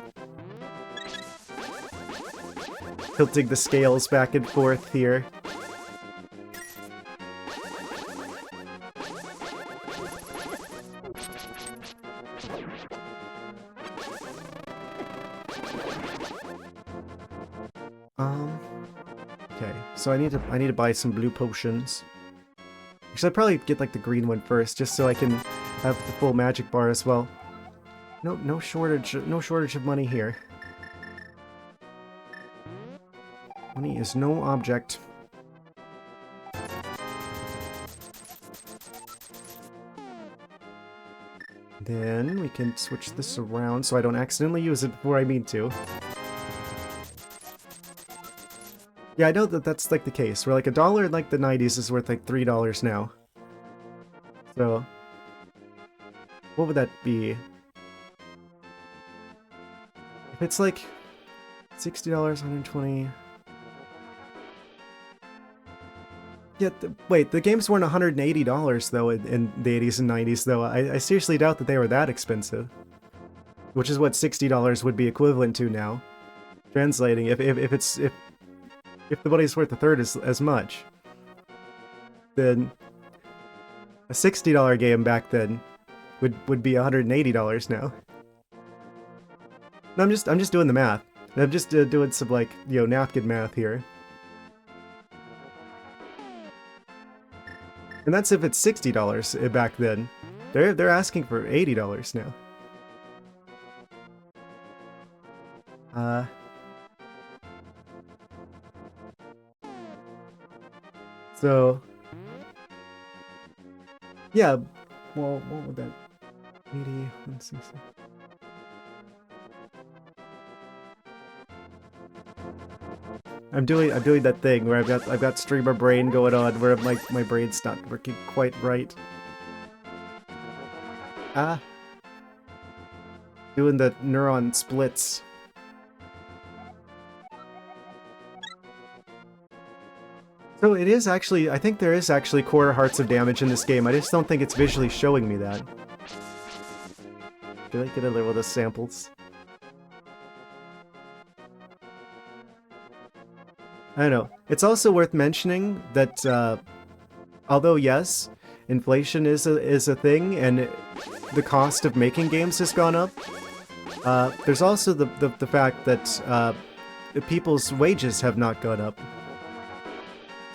Tilting the scales back and forth here. Okay, so I need to buy some blue potions. Actually, I'd probably get like the green one first, just so I can have the full magic bar as well. No shortage of money here. Money is no object. Then we can switch this around so I don't accidentally use it before I mean to. Yeah, I know that that's like the case, where like $1 in like the 90s is worth like $3 now. So, what would that be? If it's like $60, 120... Yeah, wait, the games weren't $180 though in the 80s and 90s though. I seriously doubt that they were that expensive. Which is what $60 would be equivalent to now. Translating, if the money's worth a third as much, then a $60 game back then would be $180 now. No, I'm just doing the math. I'm just doing some like, you know, napkin math here. And that's if it's $60 back then. They're asking for $80 now. So yeah, well, what would that 80 160? I'm doing that thing where I've got streamer brain going on where my brain's not working quite right. Doing the neuron splits. So it is actually, I think there is actually quarter hearts of damage in this game. I just don't think it's visually showing me that. Did I get a little of the samples? I don't know. It's also worth mentioning that, although yes, inflation is a thing, and the cost of making games has gone up, there's also the fact that people's wages have not gone up.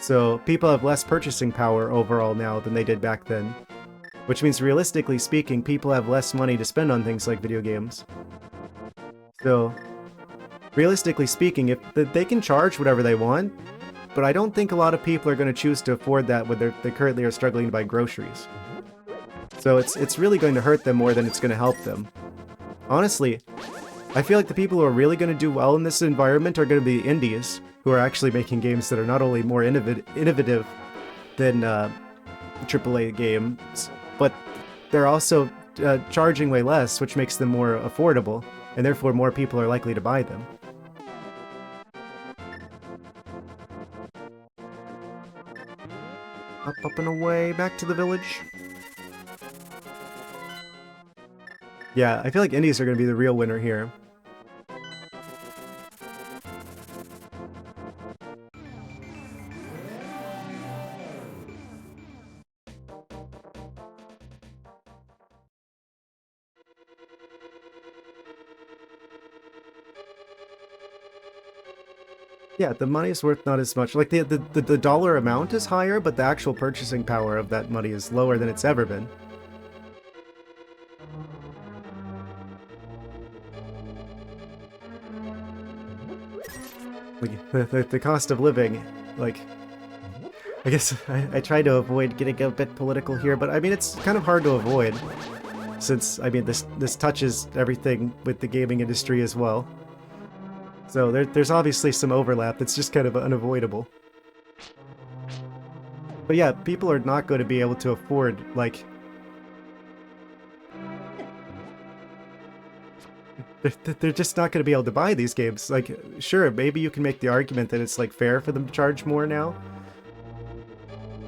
So people have less purchasing power overall now than they did back then. Which means realistically speaking, people have less money to spend on things like video games. So, realistically speaking, if they can charge whatever they want, but I don't think a lot of people are going to choose to afford that when they currently are struggling to buy groceries. So it's really going to hurt them more than it's going to help them. Honestly, I feel like the people who are really going to do well in this environment are going to be indies, who are actually making games that are not only more innovative than AAA games, but they're also charging way less, which makes them more affordable, and therefore more people are likely to buy them. Up and away, back to the village. Yeah, I feel like indies are going to be the real winner here. Yeah, the money's worth not as much. Like, the dollar amount is higher, but the actual purchasing power of that money is lower than it's ever been. Like, the cost of living, like... I guess I try to avoid getting a bit political here, but I mean, it's kind of hard to avoid. Since, I mean, this touches everything with the gaming industry as well. So there's obviously some overlap that's just kind of unavoidable. But yeah, people are not going to be able to afford, like... They're just not going to be able to buy these games. Like, sure, maybe you can make the argument that it's, like, fair for them to charge more now.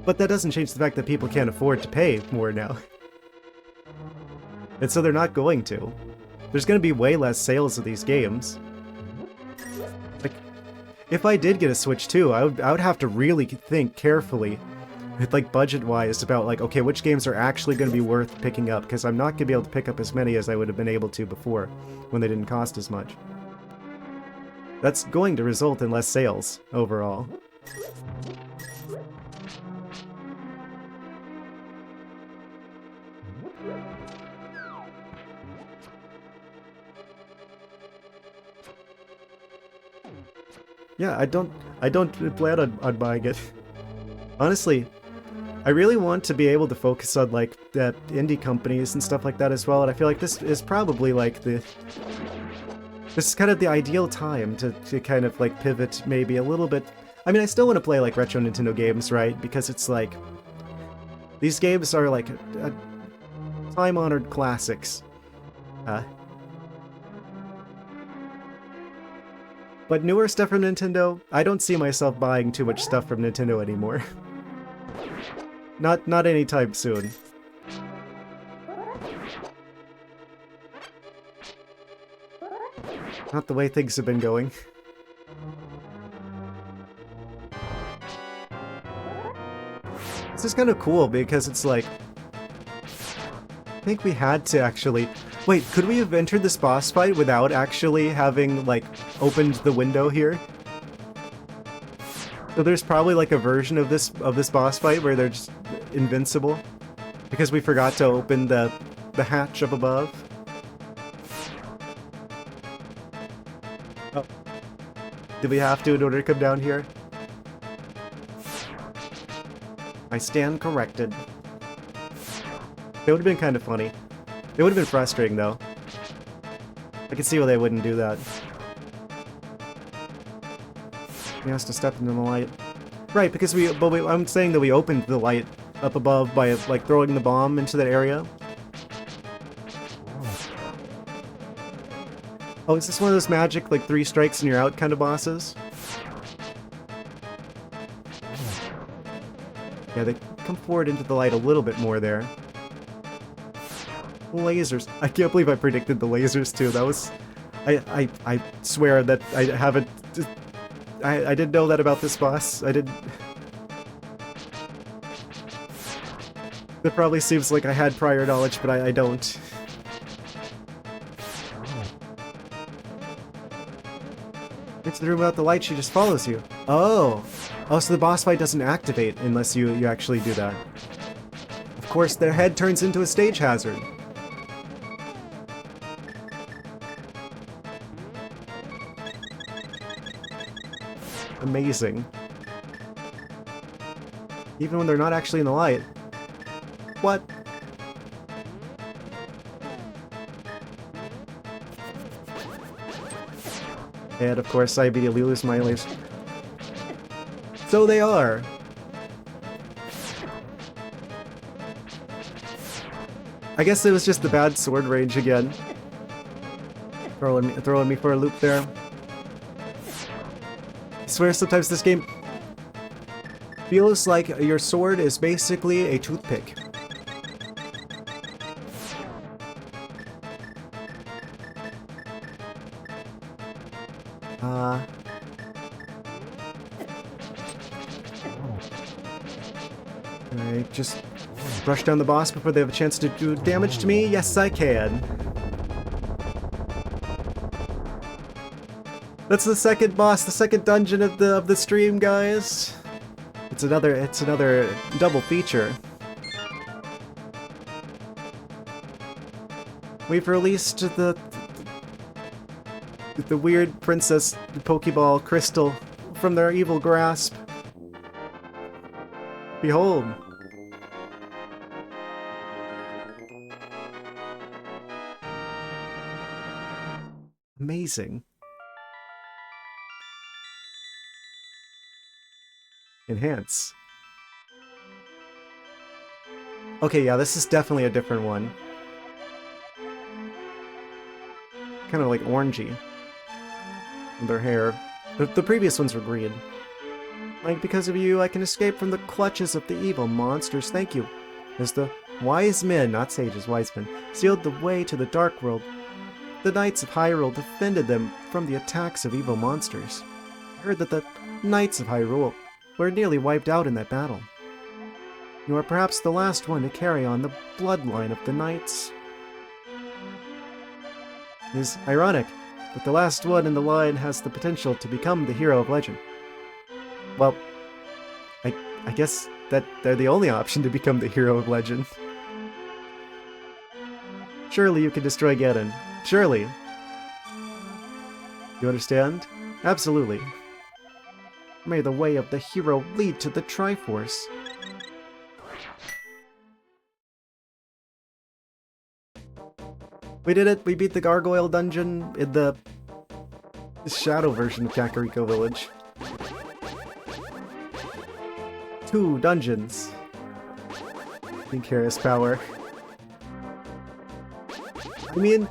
But that doesn't change the fact that people can't afford to pay more now. And so they're not going to. There's going to be way less sales of these games. Like, if I did get a Switch 2, I would have to really think carefully, like budget-wise, about like, okay, which games are actually going to be worth picking up, because I'm not going to be able to pick up as many as I would have been able to before, when they didn't cost as much. That's going to result in less sales, overall. Yeah, I don't plan on buying it. Honestly, I really want to be able to focus on, like, the indie companies and stuff like that as well, and I feel like this is probably, like, this is kind of the ideal time to kind of, like, pivot maybe a little bit. I mean, I still want to play, like, retro Nintendo games, right? Because it's, like, these games are, like, time-honored classics. But newer stuff from Nintendo, I don't see myself buying too much stuff from Nintendo anymore. Not anytime soon. Not the way things have been going. This is kind of cool because it's like... I think we had to actually... Wait, could we have entered this boss fight without actually having, like, opened the window here? So there's probably, like, a version of this boss fight where they're just invincible. Because we forgot to open the hatch up above. Oh. Did we have to in order to come down here? I stand corrected. It would have been kind of funny. It would have been frustrating, though. I can see why they wouldn't do that. He has to step into the light. Right, because I'm saying that we opened the light up above by, like, throwing the bomb into that area. Oh, is this one of those magic, like, 3 strikes and you're out kind of bosses? Yeah, they come forward into the light a little bit more there. Lasers. I can't believe I predicted the lasers too. That was... I swear that I haven't... I didn't know that about this boss. I didn't... That probably seems like I had prior knowledge, but I don't. Into the room without the light, she just follows you. Oh. Oh, so the boss fight doesn't activate unless you actually do that. Of course, their head turns into a stage hazard. Amazing. Even when they're not actually in the light. What? And of course, I immediately lose my laser. So they are. I guess it was just the bad sword range again. Throwing me for a loop there. I swear sometimes this game feels like your sword is basically a toothpick. Can I just brush down the boss before they have a chance to do damage to me? Yes, I can. That's the second boss, the second dungeon of the stream, guys. It's another double feature. We've released the weird princess Pokeball crystal from their evil grasp. Behold. Amazing. Enhance. Okay, yeah, this is definitely a different one. Kind of like orangey. Their hair. The previous ones were green. Like, because of you, I can escape from the clutches of the evil monsters. Thank you. As the wise men, not sages, wise men, sealed the way to the dark world, the knights of Hyrule defended them from the attacks of evil monsters. I heard that the knights of Hyrule were nearly wiped out in that battle. You are perhaps the last one to carry on the bloodline of the knights. It is ironic that the last one in the line has the potential to become the hero of legend. Well, I guess that they're the only option to become the hero of legend. Surely you can destroy Ganon. Surely. You understand? Absolutely. May the way of the hero lead to the Triforce. We did it! We beat the Gargoyle dungeon in the shadow version of Kakariko Village. 2 dungeons. Think Harris power. I mean,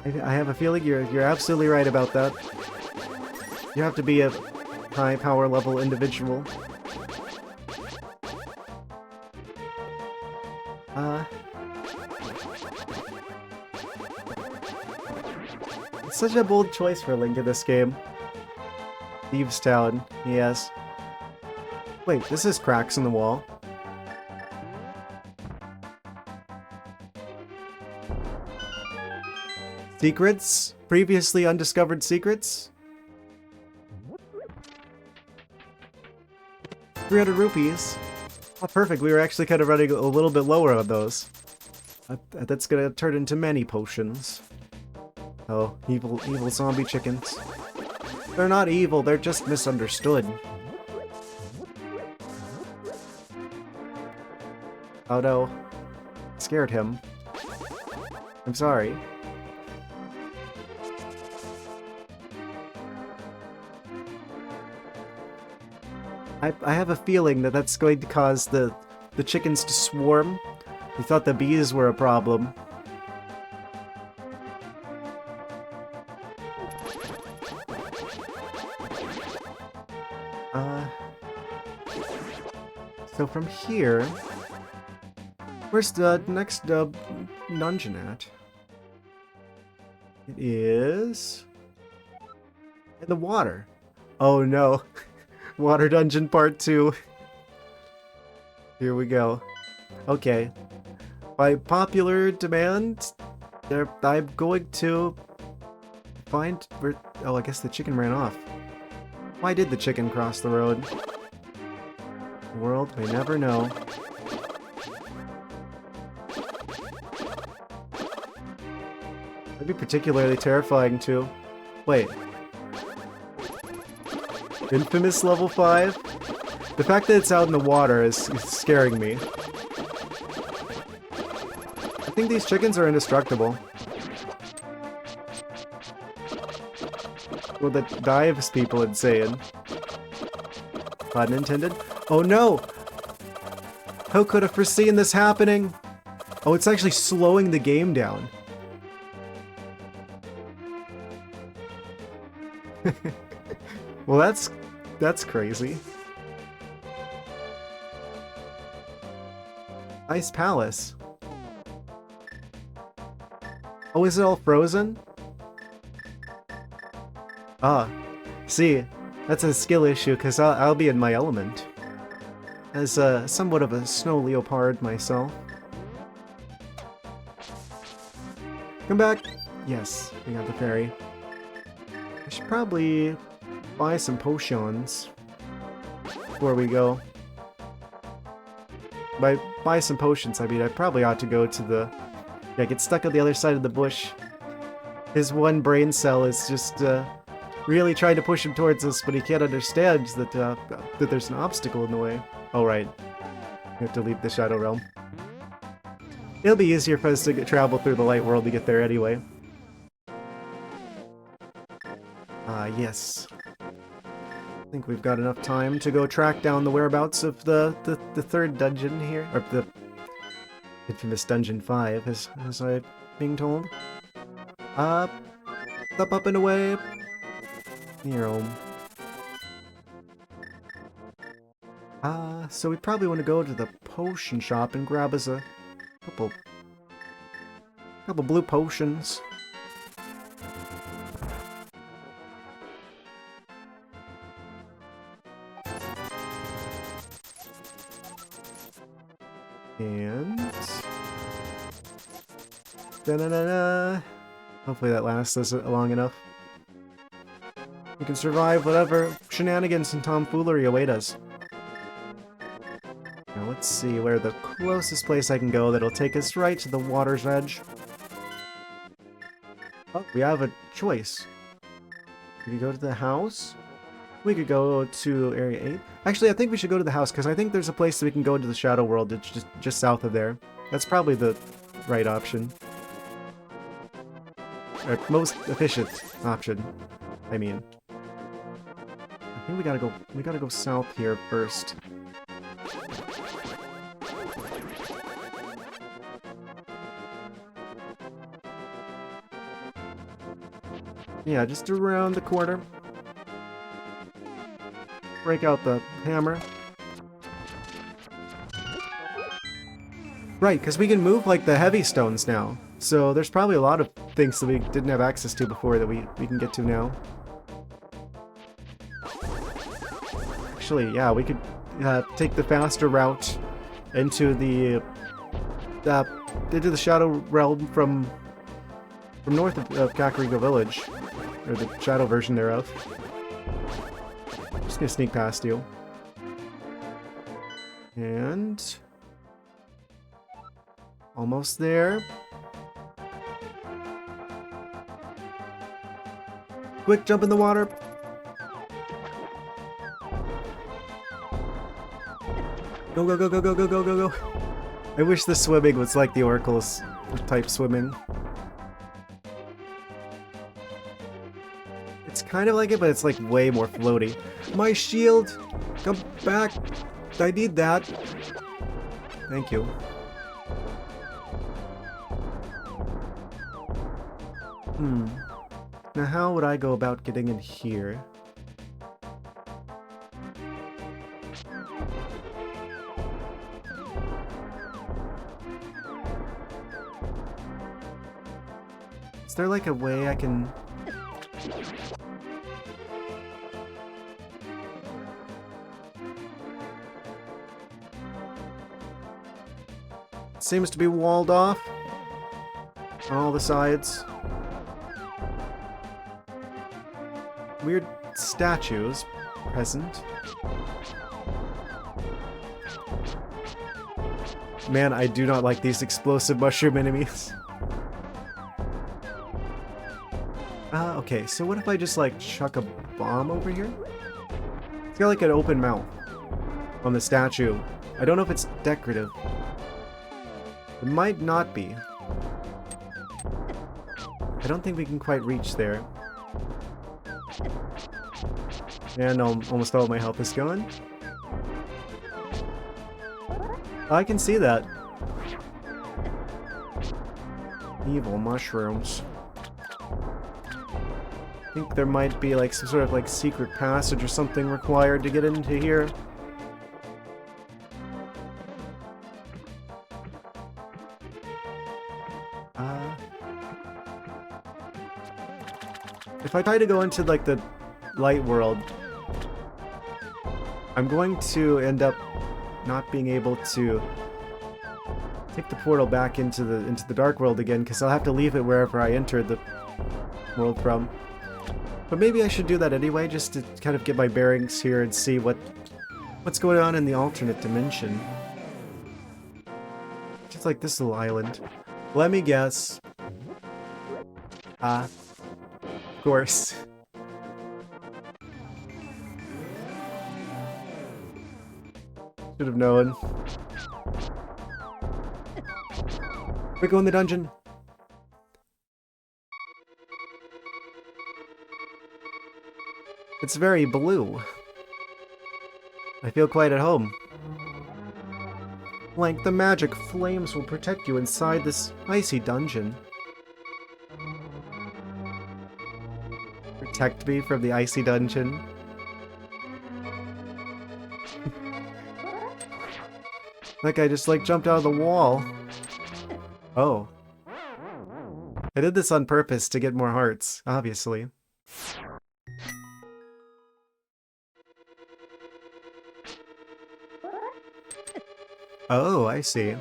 I have a feeling you're absolutely right about that. You have to be a high power level individual. It's such a bold choice for Link in this game. Thieves Town, yes. Wait, this is cracks in the wall. Secrets? Previously undiscovered secrets? 300 rupees. Oh, perfect. We were actually kind of running a little bit lower on those. That's gonna turn into many potions. Oh, evil zombie chickens. They're not evil, they're just misunderstood. Oh no. Scared him. I'm sorry. I have a feeling that that's going to cause the chickens to swarm. We thought the bees were a problem. So from here, where's the next dungeon at? It is in the water. Oh no. Water Dungeon Part 2. Here we go. Okay. By popular demand, I'm going to find where... Oh, I guess the chicken ran off. Why did the chicken cross the road? The world may never know. That'd be particularly terrifying, too. Wait. Infamous level 5? The fact that it's out in the water is scaring me. I think these chickens are indestructible. Well, that dives people insane. Pun intended. Oh no! Who could have foreseen this happening? Oh, it's actually slowing the game down. Well, that's crazy. Ice Palace. Oh, is it all frozen? Ah, see, that's a skill issue because I'll be in my element. As somewhat of a snow leopard myself. Come back! Yes, we got the ferry. I should probably buy some potions before we go. By buy some potions, I mean I probably ought to go to the... Yeah, get stuck on the other side of the bush. His one brain cell is just really trying to push him towards us, but he can't understand that that there's an obstacle in the way. Oh right, we have to leave the Shadow Realm. It'll be easier for us to travel through the light world to get there anyway. Yes. I think we've got enough time to go track down the whereabouts of the third dungeon here, or the infamous Dungeon 5, as I'm being told. Up and away. Near home. So we probably want to go to the potion shop and grab us a couple blue potions. And... da-da-da-da. Hopefully that lasts us long enough. We can survive whatever shenanigans and tomfoolery await us. Now let's see where the closest place I can go that'll take us right to the water's edge. Oh, we have a choice. We could go to the house. We could go to Area 8. Actually, I think we should go to the house, because I think there's a place that we can go into the Shadow World that's just south of there. That's probably the right option. Or most efficient option, I mean. I think we gotta go south here first. Yeah, just around the corner. Break out the hammer. Right, because we can move like the heavy stones now. So there's probably a lot of things that we didn't have access to before that we can get to now. Actually, yeah, we could take the faster route into the Shadow Realm from north of Kakariko Village, or the Shadow version thereof. Just gonna sneak past you. And... almost there. Quick, jump in the water! Go, go, go, go, go, go, go, go, go! I wish the swimming was like the Oracle's type swimming. It's kind of like it, but it's like way more floaty. My shield! Come back! I need that! Thank you. Now how would I go about getting in here? Is there like a way I can... It seems to be walled off on all the sides. weird statues present. Man, I do not like these explosive mushroom enemies. Okay, so what if I just like chuck a bomb over here? It's got like an open mouth on the statue. I don't know if it's decorative. It might not be. I don't think we can quite reach there. And almost all of my health is gone. I can see that. Evil mushrooms. I think there might be like some sort of like secret passage or something required to get into here. If I try to go into like the light world, I'm going to end up not being able to take the portal back into the dark world again, because I'll have to leave it wherever I entered the world from. But maybe I should do that anyway, just to kind of get my bearings here and see what's going on in the alternate dimension. Just like this little island. Let me guess. Of course. Should have known. We go in the dungeon. It's very blue. I feel quite at home. Like the magic flames will protect you inside this icy dungeon. Protect me from the icy dungeon. That guy just like jumped out of the wall. Oh. I did this on purpose to get more hearts, obviously. Oh, I see.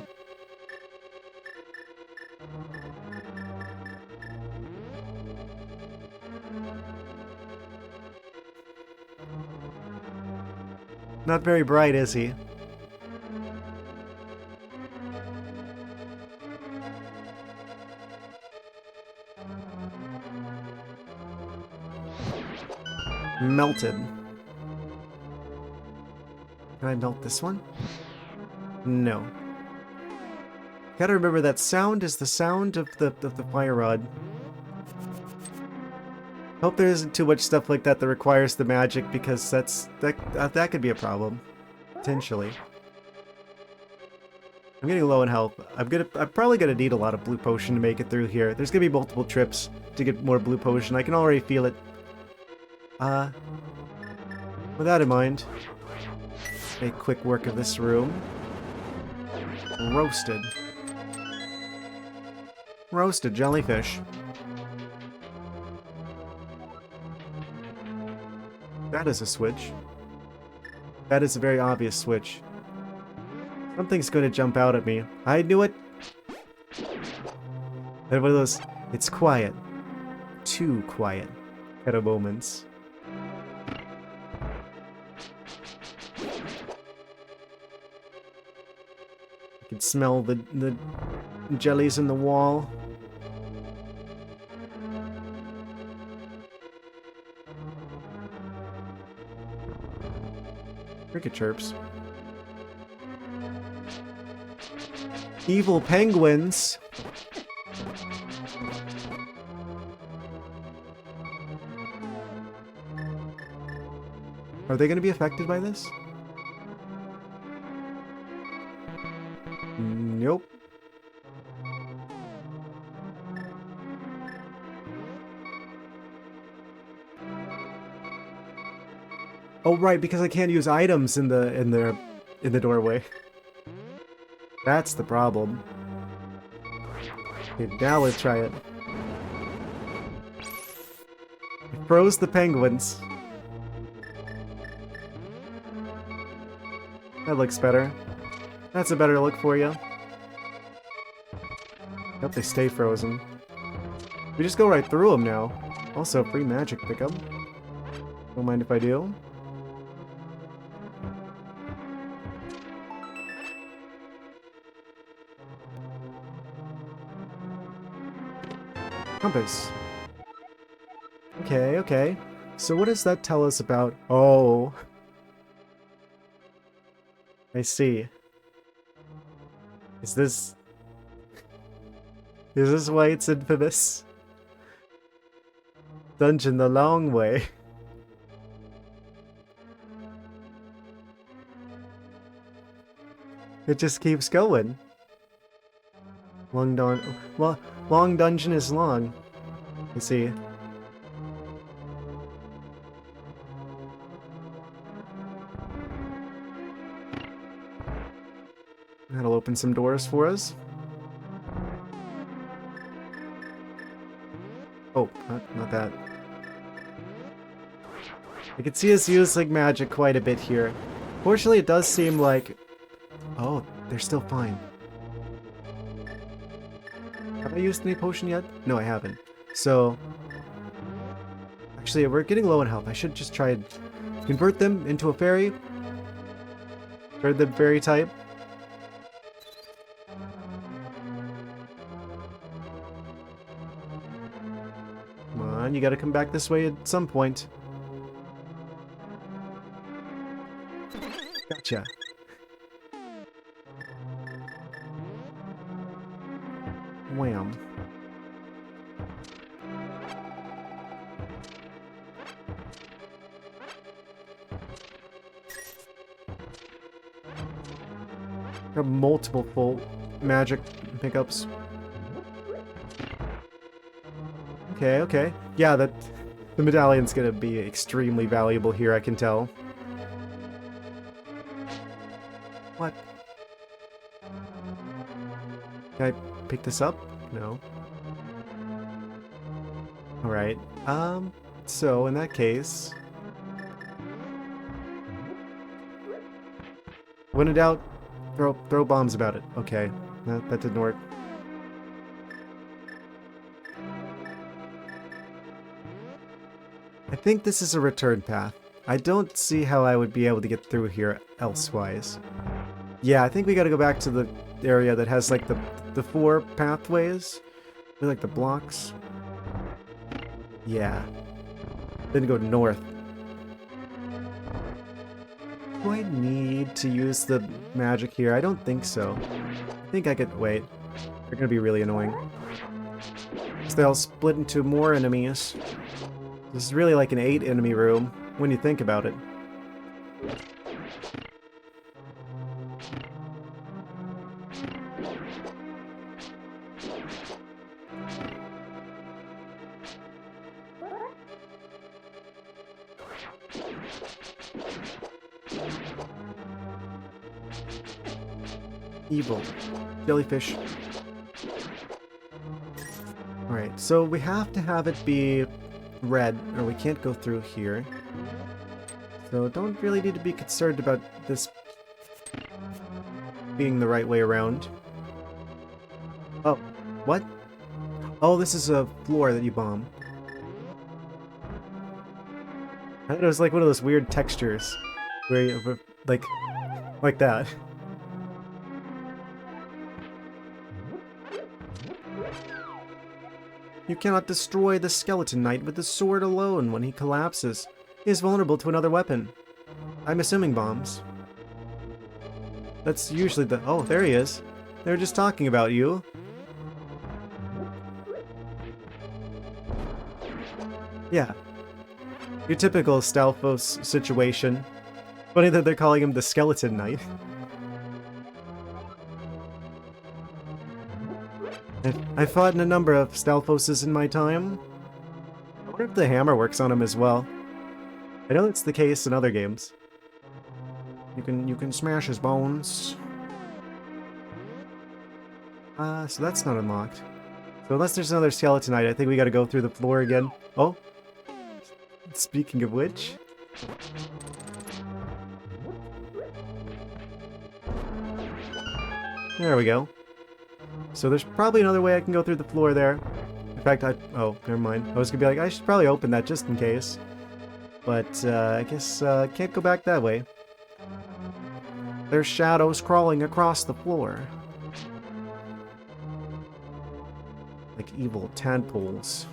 Not very bright, is he? Melted. Can I melt this one? No. Gotta remember that sound is the sound of the fire rod. Hope there isn't too much stuff like that that requires the magic, because that could be a problem. Potentially. I'm getting low in health. I'm probably gonna need a lot of blue potion to make it through here. There's gonna be multiple trips to get more blue potion. I can already feel it. With that in mind, make quick work of this room. Roasted. Roasted jellyfish. That is a switch. That is a very obvious switch. Something's going to jump out at me. I knew it! And one of those, it's quiet. Too quiet kind of moments. I can smell the jellies in the wall. Cricket chirps. Evil penguins. Are they going to be affected by this? Nope. Oh right, because I can't use items in the doorway. That's the problem. Okay, now let's try it. It froze the penguins. That looks better. That's a better look for you. Hope they stay frozen. We just go right through them now. Also, free magic pickup. Don't mind if I do. Compass. Okay, okay. So what does that tell us about... Oh. I see. Is this... Is this why it's infamous? Dungeon the long way. It just keeps going. Long dungeon is long. You see. That'll open some doors for us. Oh, not that. I can see us use like magic quite a bit here. Fortunately, it does seem like... Oh, they're still fine. Have I used any potion yet? No, I haven't. So... Actually, we're getting low in health. I should just try and convert them into a fairy. Turn them fairy type. Come on, you gotta come back this way at some point. Gotcha. Wham. Got multiple full magic pickups. Okay, okay. Yeah, the medallion's gonna be extremely valuable here, I can tell. What? Can I pick this up? No. Alright. So in that case... When in doubt, throw bombs about it. Okay. That didn't work. I think this is a return path. I don't see how I would be able to get through here elsewise. Yeah, I think we gotta go back to the area that has like the 4 pathways. They're like the blocks. Yeah. Then go north. Do I need to use the magic here? I don't think so. I think I could... Wait. They're gonna be really annoying. So they'll split into more enemies. This is really like an 8 enemy room, when you think about it. Evil. Jellyfish. Alright, so we have to have it be red, or we can't go through here. So don't really need to be concerned about this being the right way around. Oh, what? Oh, this is a floor that you bomb. I thought it was like one of those weird textures. Where you, like that. You cannot destroy the Skeleton Knight with the sword alone when he collapses. He is vulnerable to another weapon. I'm assuming bombs. That's usually the... Oh, there he is. They were just talking about you. Yeah. Your typical Stalfos situation. Funny that they're calling him the Skeleton Knight. I've fought in a number of Stalfoses in my time. I wonder if the hammer works on him as well. I know it's the case in other games. You can smash his bones. So that's not unlocked. So unless there's another Skeleton Knight, I think we gotta go through the floor again. Oh! Speaking of which... There we go. So there's probably another way I can go through the floor there. In fact, oh, never mind. I was gonna be like, I should probably open that just in case. But I guess can't go back that way. There's shadows crawling across the floor. Like evil tadpoles.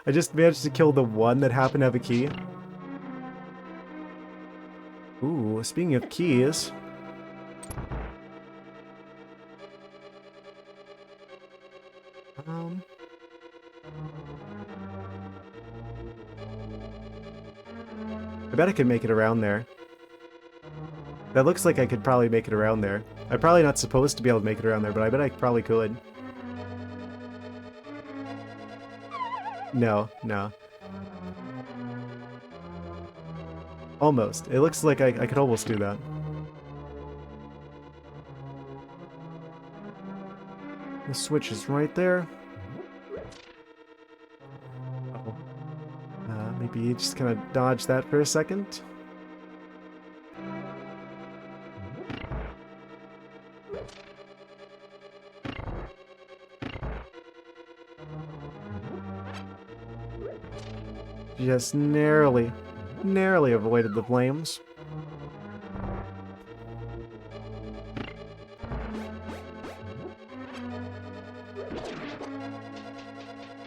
I just managed to kill the one that happened to have a key. Ooh, speaking of keys. I bet I could make it around there. That looks like I could probably make it around there. I'm probably not supposed to be able to make it around there, but I bet I probably could. No, no. Almost. It looks like I could almost do that. The switch is right there. Uh-oh. Maybe just kind of dodge that for a second. Just narrowly avoided the flames.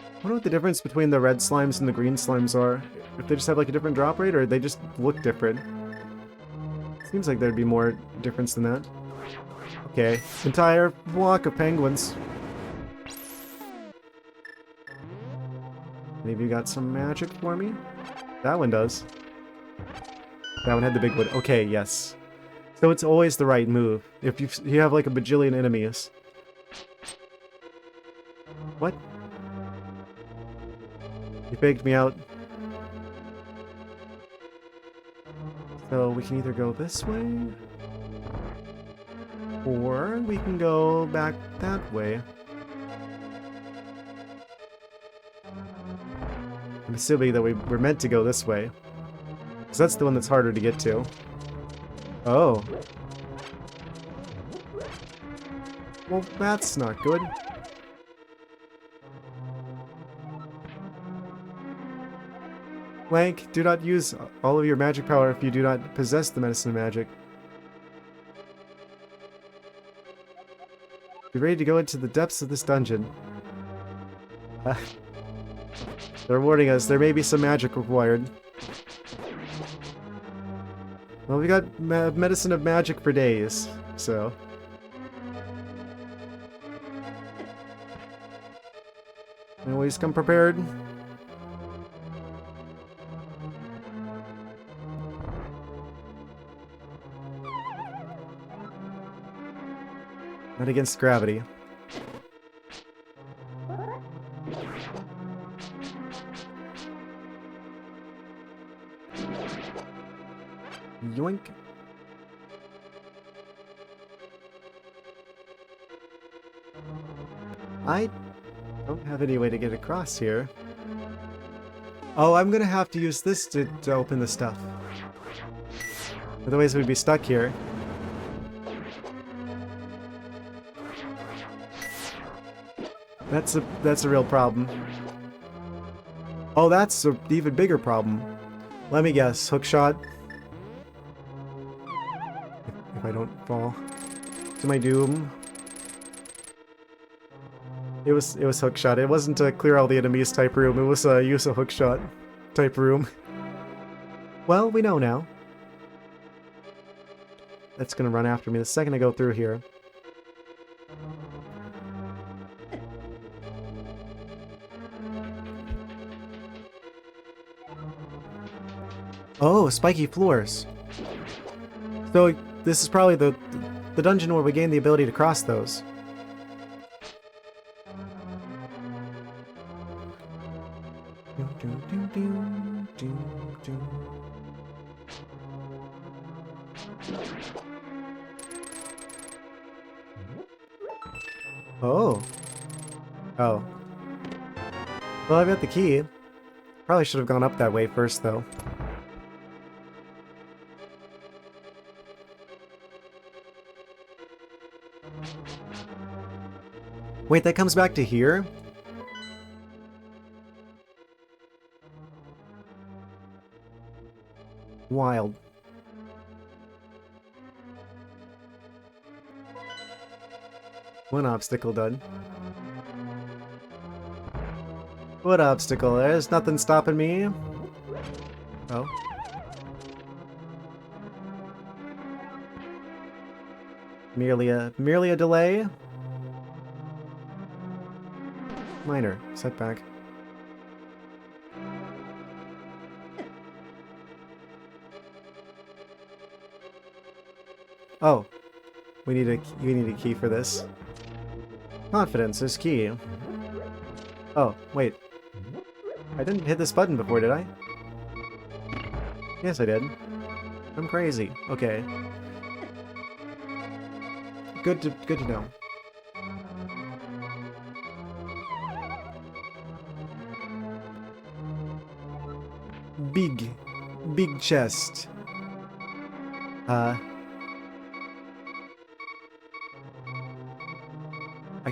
I wonder what the difference between the red slimes and the green slimes are. If they just have like a different drop rate, or they just look different. Seems like there'd be more difference than that. Okay, entire flock of penguins. Maybe you got some magic for me? That one does. That one had the big one. Okay, yes. So it's always the right move. If you have like a bajillion enemies. What? You faked me out. So we can either go this way, or we can go back that way. I'm assuming that we're meant to go this way. Because that's the one that's harder to get to. Oh. Well, that's not good. Blank, do not use all of your magic power if you do not possess the medicine of magic. Be ready to go into the depths of this dungeon. They're warning us, there may be some magic required. Well, we got medicine of magic for days, so... Always come prepared. Not against gravity. Yoink. I don't have any way to get across here. Oh, I'm gonna have to use this to open the stuff. Otherwise we'd be stuck here. That's a real problem. Oh, that's an even bigger problem. Let me guess, hookshot. If I don't fall to my doom. It was hookshot. It wasn't a clear all the enemies type room. It was a use a hookshot type room. Well, we know now. That's gonna run after me the second I go through here. Oh, spiky floors. So this is probably the dungeon where we gain the ability to cross those. Oh. Oh. Well, I've got the key. Probably should have gone up that way first, though. Wait, that comes back to here? Wild. One obstacle done. What obstacle? There's nothing stopping me. Oh. Merely a delay. Minor setback. Oh, we need a key for this. Confidence is key. Oh, wait. I didn't hit this button before, did I? Yes, I did. I'm crazy. Okay. Good to know. Big chest. I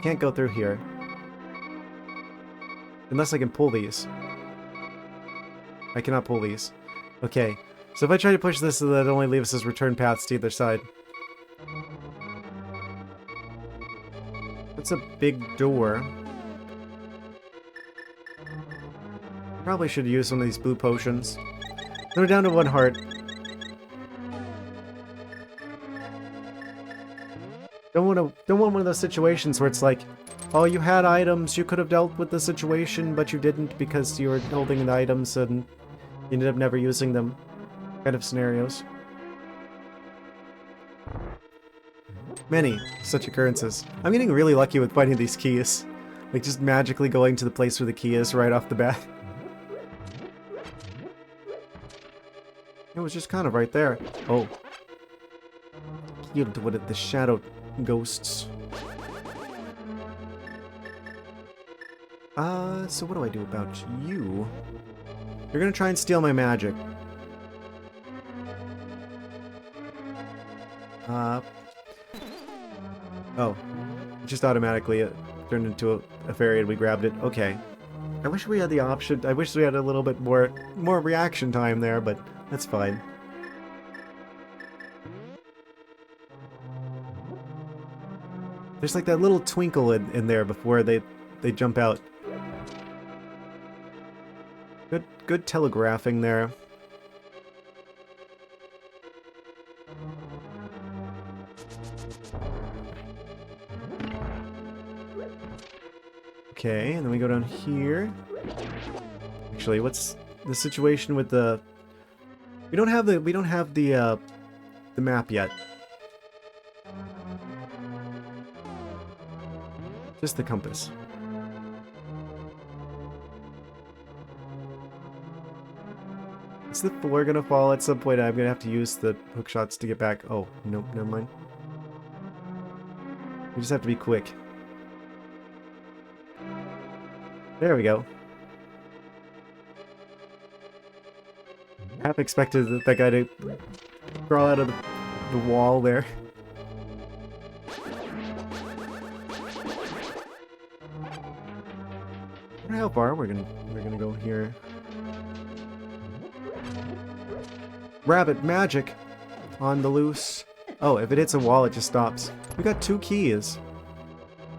can't go through here. Unless I can pull these. I cannot pull these. Okay. So if I try to push this, that only leaves us return paths to either side. That's a big door. Probably should use one of these blue potions. We're down to 1 heart. Don't want one of those situations where it's like, oh, you had items, you could have dealt with the situation, but you didn't because you were holding the items and you ended up never using them. Kind of scenarios. Many such occurrences. I'm getting really lucky with finding these keys. Like just magically going to the place where the key is right off the bat. It was just kind of right there. Oh. Yield to what the shadow ghosts. So what do I do about you? You're gonna try and steal my magic. Oh. Just automatically turned into a fairy and we grabbed it. Okay. I wish we had the option. I wish we had a little bit more reaction time there, but that's fine. There's like that little twinkle in there before they jump out. Good telegraphing there. Okay, and then we go down here. Actually, what's the situation with the? We don't have the map yet. Just the compass. Is the floor gonna fall at some point? I'm gonna have to use the hook shots to get back. Oh, nope, never mind. We just have to be quick. There we go. Half expected that guy to crawl out of the wall there. I wonder how far we're gonna go here. Rabbit magic on the loose. Oh, if it hits a wall, it just stops. We got 2 keys.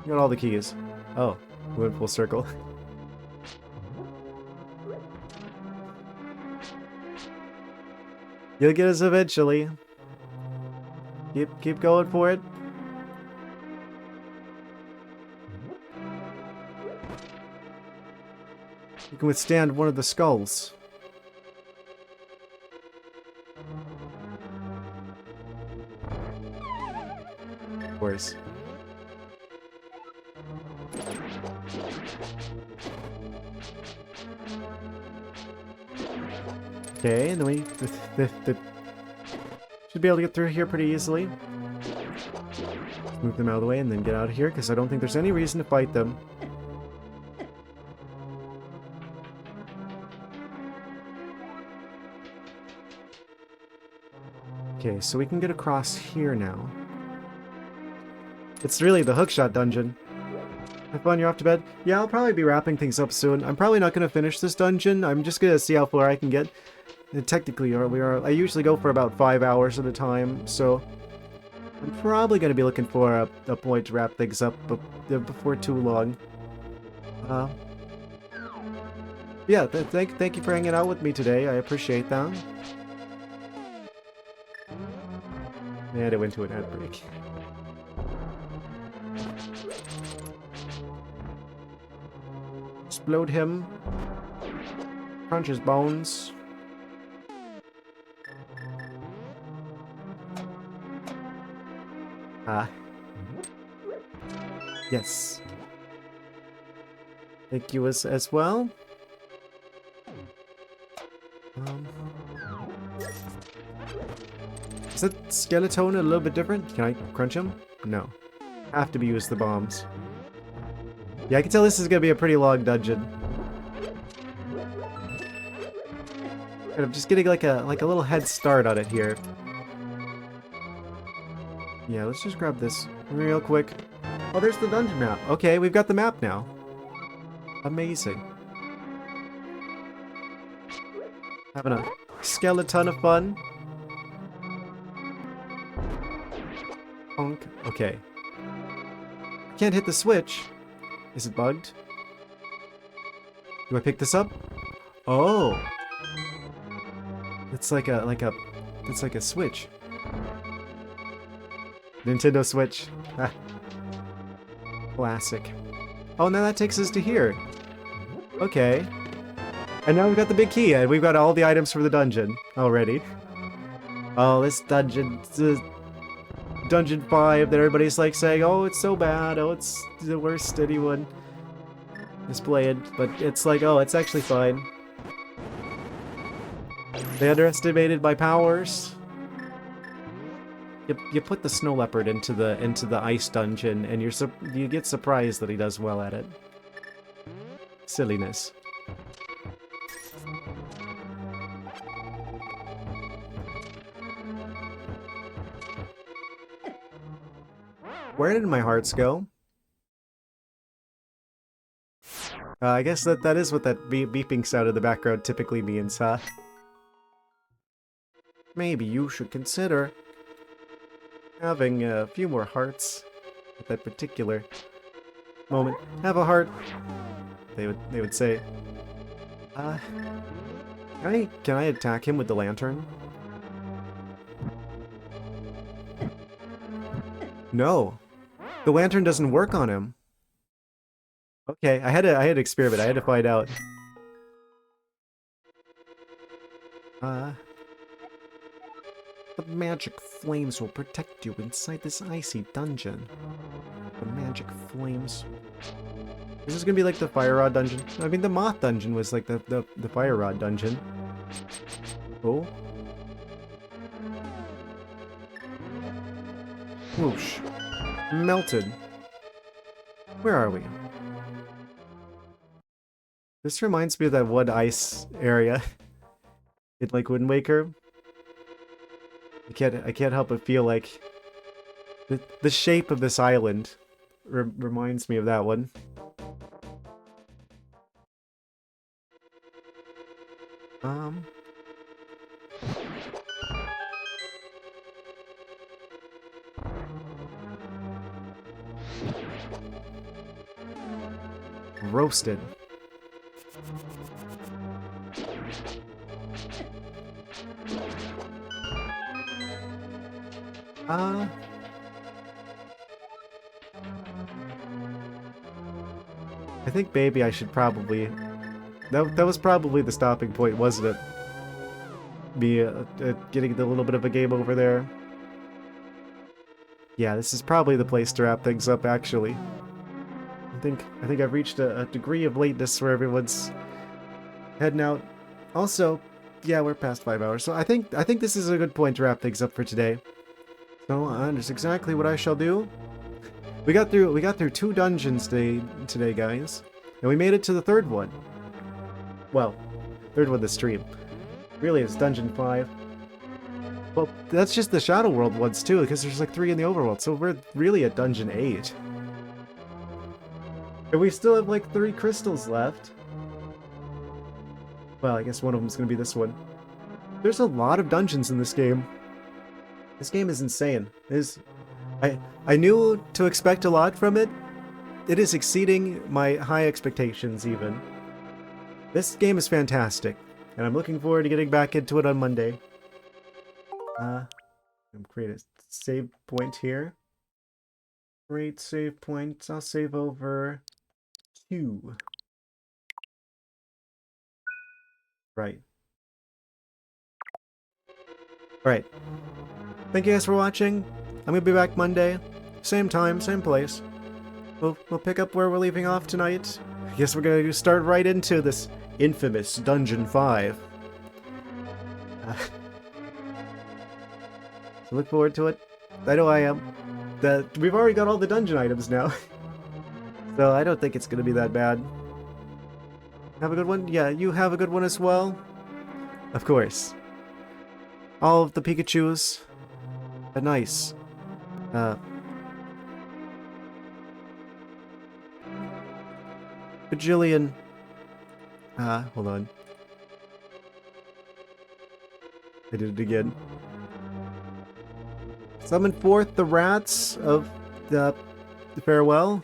We got all the keys. Oh, we went full circle. You'll get us eventually. Keep going for it. You can withstand one of the skulls. Of course. Okay, and then we should be able to get through here pretty easily. Move them out of the way and then get out of here, because I don't think there's any reason to fight them. Okay, so we can get across here now. It's really the hookshot dungeon. Have fun, you're off to bed? Yeah, I'll probably be wrapping things up soon. I'm probably not going to finish this dungeon. I'm just going to see how far I can get. technically, I usually go for about 5 hours at a time, so I'm probably going to be looking for a point to wrap things up before too long. Yeah, thank you for hanging out with me today. I appreciate that. And it went to an ad break. Explode him. Crunch his bones. Yes. Thank you as well. Is that skeleton a little bit different? Can I crunch him? No. Have to be used the bombs. Yeah, I can tell this is gonna be a pretty long dungeon. And I'm just getting like a little head start on it here. Yeah, let's just grab this real quick. Oh, there's the dungeon map. Okay, we've got the map now. Amazing. Having a skeleton of fun. Honk. Okay. Can't hit the switch. Is it bugged? Do I pick this up? Oh. It's like a switch. Nintendo Switch. Ah. Classic. Oh, now that takes us to here. Okay. And now we've got the big key, and we've got all the items for the dungeon already. Oh, this dungeon... Dungeon 5 that everybody's like saying, oh, it's so bad, oh, it's the worst anyone has played. But it's like, oh, it's actually fine. They underestimated my powers. You put the snow leopard into the ice dungeon, and you get surprised that he does well at it. Silliness. Where did my hearts go? I guess that is what that beeping sound in the background typically means, huh? Maybe you should consider having a few more hearts at that particular moment. Have a heart, they would say. Can I attack him with the lantern? No. The lantern doesn't work on him. Okay, I had to experiment. I had to find out. The magic flames will protect you inside this icy dungeon. The magic flames. This is gonna be like the fire rod dungeon. I mean, the moth dungeon was like the fire rod dungeon. Oh. Whoosh. Melted. Where are we? This reminds me of that one ice area. It's like Wind Waker. I can't help but feel like the shape of this island reminds me of that one. Roasted. I think maybe I should probably... That was probably the stopping point, wasn't it? Me getting a little bit of a game over there. Yeah, this is probably the place to wrap things up, actually. I think I've reached a degree of lateness where everyone's heading out. Also, yeah, we're past 5 hours, so I think this is a good point to wrap things up for today. So that's exactly what I shall do. We got through 2 dungeons today, guys, and we made it to the 3rd one. Well, 3rd one this stream. Really, it's Dungeon 5. Well, that's just the Shadow World ones too, because there's like 3 in the overworld, so we're really at Dungeon 8. And we still have like 3 crystals left. Well, I guess one of them's gonna be this one. There's a lot of dungeons in this game. This game is insane. I knew to expect a lot from it. It is exceeding my high expectations even. This game is fantastic, and I'm looking forward to getting back into it on Monday. I'm create a save point here. Great save point. I'll save over 2. Right. Alright. Thank you guys for watching. I'm gonna be back Monday. Same time, same place. We'll pick up where we're leaving off tonight. I guess we're gonna start right into this infamous Dungeon 5. So look forward to it. I know I am. We've already got all the dungeon items now. So I don't think it's gonna be that bad. Have a good one? Yeah, you have a good one as well. Of course. All of the Pikachus. Nice. Bajillion. Hold on. I did it again. Summon forth the rats of the farewell.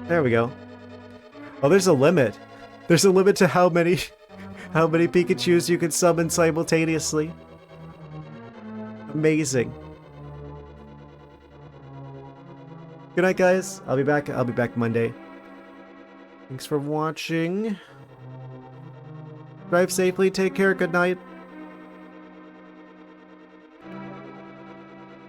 There we go. Oh, there's a limit. There's a limit to how many Pikachus you can summon simultaneously. Amazing. Good night, guys. I'll be back Monday. Thanks for watching. Drive safely, take care, good night.